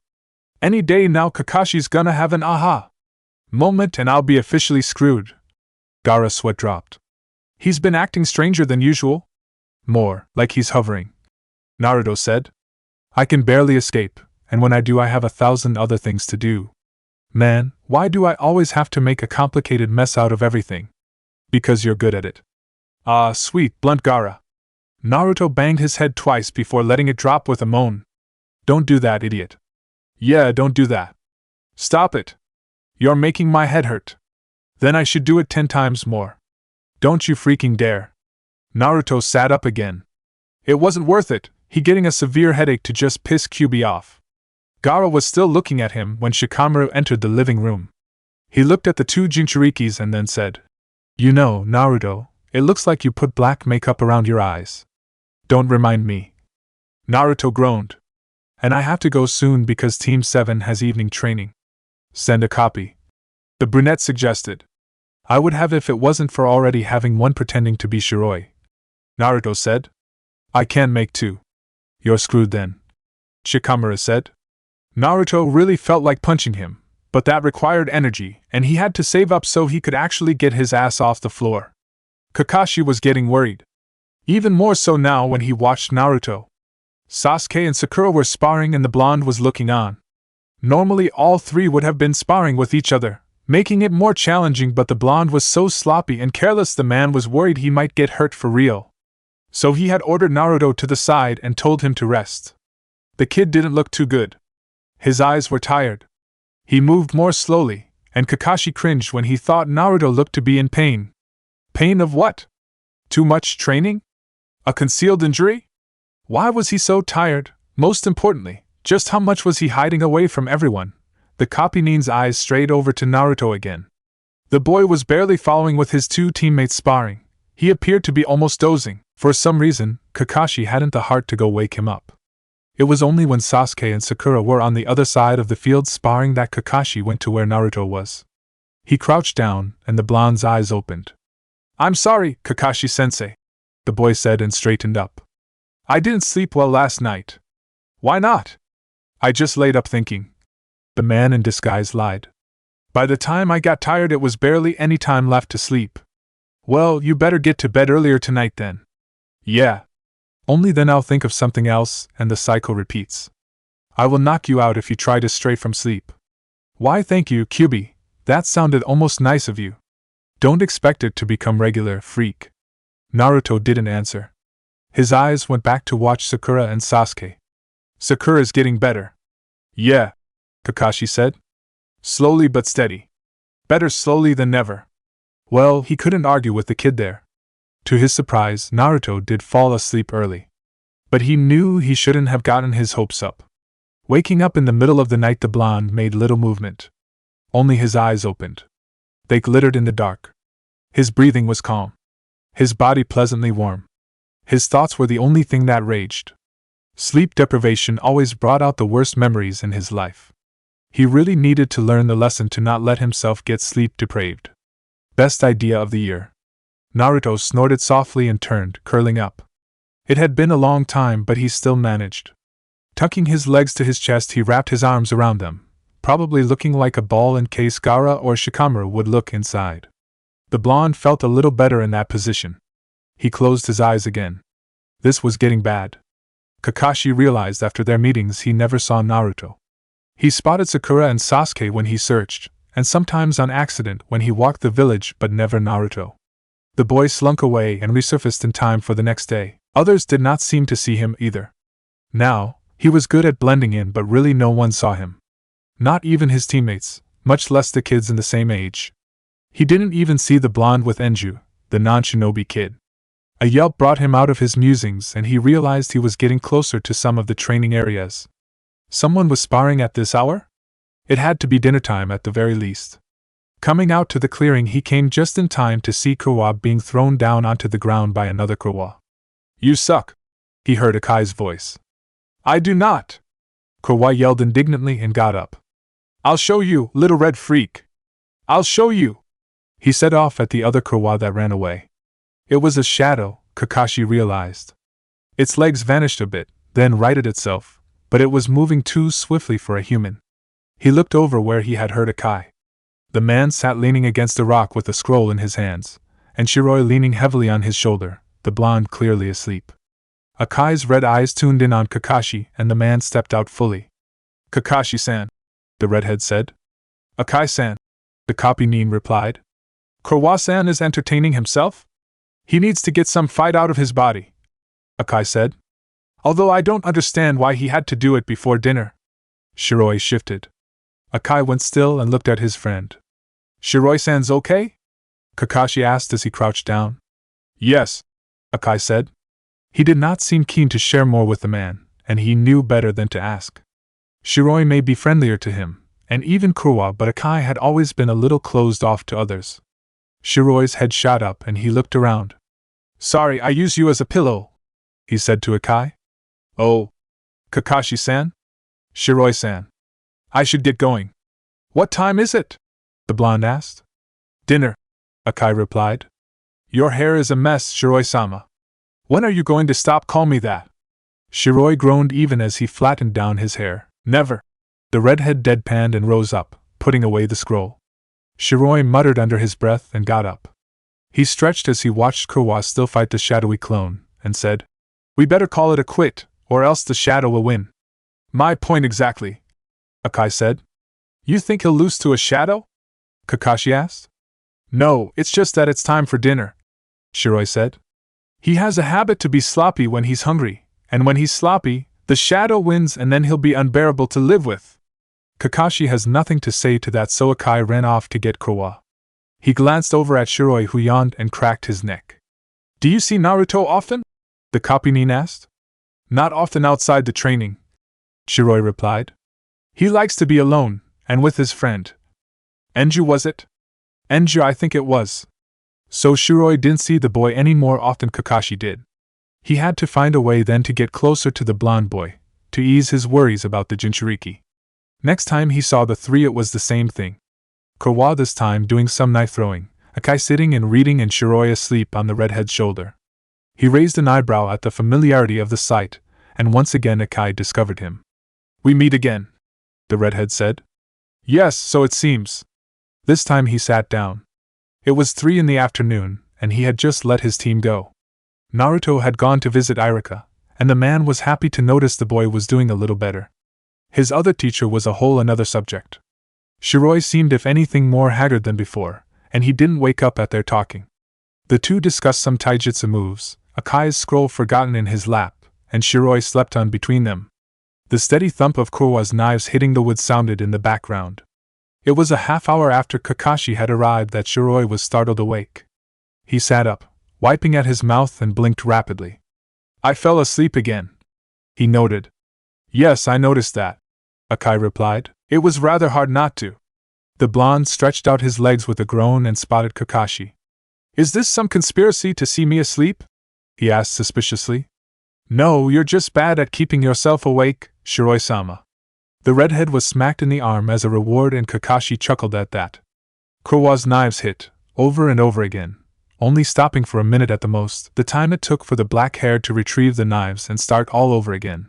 Any day now Kakashi's gonna have an aha moment and I'll be officially screwed. Gaara's sweat dropped. He's been acting stranger than usual? More, like he's hovering. Naruto said. I can barely escape, and when I do I have 1,000 other things to do. Man, why do I always have to make a complicated mess out of everything? Because you're good at it. Ah, sweet, blunt Gaara. Naruto banged his head twice before letting it drop with a moan. Don't do that, idiot. Yeah, don't do that. Stop it. You're making my head hurt. Then I should do it 10 times more. Don't you freaking dare. Naruto sat up again. It wasn't worth it, he getting a severe headache to just piss Kyuubi off. Gaara was still looking at him when Shikamaru entered the living room. He looked at the two Jinchurikis and then said, You know, Naruto, it looks like you put black makeup around your eyes. Don't remind me. Naruto groaned. And I have to go soon because Team 7 has evening training. Send a copy. The brunette suggested. I would have if it wasn't for already having one pretending to be Shiroi. Naruto said. I can't make two. You're screwed then. Shikamaru said. Naruto really felt like punching him, but that required energy, and he had to save up so he could actually get his ass off the floor. Kakashi was getting worried. Even more so now when he watched Naruto. Sasuke and Sakura were sparring and the blonde was looking on. Normally all three would have been sparring with each other, making it more challenging, but the blonde was so sloppy and careless the man was worried he might get hurt for real. So he had ordered Naruto to the side and told him to rest. The kid didn't look too good. His eyes were tired. He moved more slowly, and Kakashi cringed when he thought Naruto looked to be in pain. Pain of what? Too much training? A concealed injury? Why was he so tired? Most importantly, just how much was he hiding away from everyone? The copy Nin's eyes strayed over to Naruto again. The boy was barely following with his two teammates sparring. He appeared to be almost dozing. For some reason, Kakashi hadn't the heart to go wake him up. It was only when Sasuke and Sakura were on the other side of the field sparring that Kakashi went to where Naruto was. He crouched down, and the blonde's eyes opened. I'm sorry, Kakashi-sensei, the boy said and straightened up. I didn't sleep well last night. Why not? I just laid up thinking. The man in disguise lied. By the time I got tired it was barely any time left to sleep. Well, you better get to bed earlier tonight then. Yeah. Only then I'll think of something else, and the cycle repeats. I will knock you out if you try to stray from sleep. Why thank you, Kyuubi, that sounded almost nice of you. Don't expect it to become regular, freak. Naruto didn't answer. His eyes went back to watch Sakura and Sasuke. Sakura's getting better. Yeah, Kakashi said. Slowly but steady. Better slowly than never. Well, he couldn't argue with the kid there. To his surprise, Naruto did fall asleep early. But he knew he shouldn't have gotten his hopes up. Waking up in the middle of the night, the blonde made little movement. Only his eyes opened. They glittered in the dark. His breathing was calm. His body pleasantly warm. His thoughts were the only thing that raged. Sleep deprivation always brought out the worst memories in his life. He really needed to learn the lesson to not let himself get sleep deprived. Best idea of the year. Naruto snorted softly and turned, curling up. It had been a long time, but he still managed. Tucking his legs to his chest, he wrapped his arms around them, probably looking like a ball in case Gaara or Shikamaru would look inside. The blonde felt a little better in that position. He closed his eyes again. This was getting bad. Kakashi realized after their meetings he never saw Naruto. He spotted Sakura and Sasuke when he searched, and sometimes on accident when he walked the village, but never Naruto. The boy slunk away and resurfaced in time for the next day. Others did not seem to see him either. Now, he was good at blending in, but really no one saw him. Not even his teammates, much less the kids in the same age. He didn't even see the blonde with Enju, the non-shinobi kid. A yelp brought him out of his musings and he realized he was getting closer to some of the training areas. Someone was sparring at this hour? It had to be dinner time at the very least. Coming out to the clearing, he came just in time to see Kurwa being thrown down onto the ground by another Kurwa. You suck, he heard Akai's voice. I do not! Kurwa yelled indignantly and got up. I'll show you, little red freak! I'll show you! He set off at the other Kurwa that ran away. It was a shadow, Kakashi realized. Its legs vanished a bit, then righted itself, but it was moving too swiftly for a human. He looked over where he had heard Akai. The man sat leaning against a rock with a scroll in his hands, and Shiroi leaning heavily on his shoulder, the blonde clearly asleep. Akai's red eyes tuned in on Kakashi, and the man stepped out fully. Kakashi-san, the redhead said. Akai-san, the copy Nin replied. Kurwa-san is entertaining himself? He needs to get some fight out of his body, Akai said. Although I don't understand why he had to do it before dinner. Shiroi shifted. Akai went still and looked at his friend. Shiroi-san's okay? Kakashi asked as he crouched down. Yes, Akai said. He did not seem keen to share more with the man, and he knew better than to ask. Shiroi may be friendlier to him, and even Kurwa, but Akai had always been a little closed off to others. Shiroi's head shot up and he looked around. Sorry, I use you as a pillow, he said to Akai. Oh, Kakashi-san? Shiroi-san. I should get going. What time is it? The blonde asked. Dinner, Akai replied. Your hair is a mess, Shiroi-sama. When are you going to stop calling me that? Shiroi groaned even as he flattened down his hair. Never. The redhead deadpanned and rose up, putting away the scroll. Shiroi muttered under his breath and got up. He stretched as he watched Kurwa still fight the shadowy clone, and said, We better call it a quit, or else the shadow will win. My point exactly, Akai said. You think he'll lose to a shadow? Kakashi asked. No, it's just that it's time for dinner, Shiroi said. He has a habit to be sloppy when he's hungry, and when he's sloppy, the shadow wins and then he'll be unbearable to live with. Kakashi has nothing to say to that, so Akai ran off to get Kurwa. He glanced over at Shiroi, who yawned and cracked his neck. Do you see Naruto often? The copynin asked. Not often outside the training, Shiroi replied. He likes to be alone, and with his friend. Enju, was it? Enju, I think it was. So Shiroi didn't see the boy any more often Kakashi did. He had to find a way then to get closer to the blonde boy, to ease his worries about the Jinchuriki. Next time he saw the three, it was the same thing. Kurwa this time doing some knife throwing, Akai sitting and reading, and Shiroi asleep on the redhead's shoulder. He raised an eyebrow at the familiarity of the sight, and once again Akai discovered him. We meet again, the redhead said. Yes, so it seems. This time he sat down. It was 3 in the afternoon, and he had just let his team go. Naruto had gone to visit Irika, and the man was happy to notice the boy was doing a little better. His other teacher was a whole another subject. Shiroi seemed if anything more haggard than before, and he didn't wake up at their talking. The two discussed some taijutsu moves, Akai's scroll forgotten in his lap, and Shiroi slept on between them. The steady thump of Kurwa's knives hitting the wood sounded in the background. It was a half-hour after Kakashi had arrived that Shiroi was startled awake. He sat up, wiping at his mouth, and blinked rapidly. I fell asleep again, he noted. Yes, I noticed that, Akai replied. It was rather hard not to. The blonde stretched out his legs with a groan and spotted Kakashi. Is this some conspiracy to see me asleep? He asked suspiciously. No, you're just bad at keeping yourself awake, Shiroi-sama. The redhead was smacked in the arm as a reward, and Kakashi chuckled at that. Kurwa's knives hit, over and over again, only stopping for a minute at the most, the time it took for the black-haired to retrieve the knives and start all over again.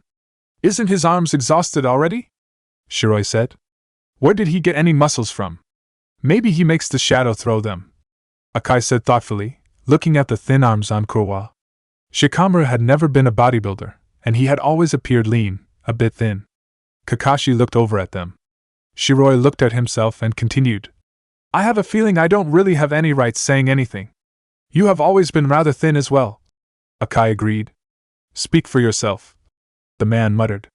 Isn't his arms exhausted already? Shiroi said. Where did he get any muscles from? Maybe he makes the shadow throw them, Akai said thoughtfully, looking at the thin arms on Kurwa. Shikamaru had never been a bodybuilder, and he had always appeared lean, a bit thin. Kakashi looked over at them. Shiroi looked at himself and continued. I have a feeling I don't really have any right saying anything. You have always been rather thin as well, Akai agreed. Speak for yourself, the man muttered.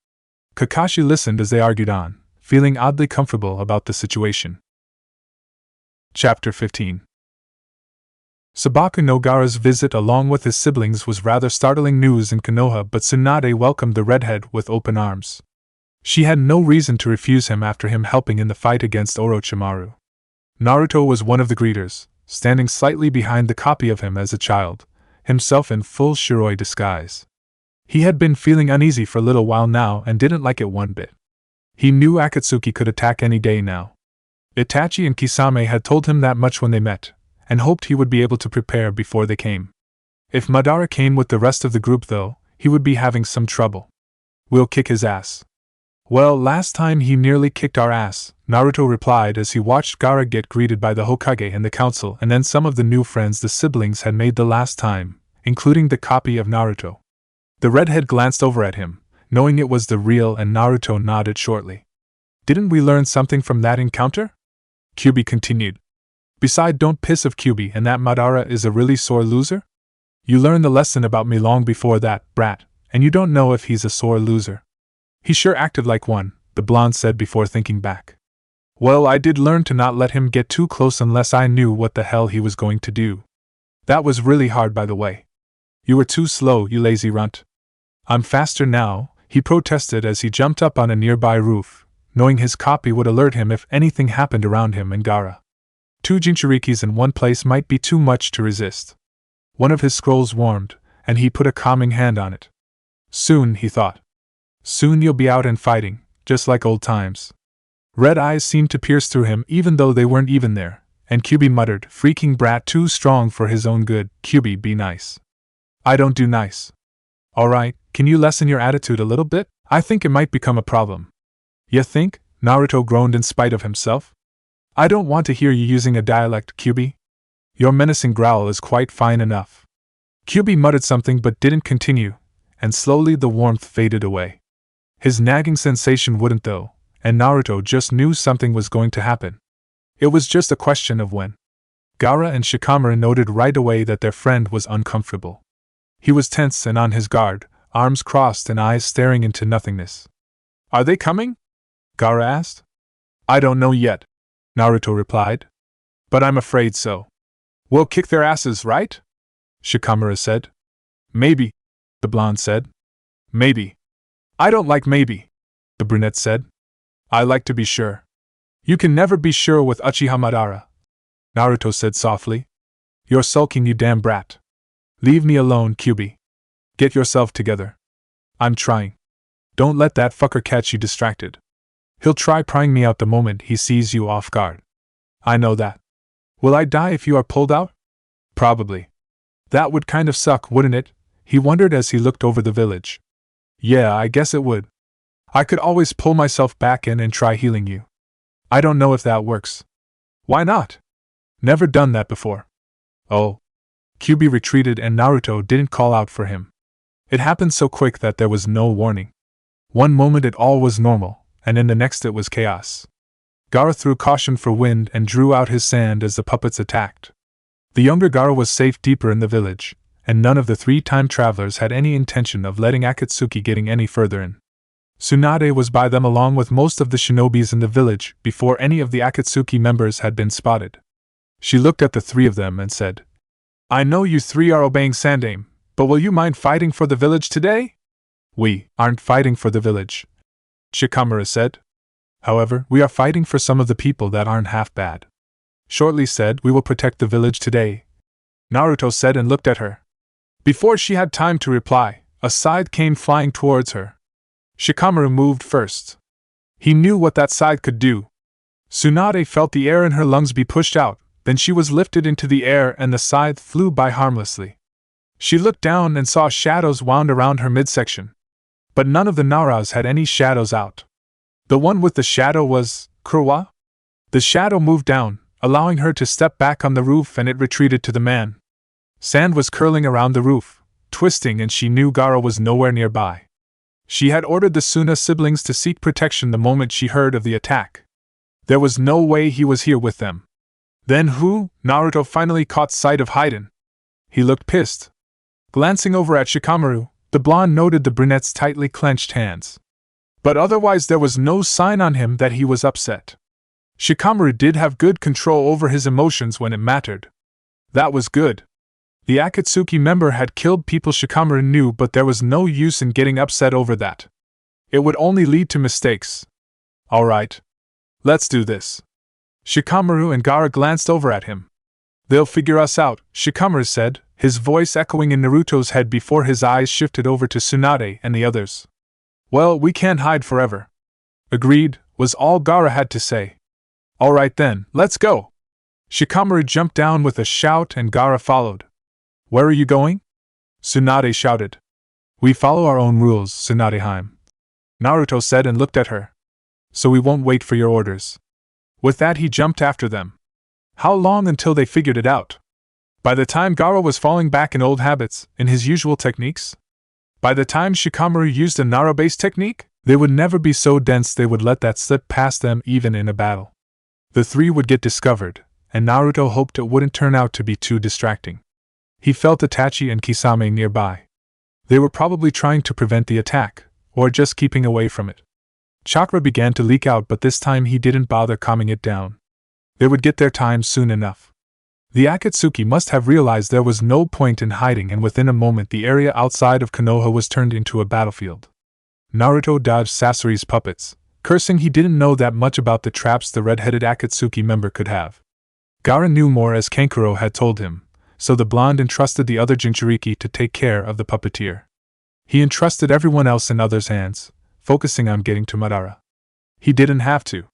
Kakashi listened as they argued on, feeling oddly comfortable about the situation. Chapter 15. Sabaku no Gaara's visit along with his siblings was rather startling news in Konoha, but Tsunade welcomed the redhead with open arms. She had no reason to refuse him after him helping in the fight against Orochimaru. Naruto was one of the greeters, standing slightly behind the copy of him as a child, himself in full Shiroi disguise. He had been feeling uneasy for a little while now and didn't like it one bit. He knew Akatsuki could attack any day now. Itachi and Kisame had told him that much when they met, and hoped he would be able to prepare before they came. If Madara came with the rest of the group though, he would be having some trouble. We'll kick his ass. Well, last time he nearly kicked our ass, Naruto replied as he watched Gaara get greeted by the Hokage and the council, and then some of the new friends the siblings had made the last time, including the copy of Naruto. The redhead glanced over at him, knowing it was the real, and Naruto nodded shortly. Didn't we learn something from that encounter? Kyubi continued. Beside, don't piss of Kyubi and that Madara is a really sore loser? You learned the lesson about me long before that, brat, and you don't know if he's a sore loser. He sure acted like one, the blonde said before thinking back. Well, I did learn to not let him get too close unless I knew what the hell he was going to do. That was really hard, by the way. You were too slow, you lazy runt. I'm faster now, he protested as he jumped up on a nearby roof, knowing his copy would alert him if anything happened around him and Gaara. 2 Jinchurikis in one place might be too much to resist. One of his scrolls warmed, and he put a calming hand on it. Soon, he thought. Soon you'll be out and fighting, just like old times. Red eyes seemed to pierce through him even though they weren't even there, and Kyubi muttered, freaking brat too strong for his own good. Kyubi, be nice. I don't do nice. Alright, can you lessen your attitude a little bit? I think it might become a problem. You think? Naruto groaned in spite of himself. I don't want to hear you using a dialect, Kyubi. Your menacing growl is quite fine enough. Kyubi muttered something but didn't continue, and slowly the warmth faded away. His nagging sensation wouldn't though, and Naruto just knew something was going to happen. It was just a question of when. Gaara and Shikamaru noted right away that their friend was uncomfortable. He was tense and on his guard, arms crossed and eyes staring into nothingness. Are they coming? Gaara asked. I don't know yet, Naruto replied. But I'm afraid so. We'll kick their asses, right? Shikamaru said. Maybe, the blonde said. Maybe. I don't like maybe, the brunette said. I like to be sure. You can never be sure with Uchiha Madara, Naruto said softly. You're sulking, you damn brat. Leave me alone, Kyubi. Get yourself together. I'm trying. Don't let that fucker catch you distracted. He'll try prying me out the moment he sees you off guard. I know that. Will I die if you are pulled out? Probably. That would kind of suck, wouldn't it? He wondered as he looked over the village. Yeah, I guess it would. I could always pull myself back in and try healing you. I don't know if that works. Why not? Never done that before. Oh. Kyubi retreated and Naruto didn't call out for him. It happened so quick that there was no warning. One moment it all was normal, and in the next it was chaos. Gaara threw caution for wind and drew out his sand as the puppets attacked. The younger Gaara was safe deeper in the village, and none of the 3 time travelers had any intention of letting Akatsuki getting any further in. Tsunade was by them along with most of the shinobis in the village before any of the Akatsuki members had been spotted. She looked at the 3 of them and said, I know you 3 are obeying Sandaime, but will you mind fighting for the village today? We aren't fighting for the village, Shikamaru said. However, we are fighting for some of the people that aren't half bad. Shortly said, we will protect the village today, Naruto said and looked at her. Before she had time to reply, a scythe came flying towards her. Shikamaru moved first. He knew what that scythe could do. Tsunade felt the air in her lungs be pushed out, then she was lifted into the air and the scythe flew by harmlessly. She looked down and saw shadows wound around her midsection. But none of the Naras had any shadows out. The one with the shadow was Kurwa. The shadow moved down, allowing her to step back on the roof, and it retreated to the man. Sand was curling around the roof, twisting, and she knew Gaara was nowhere nearby. She had ordered the Suna siblings to seek protection the moment she heard of the attack. There was no way he was here with them. Then who? Naruto finally caught sight of Haiden. He looked pissed. Glancing over at Shikamaru, the blonde noted the brunette's tightly clenched hands. But otherwise there was no sign on him that he was upset. Shikamaru did have good control over his emotions when it mattered. That was good. The Akatsuki member had killed people Shikamaru knew, but there was no use in getting upset over that. It would only lead to mistakes. Alright. Let's do this. Shikamaru and Gaara glanced over at him. They'll figure us out, Shikamaru said, his voice echoing in Naruto's head before his eyes shifted over to Tsunade and the others. Well, we can't hide forever. Agreed, was all Gaara had to say. Alright then, let's go. Shikamaru jumped down with a shout and Gaara followed. Where are you going? Tsunade shouted. We follow our own rules, Tsunadeheim, Naruto said and looked at her. So we won't wait for your orders. With that he jumped after them. How long until they figured it out? By the time Gaara was falling back in old habits, in his usual techniques? By the time Shikamaru used a Nara-based technique? They would never be so dense they would let that slip past them even in a battle. The 3 would get discovered, and Naruto hoped it wouldn't turn out to be too distracting. He felt Itachi and Kisame nearby. They were probably trying to prevent the attack, or just keeping away from it. Chakra began to leak out, but this time he didn't bother calming it down. They would get their time soon enough. The Akatsuki must have realized there was no point in hiding, and within a moment the area outside of Konoha was turned into a battlefield. Naruto dodged Sasori's puppets, cursing he didn't know that much about the traps the red-headed Akatsuki member could have. Gaara knew more, as Kankuro had told him, so the blonde entrusted the other Jinchuriki to take care of the puppeteer. He entrusted everyone else in others' hands, focusing on getting to Madara. He didn't have to.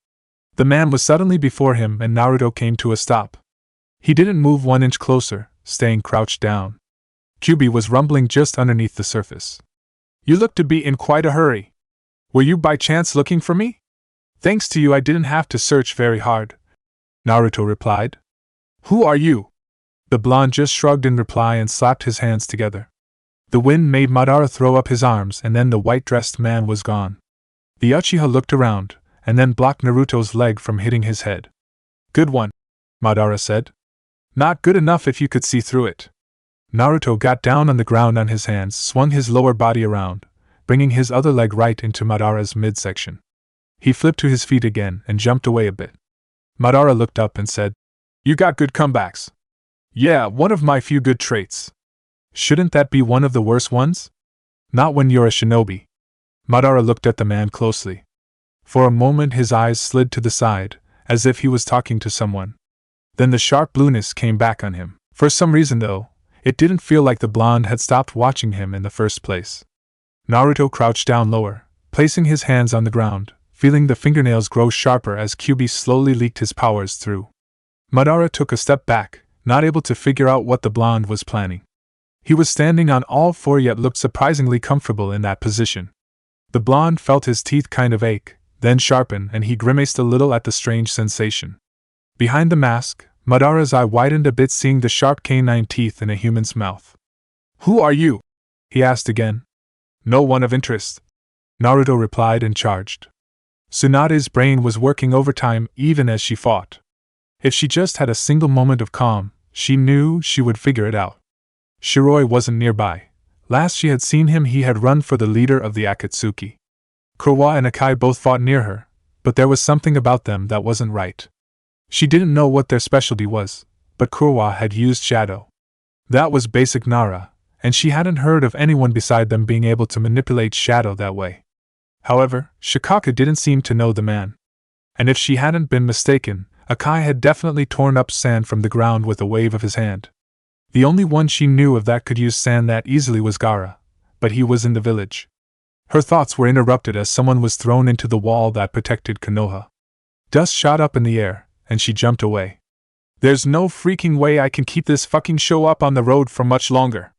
The man was suddenly before him and Naruto came to a stop. He didn't move 1 inch closer, staying crouched down. Kyubi was rumbling just underneath the surface. You look to be in quite a hurry. Were you by chance looking for me? Thanks to you I didn't have to search very hard, Naruto replied. Who are you? The blonde just shrugged in reply and slapped his hands together. The wind made Madara throw up his arms, and then the white-dressed man was gone. The Uchiha looked around, and then blocked Naruto's leg from hitting his head. Good one, Madara said. Not good enough if you could see through it. Naruto got down on the ground on his hands, swung his lower body around, bringing his other leg right into Madara's midsection. He flipped to his feet again and jumped away a bit. Madara looked up and said, You got good comebacks. Yeah, one of my few good traits. Shouldn't that be one of the worst ones? Not when you're a shinobi. Madara looked at the man closely. For a moment his eyes slid to the side, as if he was talking to someone. Then the sharp blueness came back on him. For some reason, though, it didn't feel like the blonde had stopped watching him in the first place. Naruto crouched down lower, placing his hands on the ground, feeling the fingernails grow sharper as Kyubi slowly leaked his powers through. Madara took a step back, not able to figure out what the blonde was planning. He was standing on all four yet looked surprisingly comfortable in that position. The blonde felt his teeth kind of ache, then sharpen, and he grimaced a little at the strange sensation. Behind the mask, Madara's eye widened a bit, seeing the sharp canine teeth in a human's mouth. Who are you? He asked again. No one of interest, Naruto replied and charged. Tsunade's brain was working overtime even as she fought. If she just had a single moment of calm, she knew she would figure it out. Shiroi wasn't nearby. Last she had seen him he had run for the leader of the Akatsuki. Kurwa and Akai both fought near her, but there was something about them that wasn't right. She didn't know what their specialty was, but Kurwa had used shadow. That was basic Nara, and she hadn't heard of anyone beside them being able to manipulate shadow that way. However, Shikaka didn't seem to know the man. And if she hadn't been mistaken, Akai had definitely torn up sand from the ground with a wave of his hand. The only one she knew of that could use sand that easily was Gaara, but he was in the village. Her thoughts were interrupted as someone was thrown into the wall that protected Konoha. Dust shot up in the air, and she jumped away. There's no freaking way I can keep this fucking show up on the road for much longer.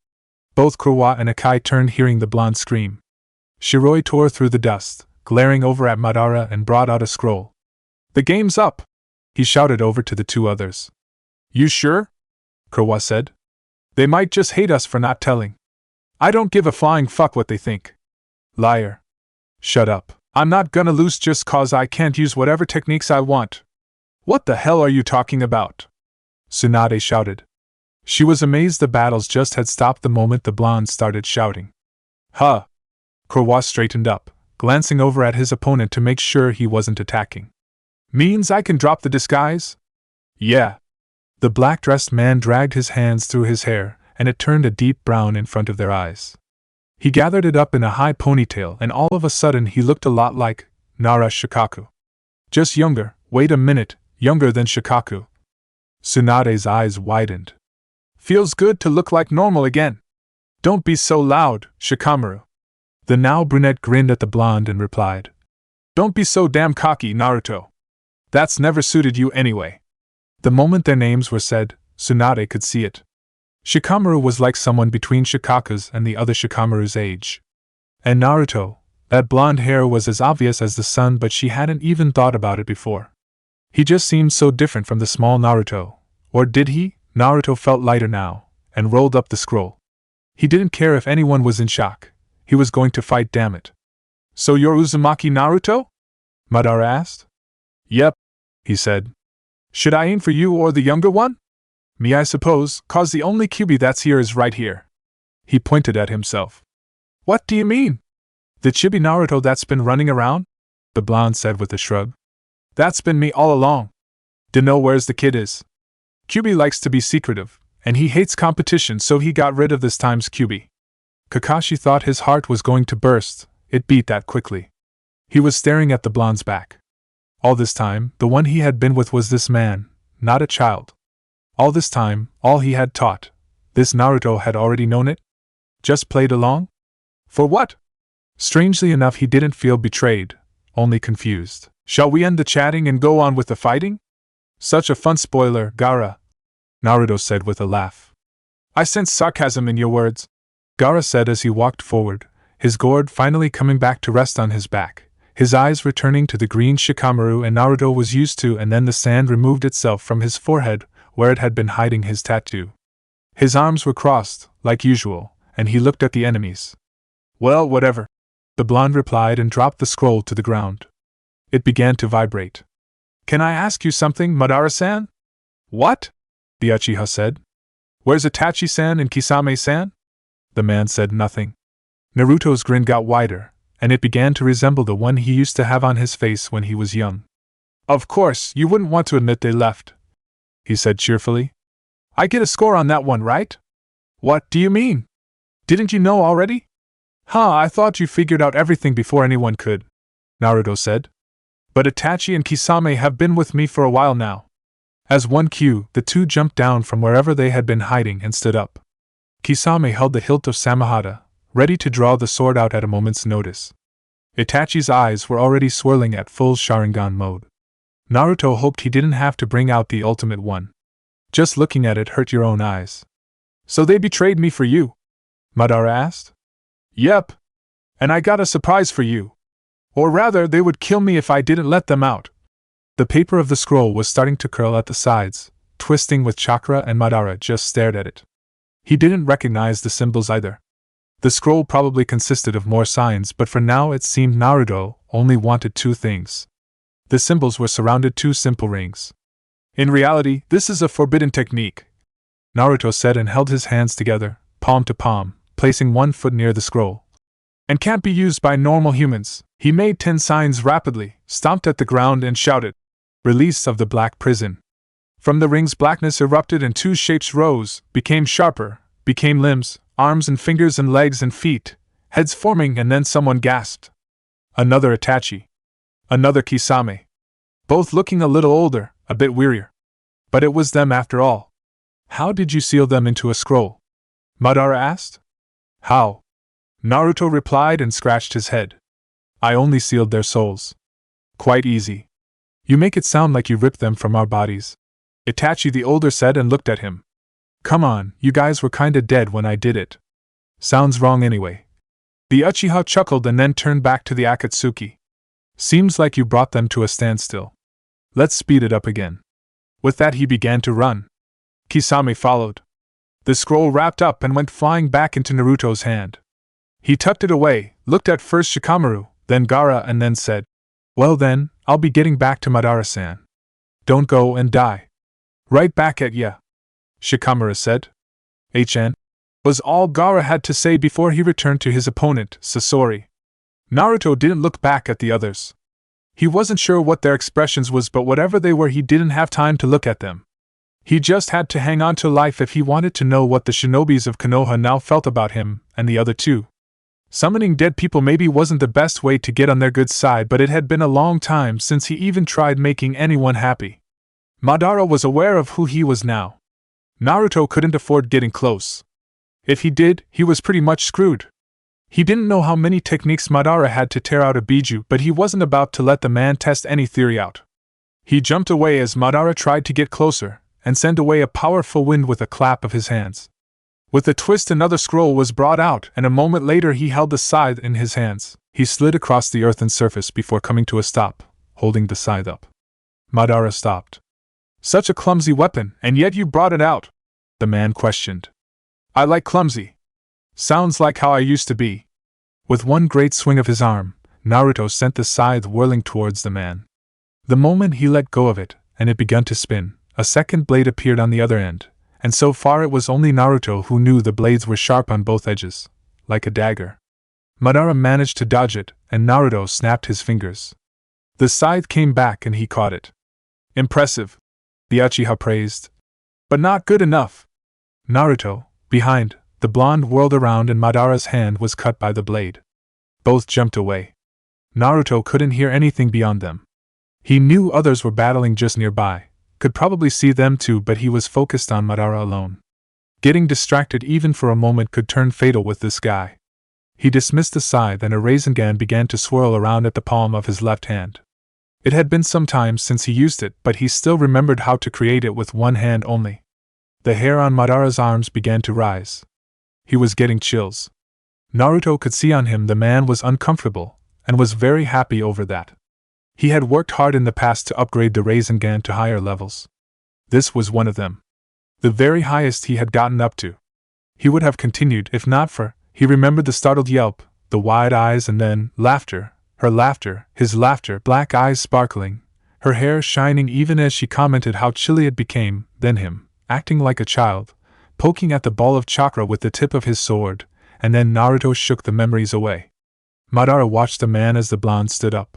Both Kurwa and Akai turned, hearing the blonde scream. Shiroi tore through the dust, glaring over at Madara, and brought out a scroll. The game's up! He shouted over to the two others. You sure? Kurwa said. They might just hate us for not telling. I don't give a flying fuck what they think. Liar. Shut up. I'm not gonna lose just cause I can't use whatever techniques I want. What the hell are you talking about? Tsunade shouted. She was amazed the battles just had stopped the moment the blonde started shouting. Huh. Kurwa straightened up, glancing over at his opponent to make sure he wasn't attacking. Means I can drop the disguise? Yeah. The black-dressed man dragged his hands through his hair, and it turned a deep brown in front of their eyes. He gathered it up in a high ponytail, and all of a sudden he looked a lot like Nara Shikaku. Just younger, wait a minute, younger than Shikaku. Tsunade's eyes widened. Feels good to look like normal again. Don't be so loud, Shikamaru. The now brunette grinned at the blonde and replied. Don't be so damn cocky, Naruto. That's never suited you anyway. The moment their names were said, Tsunade could see it. Shikamaru was like someone between Shikaku's and the other Shikamaru's age. And Naruto, that blonde hair was as obvious as the sun, but she hadn't even thought about it before. He just seemed so different from the small Naruto. Or did he? Naruto felt lighter now, and rolled up the scroll. He didn't care if anyone was in shock. He was going to fight, damn it. So you're Uzumaki Naruto? Madara asked. Yep, he said. Should I aim for you or the younger one? Me, I suppose, cause the only Kyubi that's here is right here. He pointed at himself. What do you mean? The chibi Naruto that's been running around? the blonde said with a shrug. That's been me all along. Dunno where's the kid is. Kyubi likes to be secretive, and he hates competition, so he got rid of this time's Kyubi. Kakashi thought his heart was going to burst, it beat that quickly. He was staring at the blonde's back. All this time, the one he had been with was this man, not a child. All this time, all he had taught, this Naruto had already known it? Just played along? For what? Strangely enough, he didn't feel betrayed, only confused. Shall we end the chatting and go on with the fighting? Such a fun spoiler, Gaara, Naruto said with a laugh. I sense sarcasm in your words, Gaara said as he walked forward, his gourd finally coming back to rest on his back, his eyes returning to the green Shikamaru and Naruto was used to, and then the sand removed itself from his forehead, where it had been hiding his tattoo. His arms were crossed, like usual, and he looked at the enemies. Well, whatever, the blonde replied and dropped the scroll to the ground. It began to vibrate. Can I ask you something, Madara-san? What? The Uchiha said. Where's Itachi-san and Kisame-san? The man said nothing. Naruto's grin got wider, and it began to resemble the one he used to have on his face when he was young. Of course, you wouldn't want to admit they left, he said cheerfully. I get a score on that one, right? What do you mean? Didn't you know already? I thought you figured out everything before anyone could, Naruto said. But Itachi and Kisame have been with me for a while now. As one cue, the two jumped down from wherever they had been hiding and stood up. Kisame held the hilt of Samahata, ready to draw the sword out at a moment's notice. Itachi's eyes were already swirling at full Sharingan mode. Naruto hoped he didn't have to bring out the ultimate one. Just looking at it hurt your own eyes. So they betrayed me for you? Madara asked. Yep. And I got a surprise for you. Or rather, they would kill me if I didn't let them out. The paper of the scroll was starting to curl at the sides, twisting with chakra, and Madara just stared at it. He didn't recognize the symbols either. The scroll probably consisted of more signs, but for now it seemed Naruto only wanted two things. The symbols were surrounded two simple rings. In reality, this is a forbidden technique, Naruto said and held his hands together, palm to palm, placing one foot near the scroll. And can't be used by normal humans. He made 10 signs rapidly, stomped at the ground and shouted, Release of the black prison. From the rings blackness erupted and two shapes rose, became sharper, became limbs, arms and fingers and legs and feet, heads forming, and then someone gasped. Another Itachi. Another Kisame. Both looking a little older, a bit wearier. But it was them after all. How did you seal them into a scroll? Madara asked. How? Naruto replied and scratched his head. I only sealed their souls. Quite easy. You make it sound like you ripped them from our bodies, Itachi the older said and looked at him. Come on, you guys were kinda dead when I did it. Sounds wrong anyway. The Uchiha chuckled and then turned back to the Akatsuki. Seems like you brought them to a standstill. Let's speed it up again. With that he began to run. Kisame followed. The scroll wrapped up and went flying back into Naruto's hand. He tucked it away, looked at first Shikamaru, then Gaara, and then said, Well then, I'll be getting back to Madara-san. Don't go and die. Right back at ya, Shikamaru said. HN was all Gaara had to say before he returned to his opponent, Sasori. Naruto didn't look back at the others. He wasn't sure what their expressions was, but whatever they were, he didn't have time to look at them. He just had to hang on to life if he wanted to know what the shinobis of Konoha now felt about him and the other two. Summoning dead people maybe wasn't the best way to get on their good side, but it had been a long time since he even tried making anyone happy. Madara was aware of who he was now. Naruto couldn't afford getting close. If he did, he was pretty much screwed. He didn't know how many techniques Madara had to tear out a biju, but he wasn't about to let the man test any theory out. He jumped away as Madara tried to get closer, and sent away a powerful wind with a clap of his hands. With a twist, another scroll was brought out, and a moment later he held the scythe in his hands. He slid across the earthen surface before coming to a stop, holding the scythe up. Madara stopped. Such a clumsy weapon, and yet you brought it out? The man questioned. I like clumsy. Sounds like how I used to be. With one great swing of his arm, Naruto sent the scythe whirling towards the man. The moment he let go of it, and it began to spin, a second blade appeared on the other end, and so far it was only Naruto who knew the blades were sharp on both edges, like a dagger. Madara managed to dodge it, and Naruto snapped his fingers. The scythe came back and he caught it. Impressive, the Uchiha praised. But not good enough. Naruto, behind, the blonde whirled around and Madara's hand was cut by the blade. Both jumped away. Naruto couldn't hear anything beyond them. He knew others were battling just nearby, could probably see them too, but he was focused on Madara alone. Getting distracted even for a moment could turn fatal with this guy. He dismissed the scythe and a Rasengan began to swirl around at the palm of his left hand. It had been some time since he used it, but he still remembered how to create it with one hand only. The hair on Madara's arms began to rise. He was getting chills. Naruto could see on him the man was uncomfortable, and was very happy over that. He had worked hard in the past to upgrade the Rasengan to higher levels. This was one of them. The very highest he had gotten up to. He would have continued if not for, he remembered the startled yelp, the wide eyes and then, laughter, her laughter, his laughter, black eyes sparkling, her hair shining even as she commented how chilly it became, then him, acting like a child, poking at the ball of chakra with the tip of his sword, and then Naruto shook the memories away. Madara watched the man as the blonde stood up.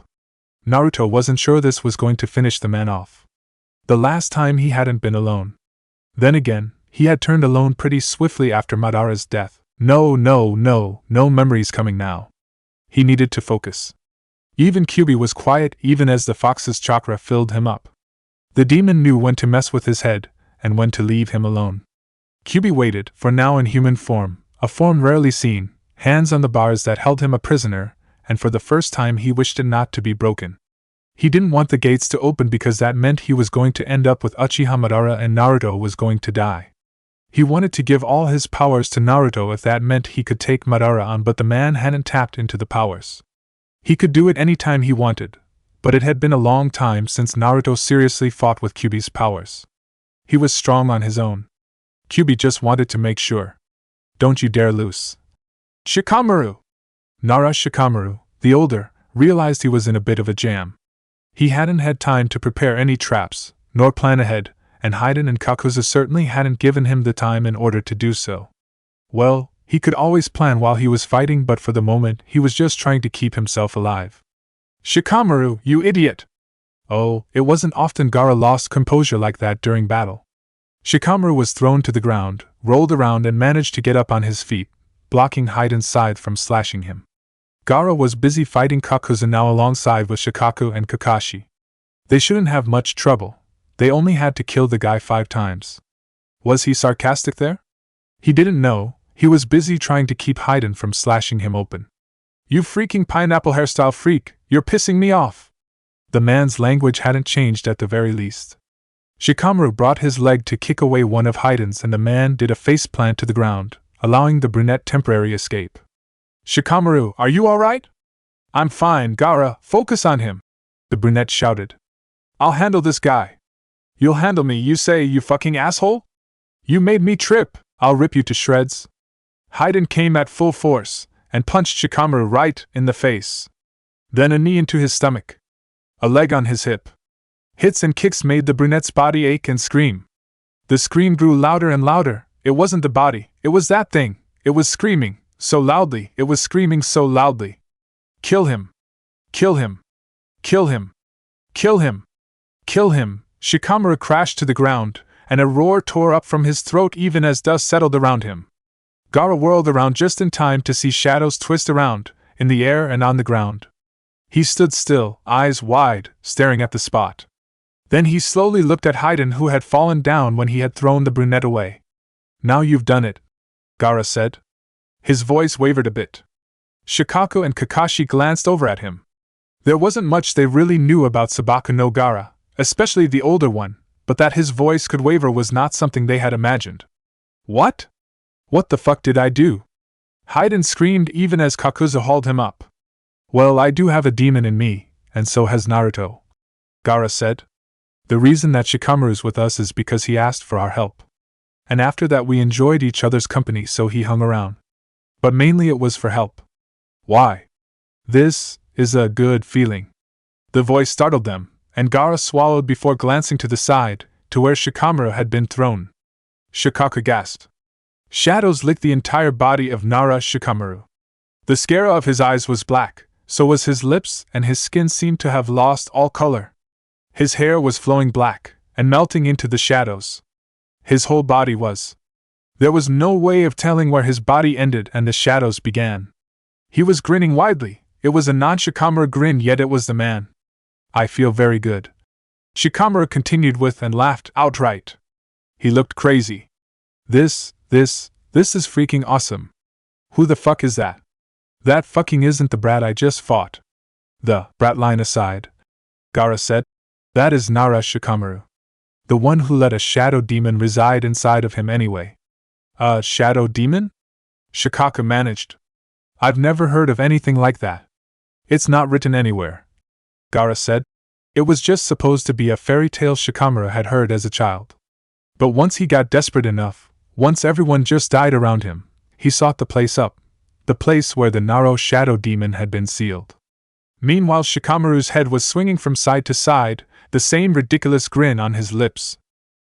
Naruto wasn't sure this was going to finish the man off. The last time he hadn't been alone. Then again, he had turned alone pretty swiftly after Madara's death. No memories coming now. He needed to focus. Even Kyuubi was quiet even as the fox's chakra filled him up. The demon knew when to mess with his head, and when to leave him alone. Kyuubi waited, for now in human form, a form rarely seen, hands on the bars that held him a prisoner, and for the first time he wished it not to be broken. He didn't want the gates to open because that meant he was going to end up with Uchiha Madara and Naruto was going to die. He wanted to give all his powers to Naruto if that meant he could take Madara on, but the man hadn't tapped into the powers. He could do it any time he wanted, but it had been a long time since Naruto seriously fought with Kyuubi's powers. He was strong on his own. Kyuubi just wanted to make sure. Don't you dare lose. Shikamaru! Nara Shikamaru, the older, realized he was in a bit of a jam. He hadn't had time to prepare any traps, nor plan ahead, and Haiden and Kakuzu certainly hadn't given him the time in order to do so. Well, he could always plan while he was fighting, but for the moment he was just trying to keep himself alive. Shikamaru, you idiot! Oh, it wasn't often Gaara lost composure like that during battle. Shikamaru was thrown to the ground, rolled around and managed to get up on his feet, blocking Haiden's scythe from slashing him. Gaara was busy fighting Kakuzu now alongside with Shikaku and Kakashi. They shouldn't have much trouble, they only had to kill the guy 5 times. Was he sarcastic there? He didn't know, he was busy trying to keep Haiden from slashing him open. You freaking pineapple hairstyle freak, you're pissing me off! The man's language hadn't changed at the very least. Shikamaru brought his leg to kick away one of Haiden's and the man did a faceplant to the ground, allowing the brunette temporary escape. Shikamaru, are you alright? I'm fine, Gaara, focus on him, the brunette shouted. I'll handle this guy. You'll handle me, you say, you fucking asshole? You made me trip, I'll rip you to shreds. Haiden came at full force, and punched Shikamaru right in the face. Then a knee into his stomach. A leg on his hip. Hits and kicks made the brunette's body ache and scream. The scream grew louder and louder, it wasn't the body, it was that thing, it was screaming, so loudly, it was screaming so loudly. Kill him! Kill him! Kill him! Kill him! Kill him! Shikamaru crashed to the ground, and a roar tore up from his throat even as dust settled around him. Gaara whirled around just in time to see shadows twist around, in the air and on the ground. He stood still, eyes wide, staring at the spot. Then he slowly looked at Haiden, who had fallen down when he had thrown the brunette away. Now you've done it, Gaara said. His voice wavered a bit. Shikaku and Kakashi glanced over at him. There wasn't much they really knew about Sabaku no Gaara, especially the older one, but that his voice could waver was not something they had imagined. What? What the fuck did I do? Haiden screamed even as Kakuzu hauled him up. Well, I do have a demon in me, and so has Naruto, Gaara said. The reason that Shikamaru's with us is because he asked for our help. And after that we enjoyed each other's company, so he hung around. But mainly it was for help. Why? This is a good feeling. The voice startled them, and Gaara swallowed before glancing to the side, to where Shikamaru had been thrown. Shikaku gasped. Shadows licked the entire body of Nara Shikamaru. The scare of his eyes was black, So was his lips, and his skin seemed to have lost all color. His hair was flowing black, and melting into the shadows. His whole body was. There was no way of telling where his body ended and the shadows began. He was grinning widely. It was a non-Shikamaru grin, yet it was the man. I feel very good. Shikamaru continued with and laughed outright. He looked crazy. This is freaking awesome. Who the fuck is that? That fucking isn't the brat I just fought. The brat line aside, Gaara said. That is Nara Shikamaru. The one who let a shadow demon reside inside of him anyway. A shadow demon? Shikaka managed. I've never heard of anything like that. It's not written anywhere, Gaara said. It was just supposed to be a fairy tale Shikamaru had heard as a child. But once he got desperate enough, once everyone just died around him, he sought the place up, the place where the Naro shadow demon had been sealed. Meanwhile, Shikamaru's head was swinging from side to side, the same ridiculous grin on his lips.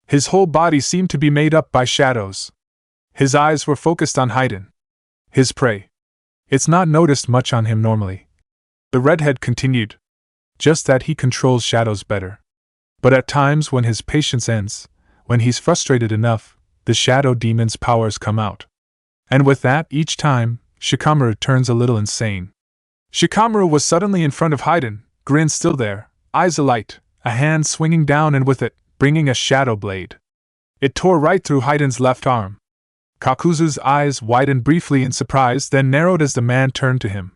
His whole body seemed to be made up by shadows. His eyes were focused on Haiden, his prey. It's not noticed much on him normally. The redhead continued. Just that he controls shadows better. But at times when his patience ends, when he's frustrated enough, the shadow demon's powers come out. And with that, each time, Shikamaru turns a little insane. Shikamaru was suddenly in front of Haiden, grin still there, eyes alight, a hand swinging down and with it, bringing a shadow blade. It tore right through Haiden's left arm. Kakuzu's eyes widened briefly in surprise, then narrowed as the man turned to him.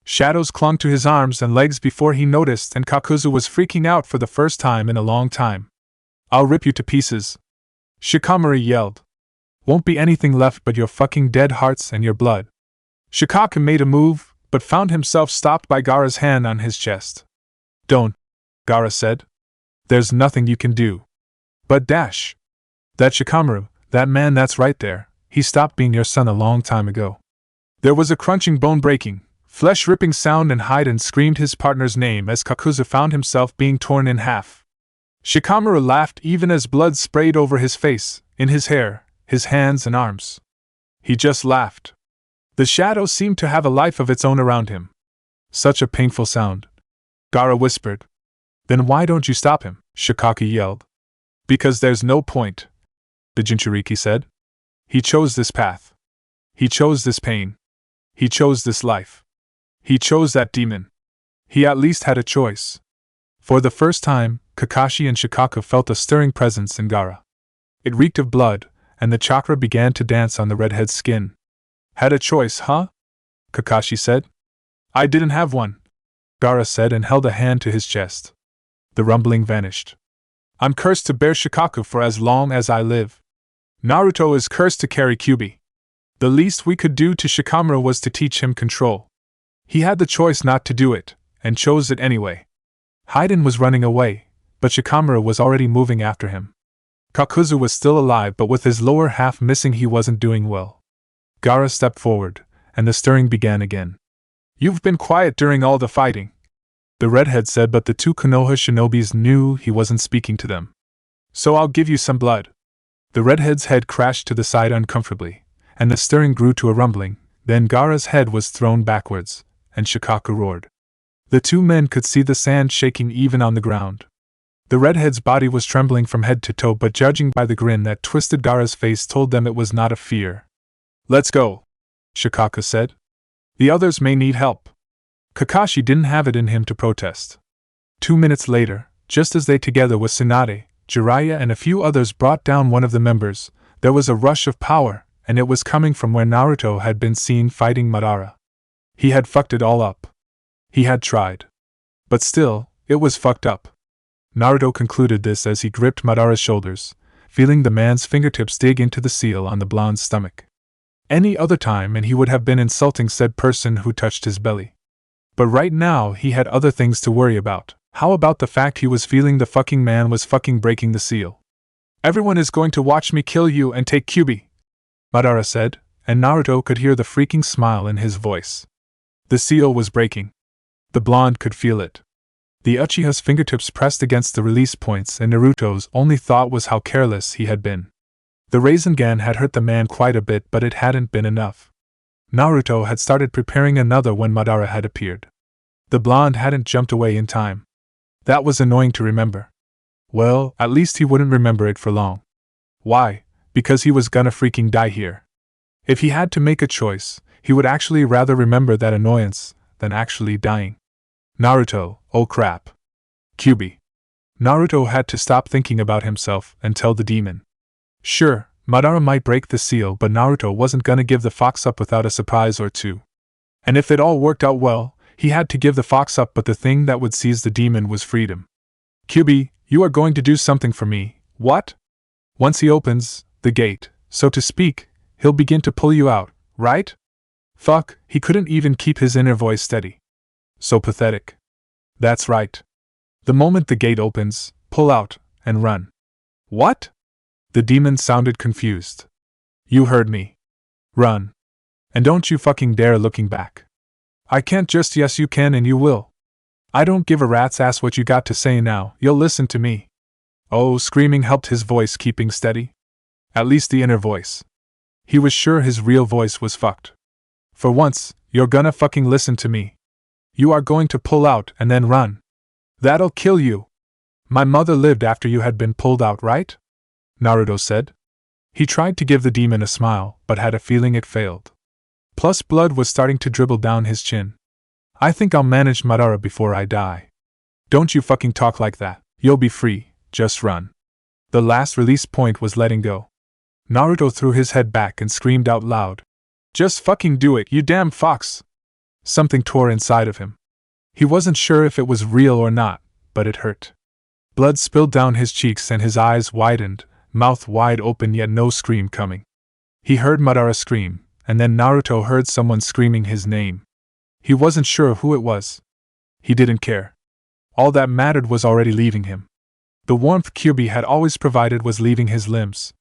Shadows clung to his arms and legs before he noticed, and Kakuzu was freaking out for the first time in a long time. I'll rip you to pieces, Shikamaru yelled. Won't be anything left but your fucking dead hearts and your blood. Shikaka made a move, but found himself stopped by Gaara's hand on his chest. Don't, Gaara said. There's nothing you can do. But dash. That Shikamaru, that man that's right there, he stopped being your son a long time ago. There was a crunching, bone-breaking, flesh-ripping sound, and Haiden screamed his partner's name as Kakuzu found himself being torn in half. Shikamaru laughed even as blood sprayed over his face, in his hair, his hands and arms. He just laughed. The shadow seemed to have a life of its own around him. Such a painful sound. Gaara whispered. Then why don't you stop him? Shikaka yelled. Because there's no point, the Jinchuriki said. He chose this path. He chose this pain. He chose this life. He chose that demon. He at least had a choice. For the first time, Kakashi and Shikaka felt a stirring presence in Gaara. It reeked of blood, and the chakra began to dance on the redhead's skin. Had a choice, huh? Kakashi said. I didn't have one, Gaara said and held a hand to his chest. The rumbling vanished. I'm cursed to bear Shikaku for as long as I live. Naruto is cursed to carry Kyuubi. The least we could do to Shikamaru was to teach him control. He had the choice not to do it, and chose it anyway. Haiden was running away, but Shikamaru was already moving after him. Kakuzu was still alive, but with his lower half missing he wasn't doing well. Gaara stepped forward, and the stirring began again. You've been quiet during all the fighting, the redhead said, but the two Konoha shinobis knew he wasn't speaking to them. So I'll give you some blood. The redhead's head crashed to the side uncomfortably, and the stirring grew to a rumbling. Then Gaara's head was thrown backwards, and Shikaka roared. The two men could see the sand shaking even on the ground. The redhead's body was trembling from head to toe, but judging by the grin that twisted Gaara's face told them it was not a fear. Let's go, Shikaka said. The others may need help. Kakashi didn't have it in him to protest. 2 minutes later, just as they together with Tsunade, Jiraiya and a few others brought down one of the members, there was a rush of power, and it was coming from where Naruto had been seen fighting Madara. He had fucked it all up. He had tried. But still, it was fucked up. Naruto concluded this as he gripped Madara's shoulders, feeling the man's fingertips dig into the seal on the blonde's stomach. Any other time and he would have been insulting said person who touched his belly. But right now he had other things to worry about. How about the fact he was feeling the fucking man was fucking breaking the seal? Everyone is going to watch me kill you and take Kyuubi, Madara said, and Naruto could hear the freaking smile in his voice. The seal was breaking. The blonde could feel it. The Uchiha's fingertips pressed against the release points, and Naruto's only thought was how careless he had been. The Rasengan had hurt the man quite a bit, but it hadn't been enough. Naruto had started preparing another when Madara had appeared. The blonde hadn't jumped away in time. That was annoying to remember. Well, at least he wouldn't remember it for long. Why? Because he was gonna freaking die here. If he had to make a choice, he would actually rather remember that annoyance than actually dying. Naruto, oh crap. Kyuubi. Naruto had to stop thinking about himself and tell the demon. Sure, Madara might break the seal, but Naruto wasn't gonna give the fox up without a surprise or two. And if it all worked out well, he had to give the fox up, but the thing that would seize the demon was freedom. Kyuubi, you are going to do something for me, what? Once he opens the gate, so to speak, he'll begin to pull you out, right? Fuck, he couldn't even keep his inner voice steady. So pathetic. That's right. The moment the gate opens, pull out and run. What? The demon sounded confused. You heard me. Run. And don't you fucking dare looking back. I can't just yes you can and you will. I don't give a rat's ass what you got to say now, you'll listen to me. Oh, screaming helped his voice keeping steady. At least the inner voice. He was sure his real voice was fucked. For once, you're gonna fucking listen to me. You are going to pull out and then run. That'll kill you. My mother lived after you had been pulled out, right? Naruto said. He tried to give the demon a smile, but had a feeling it failed. Plus blood was starting to dribble down his chin. I think I'll manage Madara before I die. Don't you fucking talk like that, you'll be free, just run. The last release point was letting go. Naruto threw his head back and screamed out loud. Just fucking do it, you damn fox! Something tore inside of him. He wasn't sure if it was real or not, but it hurt. Blood spilled down his cheeks and his eyes widened, mouth wide open yet no scream coming. He heard Madara scream, and then Naruto heard someone screaming his name. He wasn't sure who it was. He didn't care. All that mattered was already leaving him. The warmth Kyuubi had always provided was leaving his limbs.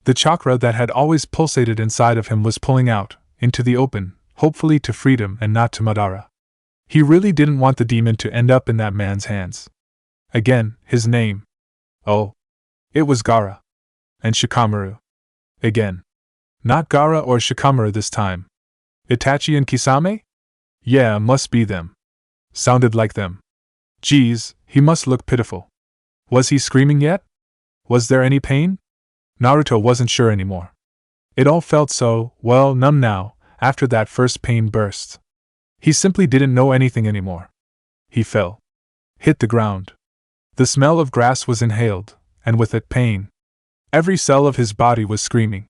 The chakra that had always pulsated inside of him was pulling out, into the open, hopefully to freedom and not to Madara. He really didn't want the demon to end up in that man's hands. Again, his name. Oh. It was Gaara. And Shikamaru. Again. Not Gaara or Shikamaru this time. Itachi and Kisame? Yeah, must be them. Sounded like them. Geez, he must look pitiful. Was he screaming yet? Was there any pain? Naruto wasn't sure anymore. It all felt so, well, numb now, after that first pain burst. He simply didn't know anything anymore. He fell. Hit the ground. The smell of grass was inhaled, and with it pain. Every cell of his body was screaming.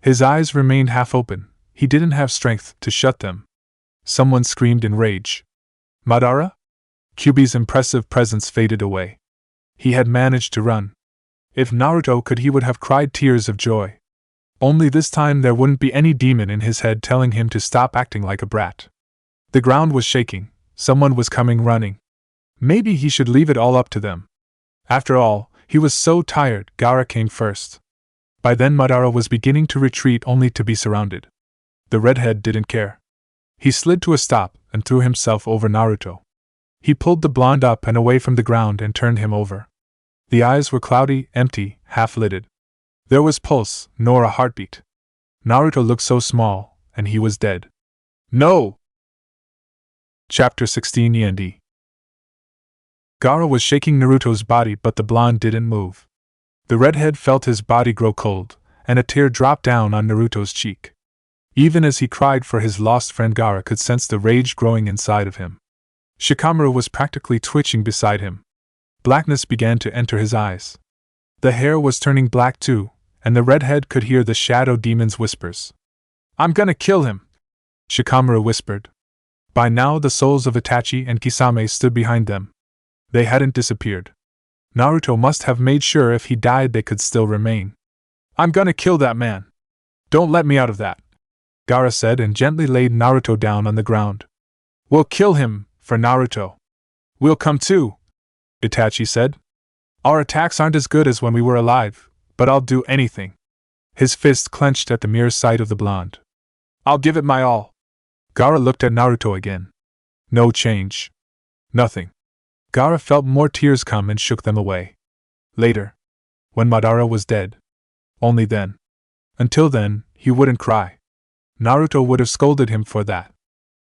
His eyes remained half open, he didn't have strength to shut them. Someone screamed in rage. Madara? Kyuubi's impressive presence faded away. He had managed to run. If Naruto could, he would have cried tears of joy. Only this time there wouldn't be any demon in his head telling him to stop acting like a brat. The ground was shaking, someone was coming running. Maybe he should leave it all up to them. After all, he was so tired. Gaara came first. By then Madara was beginning to retreat only to be surrounded. The redhead didn't care. He slid to a stop and threw himself over Naruto. He pulled the blonde up and away from the ground and turned him over. The eyes were cloudy, empty, half-lidded. There was pulse, nor a heartbeat. Naruto looked so small, and he was dead. No! Chapter 16 END. Gaara was shaking Naruto's body, but the blonde didn't move. The redhead felt his body grow cold, and a tear dropped down on Naruto's cheek. Even as he cried for his lost friend, Gaara could sense the rage growing inside of him. Shikamaru was practically twitching beside him. Blackness began to enter his eyes. The hair was turning black too, and the redhead could hear the shadow demon's whispers. I'm gonna kill him, Shikamaru whispered. By now the souls of Itachi and Kisame stood behind them. They hadn't disappeared. Naruto must have made sure if he died they could still remain. I'm gonna kill that man. Don't let me out of that, Gaara said and gently laid Naruto down on the ground. We'll kill him, for Naruto. We'll come too, Itachi said. Our attacks aren't as good as when we were alive, but I'll do anything. His fist clenched at the mere sight of the blonde. I'll give it my all. Gaara looked at Naruto again. No change. Nothing. Gaara felt more tears come and shook them away. Later. When Madara was dead. Only then. Until then, he wouldn't cry. Naruto would have scolded him for that.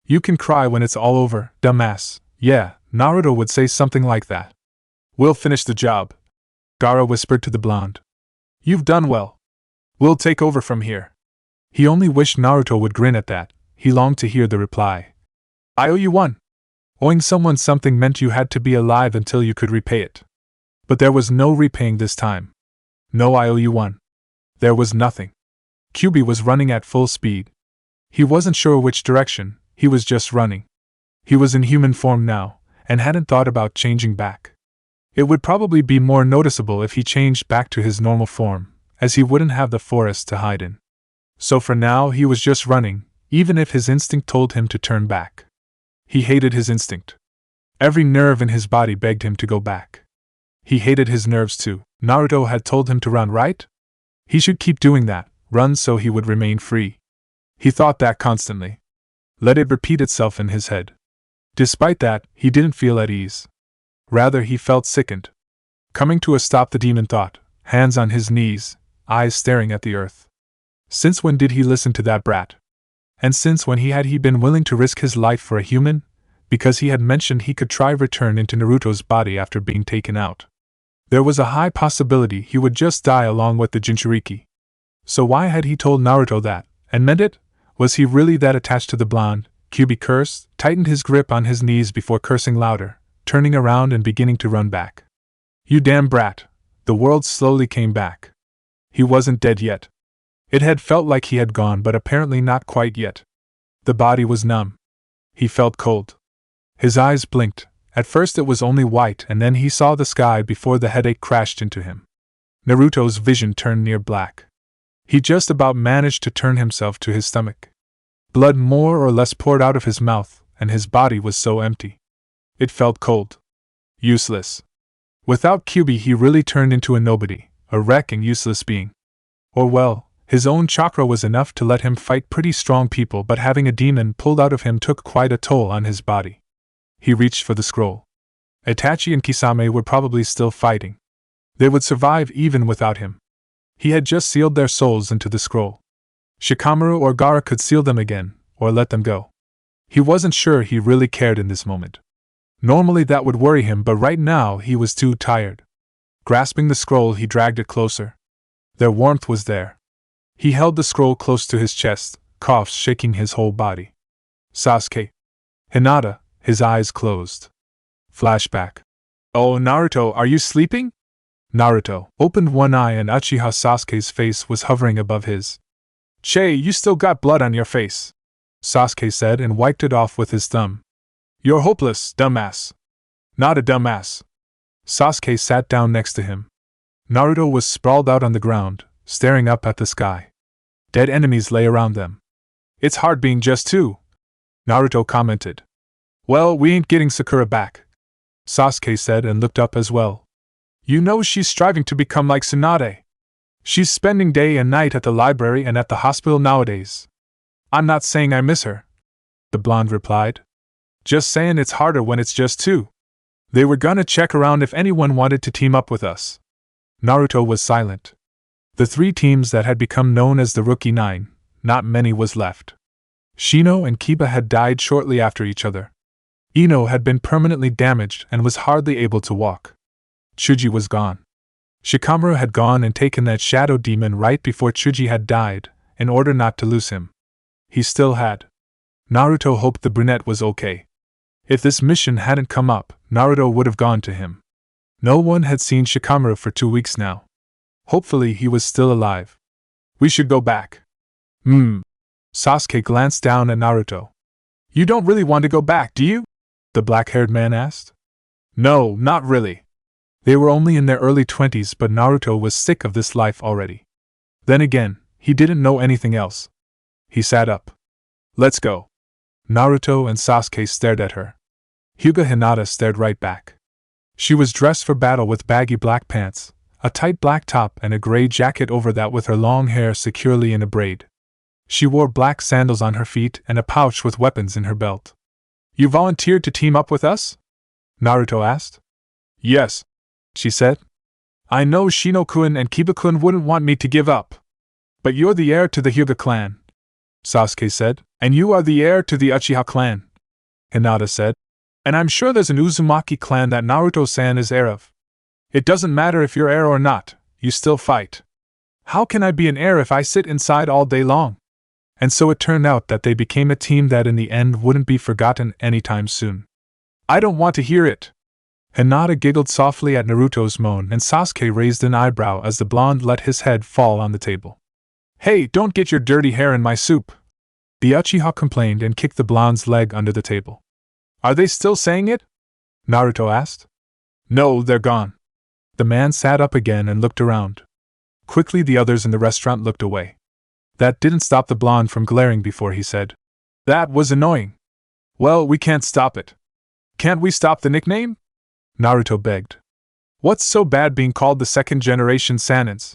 You can cry when it's all over, dumbass, Yeah, Naruto would say something like that. We'll finish the job, Gaara whispered to the blonde. You've done well. We'll take over from here. He only wished Naruto would grin at that. He longed to hear the reply. I owe you one. Owing someone something meant you had to be alive until you could repay it. But there was no repaying this time. No, I owe you one. There was nothing. Kyuubi was running at full speed. He wasn't sure which direction, he was just running. He was in human form now, and hadn't thought about changing back. It would probably be more noticeable if he changed back to his normal form, as he wouldn't have the forest to hide in. So for now he was just running, even if his instinct told him to turn back. He hated his instinct. Every nerve in his body begged him to go back. He hated his nerves too. Naruto had told him to run, right? He should keep doing that, run so he would remain free. He thought that constantly. Let it repeat itself in his head. Despite that, he didn't feel at ease. Rather, he felt sickened. Coming to a stop, the demon thought, hands on his knees, eyes staring at the earth. Since when did he listen to that brat? And since when had he been willing to risk his life for a human? Because he had mentioned he could try return into Naruto's body after being taken out. There was a high possibility he would just die along with the Jinchuriki. So why had he told Naruto that, and meant it? Was he really that attached to the blonde? Kyuubi cursed, tightened his grip on his knees before cursing louder, turning around and beginning to run back. You damn brat! The world slowly came back. He wasn't dead yet. It had felt like he had gone, but apparently not quite yet. The body was numb. He felt cold. His eyes blinked. At first it was only white, and then he saw the sky before the headache crashed into him. Naruto's vision turned near black. He just about managed to turn himself to his stomach. Blood more or less poured out of his mouth, and his body was so empty. It felt cold. Useless. Without Kyuubi he really turned into a nobody, a wreck and useless being. Or well, his own chakra was enough to let him fight pretty strong people, but having a demon pulled out of him took quite a toll on his body. He reached for the scroll. Itachi and Kisame were probably still fighting. They would survive even without him. He had just sealed their souls into the scroll. Shikamaru or Gaara could seal them again, or let them go. He wasn't sure he really cared in this moment. Normally that would worry him, but right now he was too tired. Grasping the scroll, he dragged it closer. Their warmth was there. He held the scroll close to his chest, coughs shaking his whole body. Sasuke. Hinata, his eyes closed. Flashback. Oh, Naruto, are you sleeping? Naruto opened one eye and Uchiha Sasuke's face was hovering above his. Che, you still got blood on your face, Sasuke said and wiped it off with his thumb. You're hopeless, dumbass. Not a dumbass. Sasuke sat down next to him. Naruto was sprawled out on the ground, staring up at the sky. Dead enemies lay around them. It's hard being just two, Naruto commented. Well, we ain't getting Sakura back, Sasuke said and looked up as well. You know she's striving to become like Tsunade. She's spending day and night at the library and at the hospital nowadays. I'm not saying I miss her, the blonde replied. Just saying it's harder when it's just two. They were gonna check around if anyone wanted to team up with us. Naruto was silent. The three teams that had become known as the Rookie Nine, not many was left. Shino and Kiba had died shortly after each other. Ino had been permanently damaged and was hardly able to walk. Chuji was gone. Shikamaru had gone and taken that shadow demon right before Chuji had died, in order not to lose him. He still had. Naruto hoped the brunette was okay. If this mission hadn't come up, Naruto would have gone to him. No one had seen Shikamaru for 2 weeks now. Hopefully he was still alive. We should go back. Sasuke glanced down at Naruto. You don't really want to go back, do you? The black-haired man asked. No, not really. They were only in their early 20s, but Naruto was sick of this life already. Then again, he didn't know anything else. He sat up. Let's go. Naruto and Sasuke stared at her. Hyuga Hinata stared right back. She was dressed for battle with baggy black pants, a tight black top and a gray jacket over that with her long hair securely in a braid. She wore black sandals on her feet and a pouch with weapons in her belt. You volunteered to team up with us? Naruto asked. Yes, she said. I know Shino-kun and Kiba-kun wouldn't want me to give up. But you're the heir to the Hyuga clan, Sasuke said, and you are the heir to the Uchiha clan, Hinata said. And I'm sure there's an Uzumaki clan that Naruto-san is heir of. It doesn't matter if you're heir or not, you still fight. How can I be an heir if I sit inside all day long? And so it turned out that they became a team that in the end wouldn't be forgotten anytime soon. I don't want to hear it. Hinata giggled softly at Naruto's moan, and Sasuke raised an eyebrow as the blonde let his head fall on the table. Hey, don't get your dirty hair in my soup! The Uchiha complained and kicked the blonde's leg under the table. Are they still saying it? Naruto asked. No, they're gone. The man sat up again and looked around. Quickly the others in the restaurant looked away. That didn't stop the blonde from glaring before he said, That was annoying. Well, we can't stop it. Can't we stop the nickname? Naruto begged. What's so bad being called the second-generation Saiyans?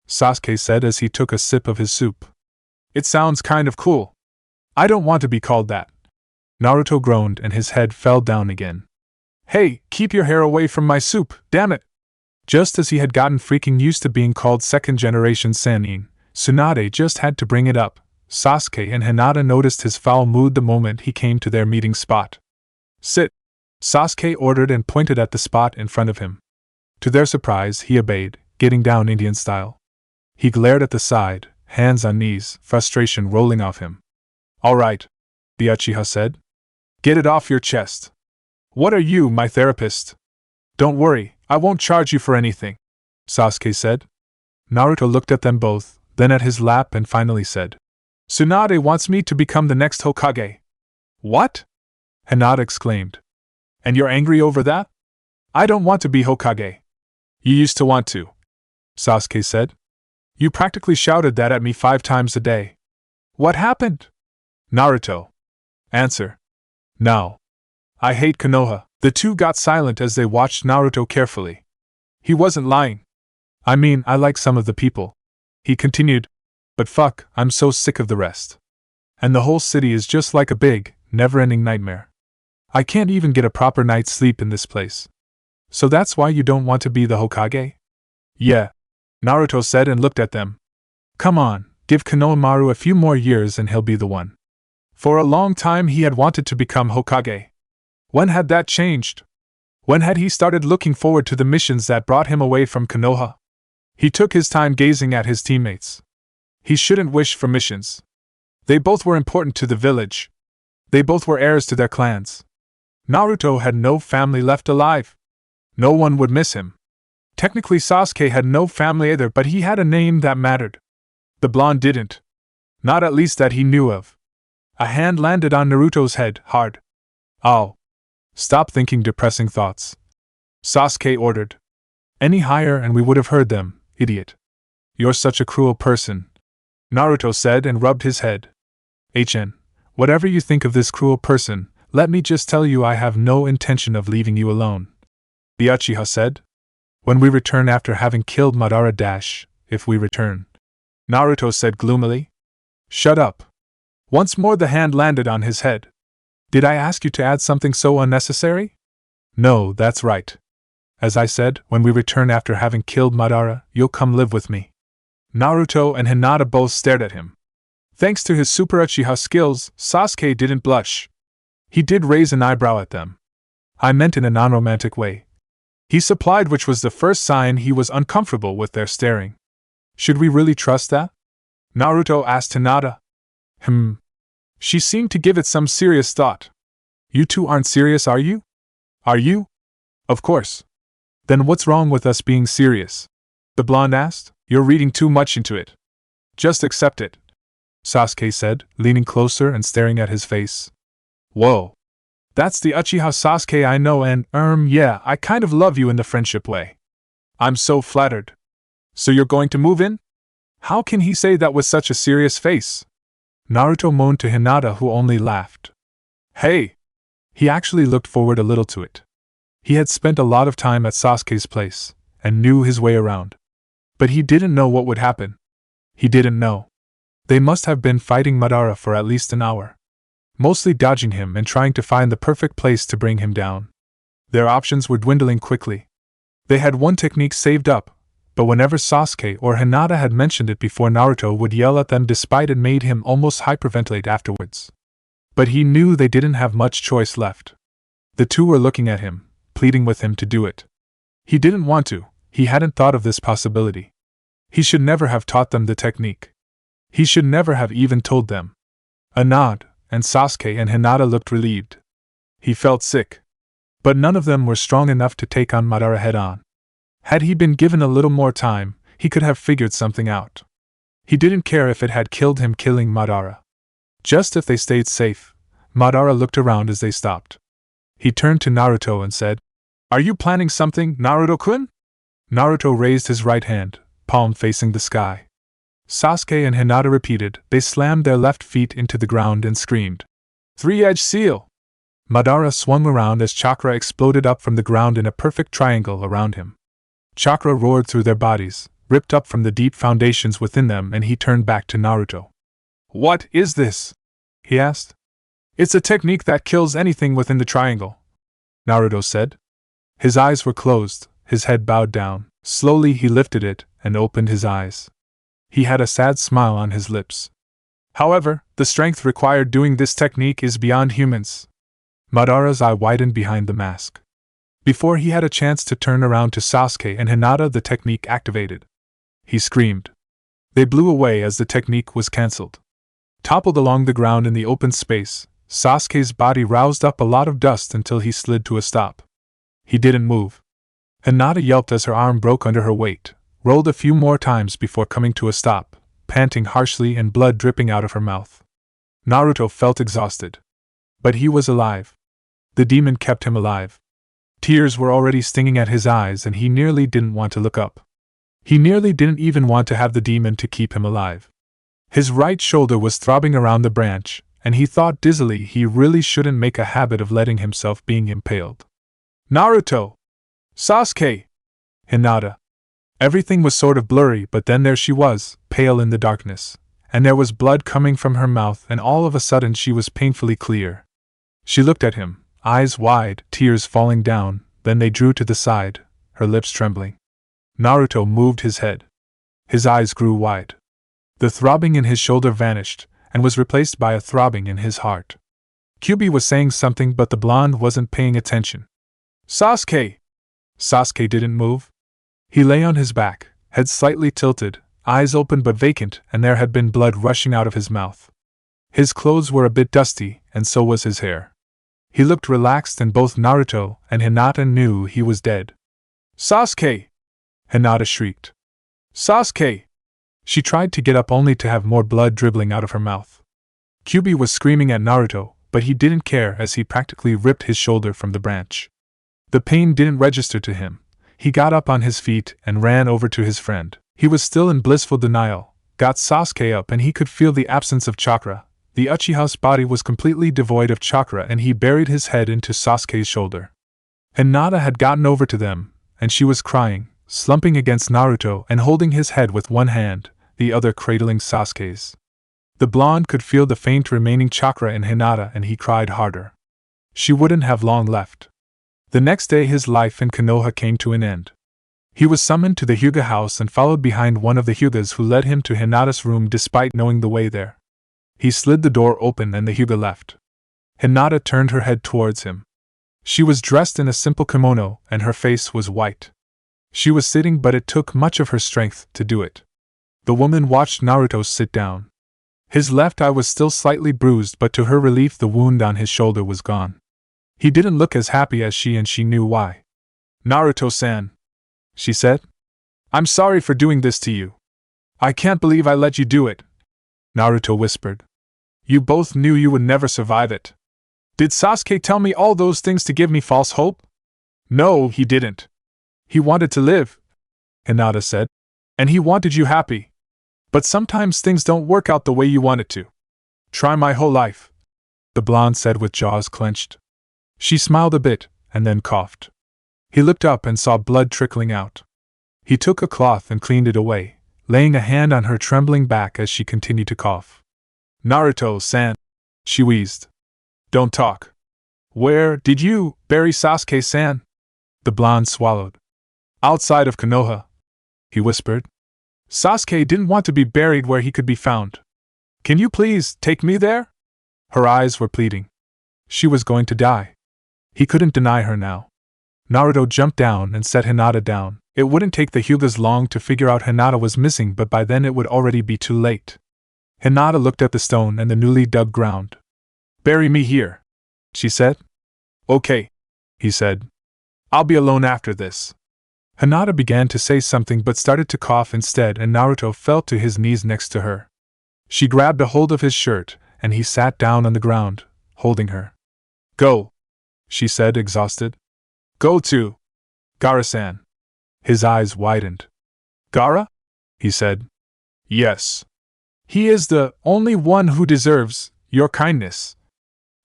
Sasuke said as he took a sip of his soup. It sounds kind of cool. I don't want to be called that. Naruto groaned and his head fell down again. Hey, keep your hair away from my soup, damn it! Just as he had gotten freaking used to being called second-generation Sannin, Tsunade just had to bring it up. Sasuke and Hinata noticed his foul mood the moment he came to their meeting spot. Sit! Sasuke ordered and pointed at the spot in front of him. To their surprise, he obeyed, getting down Indian style. He glared at the side, hands on knees, frustration rolling off him. All right, the Uchiha said. Get it off your chest. What are you, my therapist? Don't worry, I won't charge you for anything, Sasuke said. Naruto looked at them both, then at his lap and finally said, Tsunade wants me to become the next Hokage. What? Hinata exclaimed. And you're angry over that? I don't want to be Hokage. You used to want to, Sasuke said. You practically shouted that at me 5 times a day. What happened? Naruto. Answer. Now. I hate Konoha. The two got silent as they watched Naruto carefully. He wasn't lying. I mean, I like some of the people. He continued. But fuck, I'm so sick of the rest. And the whole city is just like a big, never-ending nightmare. I can't even get a proper night's sleep in this place. So that's why you don't want to be the Hokage? Yeah, Naruto said and looked at them. Come on, give Konohamaru a few more years and he'll be the one. For a long time he had wanted to become Hokage. When had that changed? When had he started looking forward to the missions that brought him away from Konoha? He took his time gazing at his teammates. He shouldn't wish for missions. They both were important to the village. They both were heirs to their clans. Naruto had no family left alive. No one would miss him. Technically Sasuke had no family either, but he had a name that mattered. The blonde didn't. Not at least that he knew of. A hand landed on Naruto's head, hard. Oh. Stop thinking depressing thoughts, Sasuke ordered. Any higher and we would have heard them, idiot. You're such a cruel person, Naruto said and rubbed his head. Whatever you think of this cruel person, let me just tell you I have no intention of leaving you alone, the Uchiha said. When we return after having killed Madara — if we return, Naruto said gloomily. Shut up. Once more the hand landed on his head. Did I ask you to add something so unnecessary? No, that's right. As I said, when we return after having killed Madara, you'll come live with me. Naruto and Hinata both stared at him. Thanks to his Super Uchiha skills, Sasuke didn't blush. He did raise an eyebrow at them. I meant in a non-romantic way. He supplied, which was the first sign he was uncomfortable with their staring. Should we really trust that? Naruto asked Hinata. She seemed to give it some serious thought. You two aren't serious, are you? Are you? Of course. Then what's wrong with us being serious? The blonde asked. You're reading too much into it. Just accept it, Sasuke said, leaning closer and staring at his face. Whoa. That's the Uchiha Sasuke I know and, yeah, I kind of love you in the friendship way. I'm so flattered. So you're going to move in? How can he say that with such a serious face? Naruto moaned to Hinata, who only laughed. Hey! He actually looked forward a little to it. He had spent a lot of time at Sasuke's place, and knew his way around. But he didn't know what would happen. He didn't know. They must have been fighting Madara for at least an hour. Mostly dodging him and trying to find the perfect place to bring him down. Their options were dwindling quickly. They had one technique saved up, but whenever Sasuke or Hinata had mentioned it before, Naruto would yell at them despite it made him almost hyperventilate afterwards. But he knew they didn't have much choice left. The two were looking at him, pleading with him to do it. He didn't want to, he hadn't thought of this possibility. He should never have taught them the technique. He should never have even told them. A nod, and Sasuke and Hinata looked relieved. He felt sick. But none of them were strong enough to take on Madara head-on. Had he been given a little more time, he could have figured something out. He didn't care if it had killed him killing Madara. Just if they stayed safe. Madara looked around as they stopped. He turned to Naruto and said, "Are you planning something, Naruto-kun?" Naruto raised his right hand, palm facing the sky. Sasuke and Hinata repeated. They slammed their left feet into the ground and screamed, "Three-edge seal!" Madara swung around as chakra exploded up from the ground in a perfect triangle around him. Chakra roared through their bodies, ripped up from the deep foundations within them, and he turned back to Naruto. "What is this?" he asked. "It's a technique that kills anything within the triangle," Naruto said. His eyes were closed, his head bowed down. Slowly he lifted it and opened his eyes. He had a sad smile on his lips. "However, the strength required doing this technique is beyond humans." Madara's eye widened behind the mask. Before he had a chance to turn around to Sasuke and Hinata, the technique activated. He screamed. They blew away as the technique was cancelled. Toppled along the ground in the open space, Sasuke's body roused up a lot of dust until he slid to a stop. He didn't move. Hinata yelped as her arm broke under her weight, rolled a few more times before coming to a stop, panting harshly and blood dripping out of her mouth. Naruto felt exhausted. But he was alive. The demon kept him alive. Tears were already stinging at his eyes and he nearly didn't want to look up. He nearly didn't even want to have the demon to keep him alive. His right shoulder was throbbing around the branch, and he thought dizzily he really shouldn't make a habit of letting himself being impaled. "Naruto! Sasuke! Hinata!" Everything was sort of blurry, but then there she was, pale in the darkness, and there was blood coming from her mouth, and all of a sudden she was painfully clear. She looked at him, eyes wide, tears falling down, then they drew to the side, her lips trembling. Naruto moved his head. His eyes grew wide. The throbbing in his shoulder vanished, and was replaced by a throbbing in his heart. Kyuubi was saying something, but the blonde wasn't paying attention. "Sasuke!" Sasuke didn't move. He lay on his back, head slightly tilted, eyes open but vacant, and there had been blood rushing out of his mouth. His clothes were a bit dusty, and so was his hair. He looked relaxed, and both Naruto and Hinata knew he was dead. "Sasuke!" Hinata shrieked. "Sasuke!" She tried to get up only to have more blood dribbling out of her mouth. Kyuubi was screaming at Naruto, but he didn't care as he practically ripped his shoulder from the branch. The pain didn't register to him. He got up on his feet and ran over to his friend. He was still in blissful denial, got Sasuke up, and he could feel the absence of chakra. The Uchiha's body was completely devoid of chakra, and he buried his head into Sasuke's shoulder. Hinata had gotten over to them, and she was crying, slumping against Naruto and holding his head with one hand, the other cradling Sasuke's. The blonde could feel the faint remaining chakra in Hinata, and he cried harder. She wouldn't have long left. The next day his life in Konoha came to an end. He was summoned to the Hyuga house and followed behind one of the Hyugas, who led him to Hinata's room despite knowing the way there. He slid the door open and the Hyuga left. Hinata turned her head towards him. She was dressed in a simple kimono and her face was white. She was sitting, but it took much of her strength to do it. The woman watched Naruto sit down. His left eye was still slightly bruised, but to her relief the wound on his shoulder was gone. He didn't look as happy as she, and she knew why. "Naruto-san," she said. "I'm sorry for doing this to you. I can't believe I let you do it," Naruto whispered. "You both knew you would never survive it. Did Sasuke tell me all those things to give me false hope?" "No, he didn't. He wanted to live," Hinata said. "And he wanted you happy. But sometimes things don't work out the way you want it to. Try my whole life," the blonde said with jaws clenched. She smiled a bit, and then coughed. He looked up and saw blood trickling out. He took a cloth and cleaned it away, laying a hand on her trembling back as she continued to cough. "Naruto-san," she wheezed. "Don't talk. Where did you bury Sasuke-san?" The blonde swallowed. "Outside of Konoha," he whispered. "Sasuke didn't want to be buried where he could be found. Can you please take me there?" Her eyes were pleading. She was going to die. He couldn't deny her now. Naruto jumped down and set Hinata down. It wouldn't take the Hyugas long to figure out Hinata was missing, but by then it would already be too late. Hinata looked at the stone and the newly dug ground. "Bury me here," she said. "Okay," he said. "I'll be alone after this." Hinata began to say something but started to cough instead, and Naruto fell to his knees next to her. She grabbed a hold of his shirt, and he sat down on the ground, holding her. "Go," she said, exhausted. "Go to Gaara-san." His eyes widened. "Gaara?" he said. "Yes. He is the only one who deserves your kindness."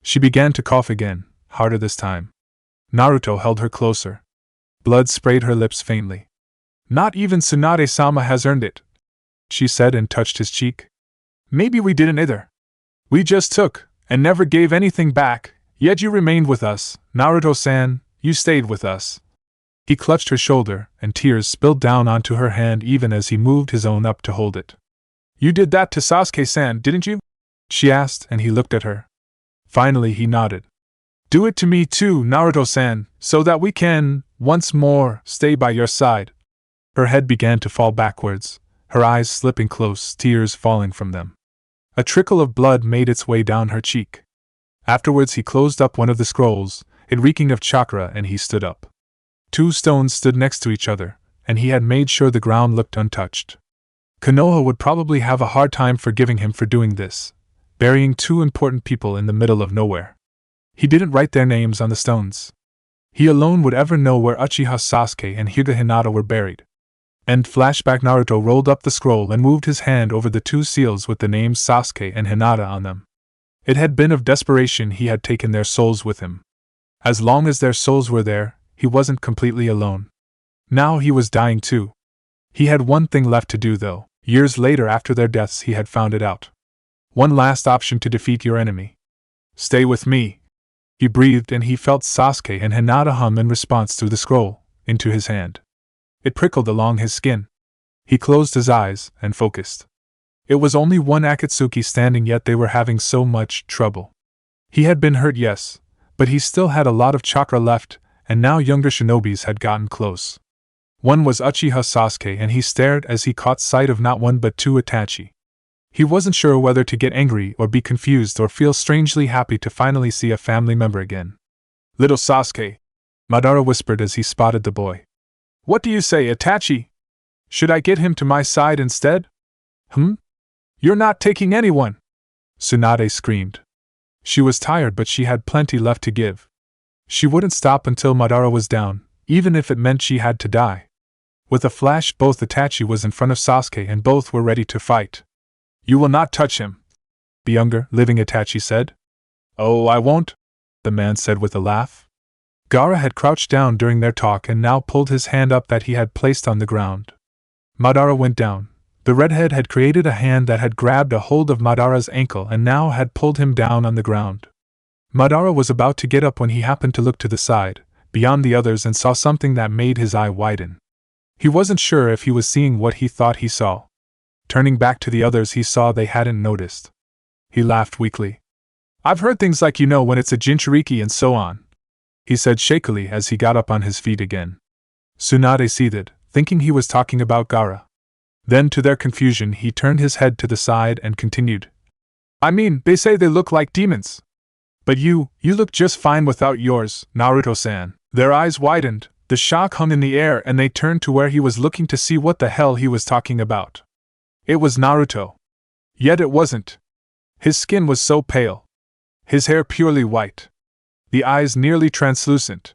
She began to cough again, harder this time. Naruto held her closer. Blood sprayed her lips faintly. "Not even Tsunade-sama has earned it," she said and touched his cheek. "Maybe we didn't either. We just took, and never gave anything back, yet you remained with us, Naruto-san, you stayed with us." He clutched her shoulder, and tears spilled down onto her hand even as he moved his own up to hold it. "You did that to Sasuke-san, didn't you?" she asked, and he looked at her. Finally he nodded. "Do it to me too, Naruto-san, so that we can, once more, stay by your side." Her head began to fall backwards, her eyes slipping close, tears falling from them. A trickle of blood made its way down her cheek. Afterwards he closed up one of the scrolls, it reeking of chakra, and he stood up. 2 stones stood next to each other, and he had made sure the ground looked untouched. Konoha would probably have a hard time forgiving him for doing this, burying 2 important people in the middle of nowhere. He didn't write their names on the stones. He alone would ever know where Uchiha Sasuke and Hyuga Hinata were buried. End flashback. Naruto rolled up the scroll and moved his hand over the 2 seals with the names Sasuke and Hinata on them. It had been of desperation he had taken their souls with him. As long as their souls were there, he wasn't completely alone. Now he was dying too. He had one thing left to do though. Years later after their deaths he had found it out. One last option to defeat your enemy. "Stay with me," he breathed, and he felt Sasuke and Hinata hum in response through the scroll, into his hand. It prickled along his skin. He closed his eyes and focused. It was only one Akatsuki standing, yet they were having so much trouble. He had been hurt, yes, but he still had a lot of chakra left, and now younger shinobis had gotten close. One was Uchiha Sasuke, and he stared as he caught sight of not 1 but 2 Itachi. He wasn't sure whether to get angry or be confused or feel strangely happy to finally see a family member again. "Little Sasuke," Madara whispered as he spotted the boy. "What do you say, Itachi? Should I get him to my side instead?" "You're not taking anyone!" Tsunade screamed. She was tired, but she had plenty left to give. She wouldn't stop until Madara was down, even if it meant she had to die. With a flash, both Itachi was in front of Sasuke and both were ready to fight. "You will not touch him," the younger, living Itachi said. "Oh, I won't," the man said with a laugh. Gaara had crouched down during their talk and now pulled his hand up that he had placed on the ground. Madara went down. The redhead had created a hand that had grabbed a hold of Madara's ankle and now had pulled him down on the ground. Madara was about to get up when he happened to look to the side, beyond the others, and saw something that made his eye widen. He wasn't sure if he was seeing what he thought he saw. Turning back to the others, he saw they hadn't noticed. He laughed weakly. "I've heard things like when it's a Jinchuriki and so on," he said shakily as he got up on his feet again. Tsunade seethed, thinking he was talking about Gaara. Then, to their confusion, he turned his head to the side and continued. "I mean, they say they look like demons. But you look just fine without yours, Naruto-san." Their eyes widened, the shock hung in the air, and they turned to where he was looking to see what the hell he was talking about. It was Naruto. Yet it wasn't. His skin was so pale. His hair purely white. The eyes nearly translucent.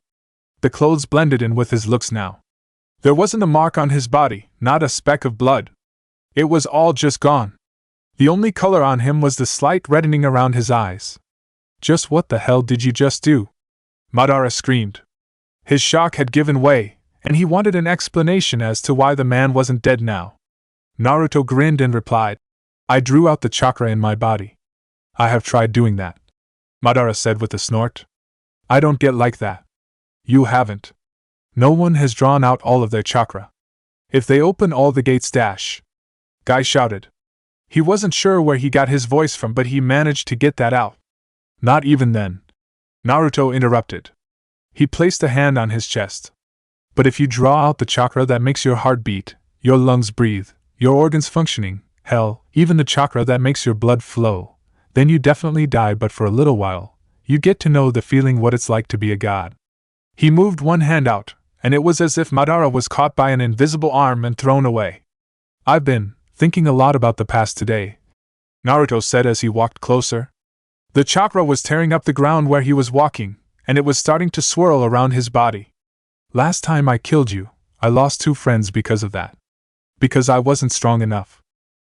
The clothes blended in with his looks now. There wasn't a mark on his body, not a speck of blood. It was all just gone. The only color on him was the slight reddening around his eyes. "Just what the hell did you just do?" Madara screamed. His shock had given way, and he wanted an explanation as to why the man wasn't dead now. Naruto grinned and replied, "I drew out the chakra in my body. I have tried doing that," Madara said with a snort. "I don't get like that." "You haven't. No one has drawn out all of their chakra. If they open all the gates dash," Guy shouted. He wasn't sure where he got his voice from, but he managed to get that out. "Not even then," Naruto interrupted. He placed a hand on his chest. But if you draw out the chakra that makes your heart beat, your lungs breathe, your organs functioning, hell, even the chakra that makes your blood flow, then you definitely die, but for a little while, you get to know the feeling what it's like to be a god. He moved one hand out, and it was as if Madara was caught by an invisible arm and thrown away. I've been thinking a lot about the past today, Naruto said as he walked closer. The chakra was tearing up the ground where he was walking, and it was starting to swirl around his body. Last time I killed you, I lost 2 friends because of that. Because I wasn't strong enough.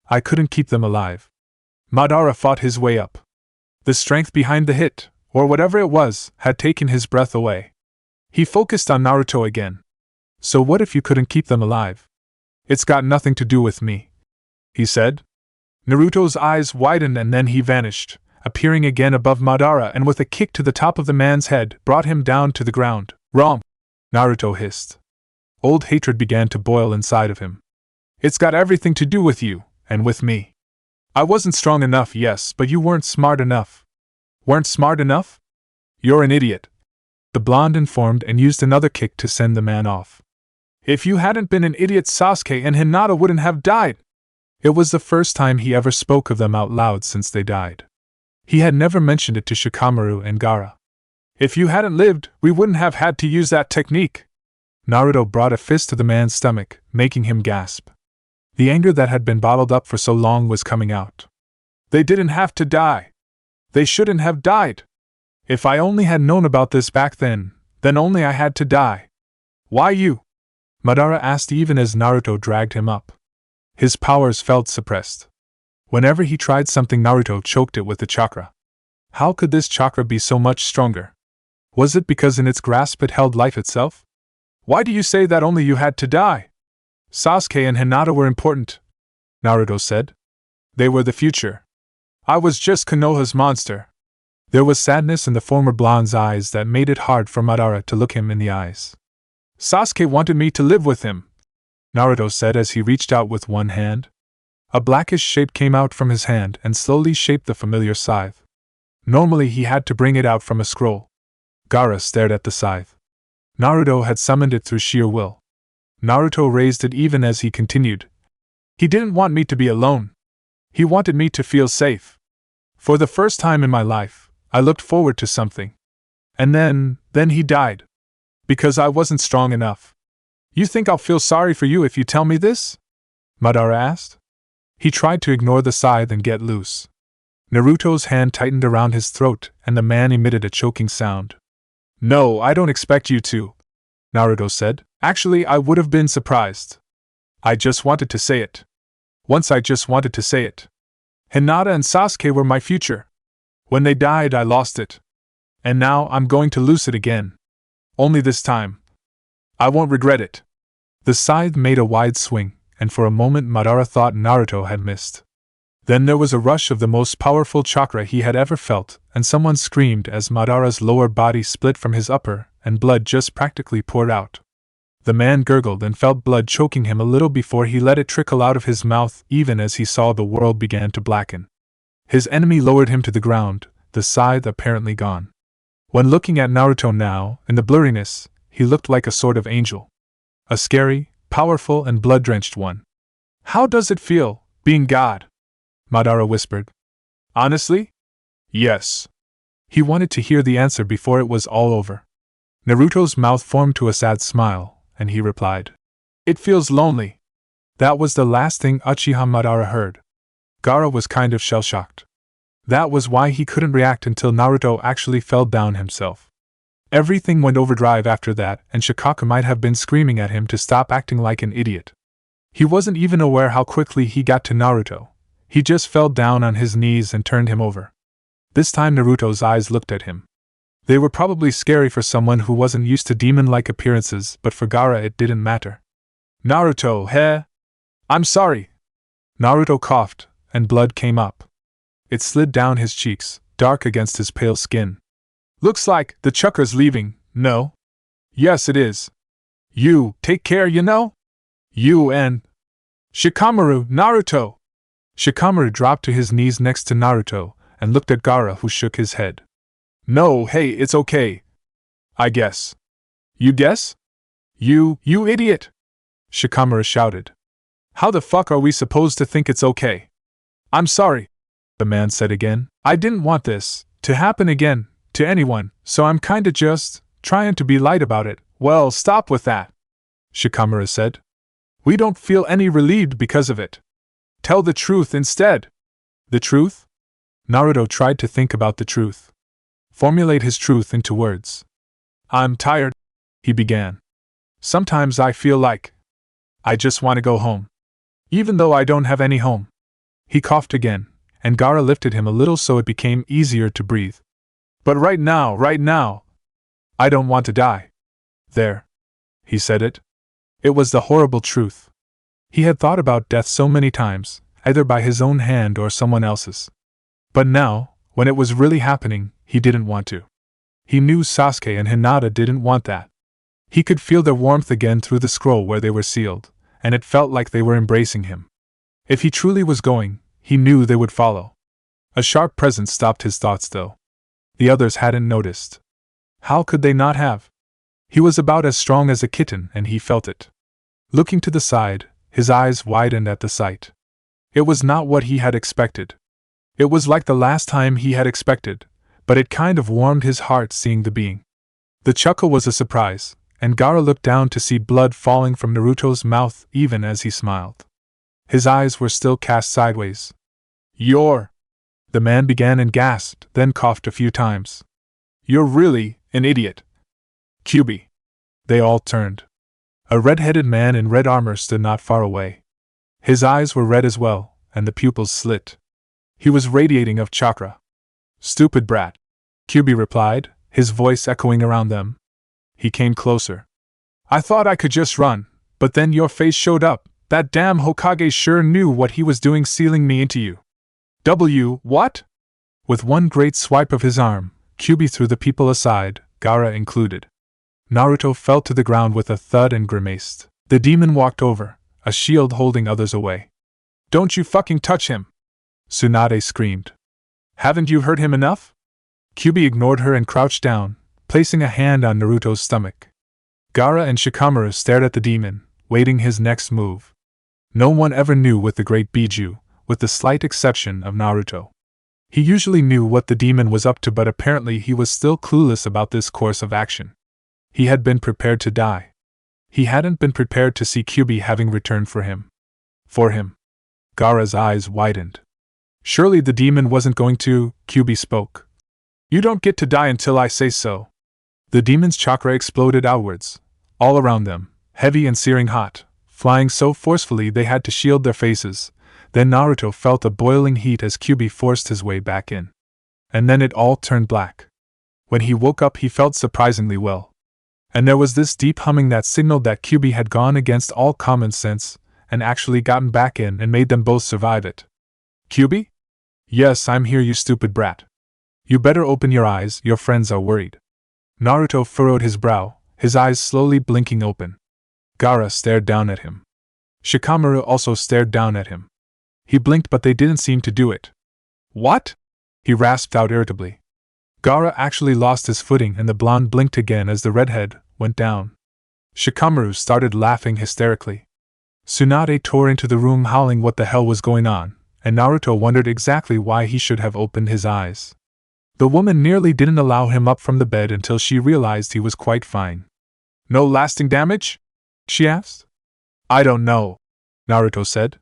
I couldn't keep them alive. Madara fought his way up. The strength behind the hit, or whatever it was, had taken his breath away. He focused on Naruto again. So what if you couldn't keep them alive? It's got nothing to do with me, he said. Naruto's eyes widened and then he vanished, appearing again above Madara and with a kick to the top of the man's head brought him down to the ground. Wrong! Naruto hissed. Old hatred began to boil inside of him. It's got everything to do with you, and with me. I wasn't strong enough, yes, but you weren't smart enough. Weren't smart enough? You're an idiot. The blonde informed and used another kick to send the man off. If you hadn't been an idiot, Sasuke and Hinata wouldn't have died. It was the first time he ever spoke of them out loud since they died. He had never mentioned it to Shikamaru and Gaara. If you hadn't lived, we wouldn't have had to use that technique. Naruto brought a fist to the man's stomach, making him gasp. The anger that had been bottled up for so long was coming out. They didn't have to die. They shouldn't have died. If I only had known about this back then only I had to die. Why you? Madara asked even as Naruto dragged him up. His powers felt suppressed. Whenever he tried something, Naruto choked it with the chakra. How could this chakra be so much stronger? Was it because in its grasp it held life itself? Why do you say that only you had to die? Sasuke and Hinata were important, Naruto said. They were the future. I was just Konoha's monster. There was sadness in the former blonde's eyes that made it hard for Madara to look him in the eyes. Sasuke wanted me to live with him, Naruto said as he reached out with one hand. A blackish shape came out from his hand and slowly shaped the familiar scythe. Normally he had to bring it out from a scroll. Gaara stared at the scythe. Naruto had summoned it through sheer will. Naruto raised it even as he continued. He didn't want me to be alone. He wanted me to feel safe. For the first time in my life, I looked forward to something. And then he died. Because I wasn't strong enough. You think I'll feel sorry for you if you tell me this? Madara asked. He tried to ignore the scythe and get loose. Naruto's hand tightened around his throat and the man emitted a choking sound. No, I don't expect you to, Naruto said. Actually, I would have been surprised. I just wanted to say it. Once I just wanted to say it. Hinata and Sasuke were my future. When they died, I lost it. And now I'm going to lose it again. Only this time. I won't regret it. The scythe made a wide swing, and for a moment Madara thought Naruto had missed. Then there was a rush of the most powerful chakra he had ever felt, and someone screamed as Madara's lower body split from his upper, and blood just practically poured out. The man gurgled and felt blood choking him a little before he let it trickle out of his mouth even as he saw the world began to blacken. His enemy lowered him to the ground, the scythe apparently gone. When looking at Naruto now, in the blurriness, he looked like a sort of angel. A scary, powerful and blood-drenched one. How does it feel, being God? Madara whispered. Honestly? Yes. He wanted to hear the answer before it was all over. Naruto's mouth formed to a sad smile, and he replied. It feels lonely. That was the last thing Uchiha Madara heard. Gaara was kind of shell-shocked. That was why he couldn't react until Naruto actually fell down himself. Everything went overdrive after that, and Shikaka might have been screaming at him to stop acting like an idiot. He wasn't even aware how quickly he got to Naruto. He just fell down on his knees and turned him over. This time Naruto's eyes looked at him. They were probably scary for someone who wasn't used to demon-like appearances, but for Gaara it didn't matter. Naruto, heh? I'm sorry. Naruto coughed, and blood came up. It slid down his cheeks, dark against his pale skin. Looks like the chakra's leaving, no? Yes, it is. You, take care, you know? You and Shikamaru, Naruto! Shikamaru dropped to his knees next to Naruto, and looked at Gaara, who shook his head. No, hey, it's okay. I guess. You guess? You idiot! Shikamaru shouted. How the fuck are we supposed to think it's okay? I'm sorry, the man said again. I didn't want this to happen again to anyone, so I'm kinda just trying to be light about it. Well, stop with that, Shikamaru said. We don't feel any relieved because of it. Tell the truth instead. The truth? Naruto tried to think about the truth. Formulate his truth into words. I'm tired, he began. Sometimes I feel like I just want to go home. Even though I don't have any home. He coughed again, and Gaara lifted him a little so it became easier to breathe. But right now, I don't want to die. There. He said it. It was the horrible truth. He had thought about death so many times, either by his own hand or someone else's. But now, when it was really happening, he didn't want to. He knew Sasuke and Hinata didn't want that. He could feel their warmth again through the scroll where they were sealed, and it felt like they were embracing him. If he truly was going, he knew they would follow. A sharp presence stopped his thoughts, though. The others hadn't noticed. How could they not have? He was about as strong as a kitten, and he felt it. Looking to the side, his eyes widened at the sight. It was not what he had expected. It was like the last time he had expected, but it kind of warmed his heart seeing the being. The chuckle was a surprise, and Gaara looked down to see blood falling from Naruto's mouth even as he smiled. His eyes were still cast sideways. You're... The man began and gasped, then coughed a few times. You're really an idiot. Kyubi. They all turned. A red-headed man in red armor stood not far away. His eyes were red as well, and the pupils slit. He was radiating of chakra. Stupid brat, Kyubi replied, his voice echoing around them. He came closer. I thought I could just run, but then your face showed up. That damn Hokage sure knew what he was doing, sealing me into you. What? With one great swipe of his arm, Kyubi threw the people aside, Gaara included. Naruto fell to the ground with a thud and grimaced. The demon walked over, a shield holding others away. Don't you fucking touch him! Tsunade screamed. Haven't you hurt him enough? Kyubi ignored her and crouched down, placing a hand on Naruto's stomach. Gaara and Shikamaru stared at the demon, waiting his next move. No one ever knew with the great Biju, with the slight exception of Naruto. He usually knew what the demon was up to, but apparently he was still clueless about this course of action. He had been prepared to die. He hadn't been prepared to see Kyubi having returned for him. For him. Gaara's eyes widened. Surely the demon wasn't going to, Kyubi spoke. You don't get to die until I say so. The demon's chakra exploded outwards, all around them, heavy and searing hot, flying so forcefully they had to shield their faces. Then Naruto felt a boiling heat as Kyubi forced his way back in. And then it all turned black. When he woke up he felt surprisingly well. And there was this deep humming that signaled that Kyubi had gone against all common sense, and actually gotten back in and made them both survive it. Kyubi? Yes, I'm here, you stupid brat. You better open your eyes, your friends are worried. Naruto furrowed his brow, his eyes slowly blinking open. Gaara stared down at him. Shikamaru also stared down at him. He blinked, but they didn't seem to do it. What? He rasped out irritably. Gaara actually lost his footing and the blonde blinked again as the redhead went down. Shikamaru started laughing hysterically. Tsunade tore into the room howling what the hell was going on, and Naruto wondered exactly why he should have opened his eyes. The woman nearly didn't allow him up from the bed until she realized he was quite fine. No lasting damage? She asked. I don't know, Naruto said.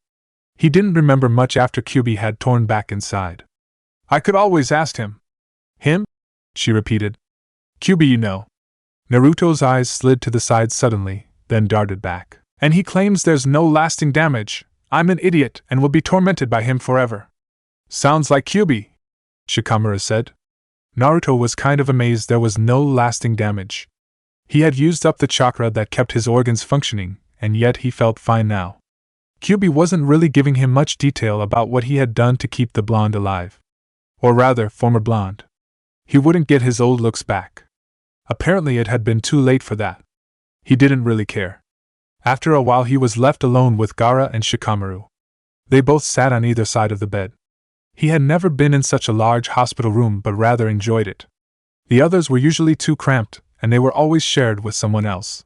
He didn't remember much after Kyubi had torn back inside. I could always ask him. Him? She repeated. Kyubi, you know. Naruto's eyes slid to the side suddenly, then darted back. And he claims there's no lasting damage. I'm an idiot and will be tormented by him forever. Sounds like Kyubi, Shikamaru said. Naruto was kind of amazed there was no lasting damage. He had used up the chakra that kept his organs functioning, and yet he felt fine now. Kyubi wasn't really giving him much detail about what he had done to keep the blonde alive. Or rather, former blonde. He wouldn't get his old looks back. Apparently it had been too late for that. He didn't really care. After a while he was left alone with Gaara and Shikamaru. They both sat on either side of the bed. He had never been in such a large hospital room but rather enjoyed it. The others were usually too cramped, and they were always shared with someone else.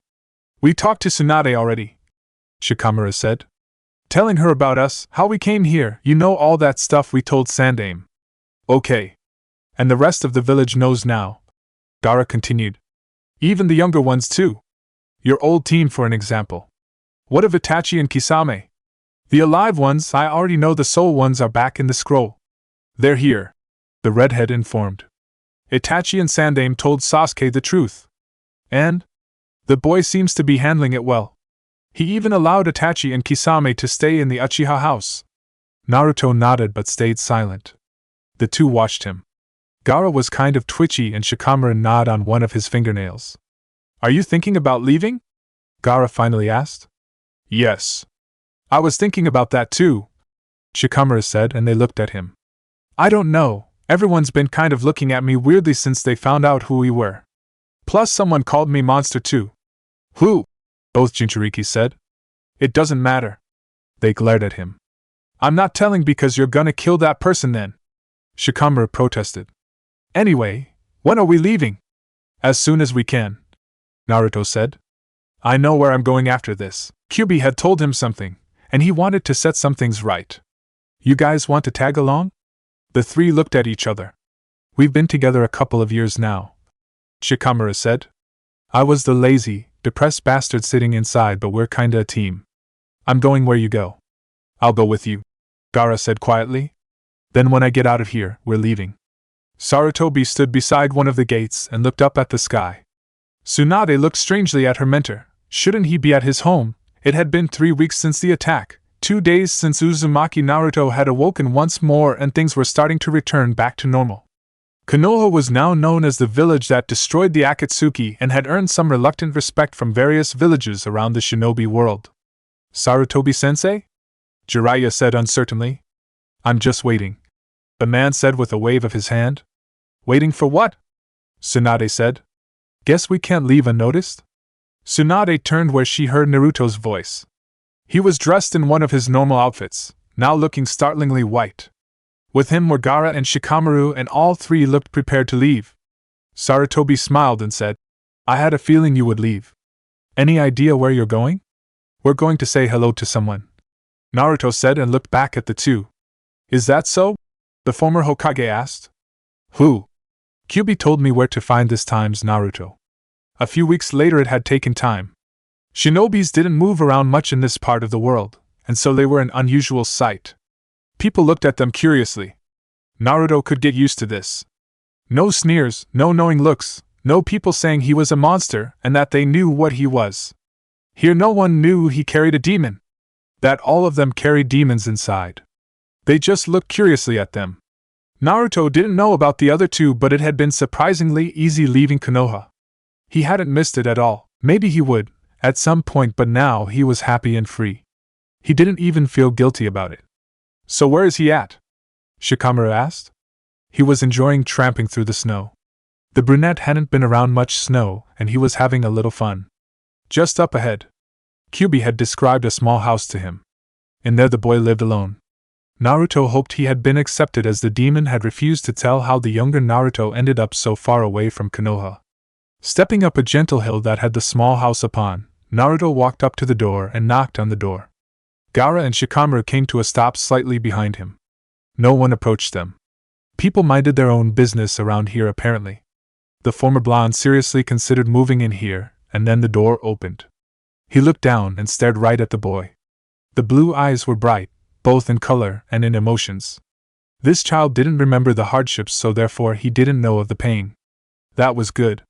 We talked to Tsunade already, Shikamaru said. Telling her about us, how we came here, you know, all that stuff we told Sandaime. Okay. And the rest of the village knows now, Gaara continued. Even the younger ones too. Your old team, for an example. What of Itachi and Kisame? The alive ones, I already know. The soul ones are back in the scroll. They're here, the redhead informed. Itachi and Sandaime told Sasuke the truth. And? The boy seems to be handling it well. He even allowed Itachi and Kisame to stay in the Uchiha house. Naruto nodded but stayed silent. The two watched him. Gaara was kind of twitchy and Shikamaru gnawed on one of his fingernails. Are you thinking about leaving? Gaara finally asked. Yes. I was thinking about that too, Shikamaru said, and they looked at him. I don't know, everyone's been kind of looking at me weirdly since they found out who we were. Plus someone called me monster too. Who? Both Jinchuriki said. It doesn't matter. They glared at him. I'm not telling because you're gonna kill that person then, Shikamaru protested. Anyway, when are we leaving? As soon as we can, Naruto said. I know where I'm going after this. Kyuubi had told him something, and he wanted to set some things right. You guys want to tag along? The three looked at each other. We've been together a couple of years now, Shikamaru said. I was the lazy, depressed bastard sitting inside, but we're kinda a team. I'm going where you go. I'll go with you, Gaara said quietly. Then when I get out of here, we're leaving. Sarutobi stood beside one of the gates and looked up at the sky. Tsunade looked strangely at her mentor. Shouldn't he be at his home? It had been 3 weeks since the attack, 2 days since Uzumaki Naruto had awoken once more, and things were starting to return back to normal. Konoha was now known as the village that destroyed the Akatsuki and had earned some reluctant respect from various villages around the shinobi world. Sarutobi-sensei? Jiraiya said uncertainly. I'm just waiting, the man said with a wave of his hand. Waiting for what? Tsunade said. Guess we can't leave unnoticed? Tsunade turned where she heard Naruto's voice. He was dressed in one of his normal outfits, now looking startlingly white. With him were Gaara and Shikamaru, and all three looked prepared to leave. Sarutobi smiled and said, I had a feeling you would leave. Any idea where you're going? We're going to say hello to someone, Naruto said and looked back at the two. Is that so? The former Hokage asked. Who? Kyuubi told me where to find this time's Naruto. A few weeks later it had taken time. Shinobis didn't move around much in this part of the world, and so they were an unusual sight. People looked at them curiously. Naruto could get used to this. No sneers, no knowing looks, no people saying he was a monster and that they knew what he was. Here no one knew he carried a demon. That all of them carried demons inside. They just looked curiously at them. Naruto didn't know about the other two, but it had been surprisingly easy leaving Konoha. He hadn't missed it at all. Maybe he would, at some point, but now he was happy and free. He didn't even feel guilty about it. So where is he at? Shikamaru asked. He was enjoying tramping through the snow. The brunette hadn't been around much snow, and he was having a little fun. Just up ahead. Kyuubi had described a small house to him. In there the boy lived alone. Naruto hoped he had been accepted, as the demon had refused to tell how the younger Naruto ended up so far away from Konoha. Stepping up a gentle hill that had the small house upon, Naruto walked up to the door and knocked on the door. Gaara and Shikamaru came to a stop slightly behind him. No one approached them. People minded their own business around here apparently. The former blonde seriously considered moving in here, and then the door opened. He looked down and stared right at the boy. The blue eyes were bright, both in color and in emotions. This child didn't remember the hardships, so therefore he didn't know of the pain. That was good.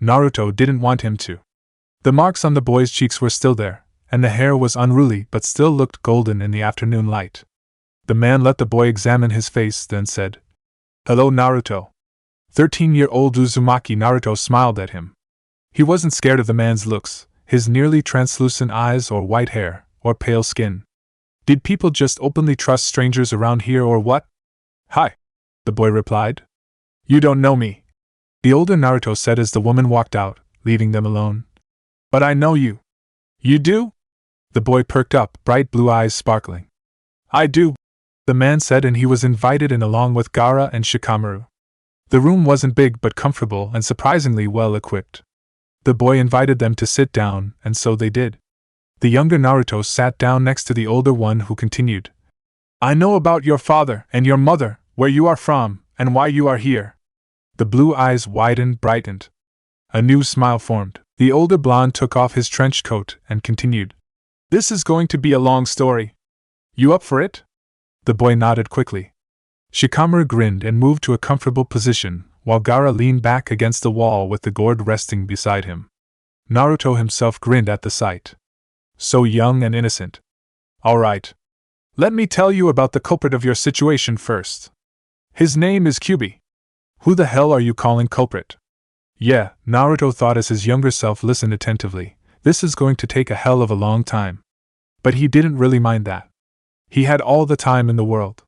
Naruto didn't want him to. The marks on the boy's cheeks were still there, and the hair was unruly but still looked golden in the afternoon light. The man let the boy examine his face, then said, Hello, Naruto. 13-year-old Uzumaki Naruto smiled at him. He wasn't scared of the man's looks, his nearly translucent eyes or white hair, or pale skin. Did people just openly trust strangers around here or what? Hi, the boy replied. You don't know me, the older Naruto said as the woman walked out, leaving them alone. But I know you. You do? The boy perked up, bright blue eyes sparkling. I do, the man said, and he was invited in along with Gaara and Shikamaru. The room wasn't big but comfortable and surprisingly well equipped. The boy invited them to sit down, and so they did. The younger Naruto sat down next to the older one, who continued. I know about your father and your mother, where you are from, and why you are here. The blue eyes widened, brightened. A new smile formed. The older blonde took off his trench coat and continued. This is going to be a long story. You up for it? The boy nodded quickly. Shikamaru grinned and moved to a comfortable position, while Gaara leaned back against the wall with the gourd resting beside him. Naruto himself grinned at the sight. So young and innocent. All right. Let me tell you about the culprit of your situation first. His name is Kyubi. Who the hell are you calling culprit? Yeah, Naruto thought as his younger self listened attentively. This is going to take a hell of a long time. But he didn't really mind that. He had all the time in the world.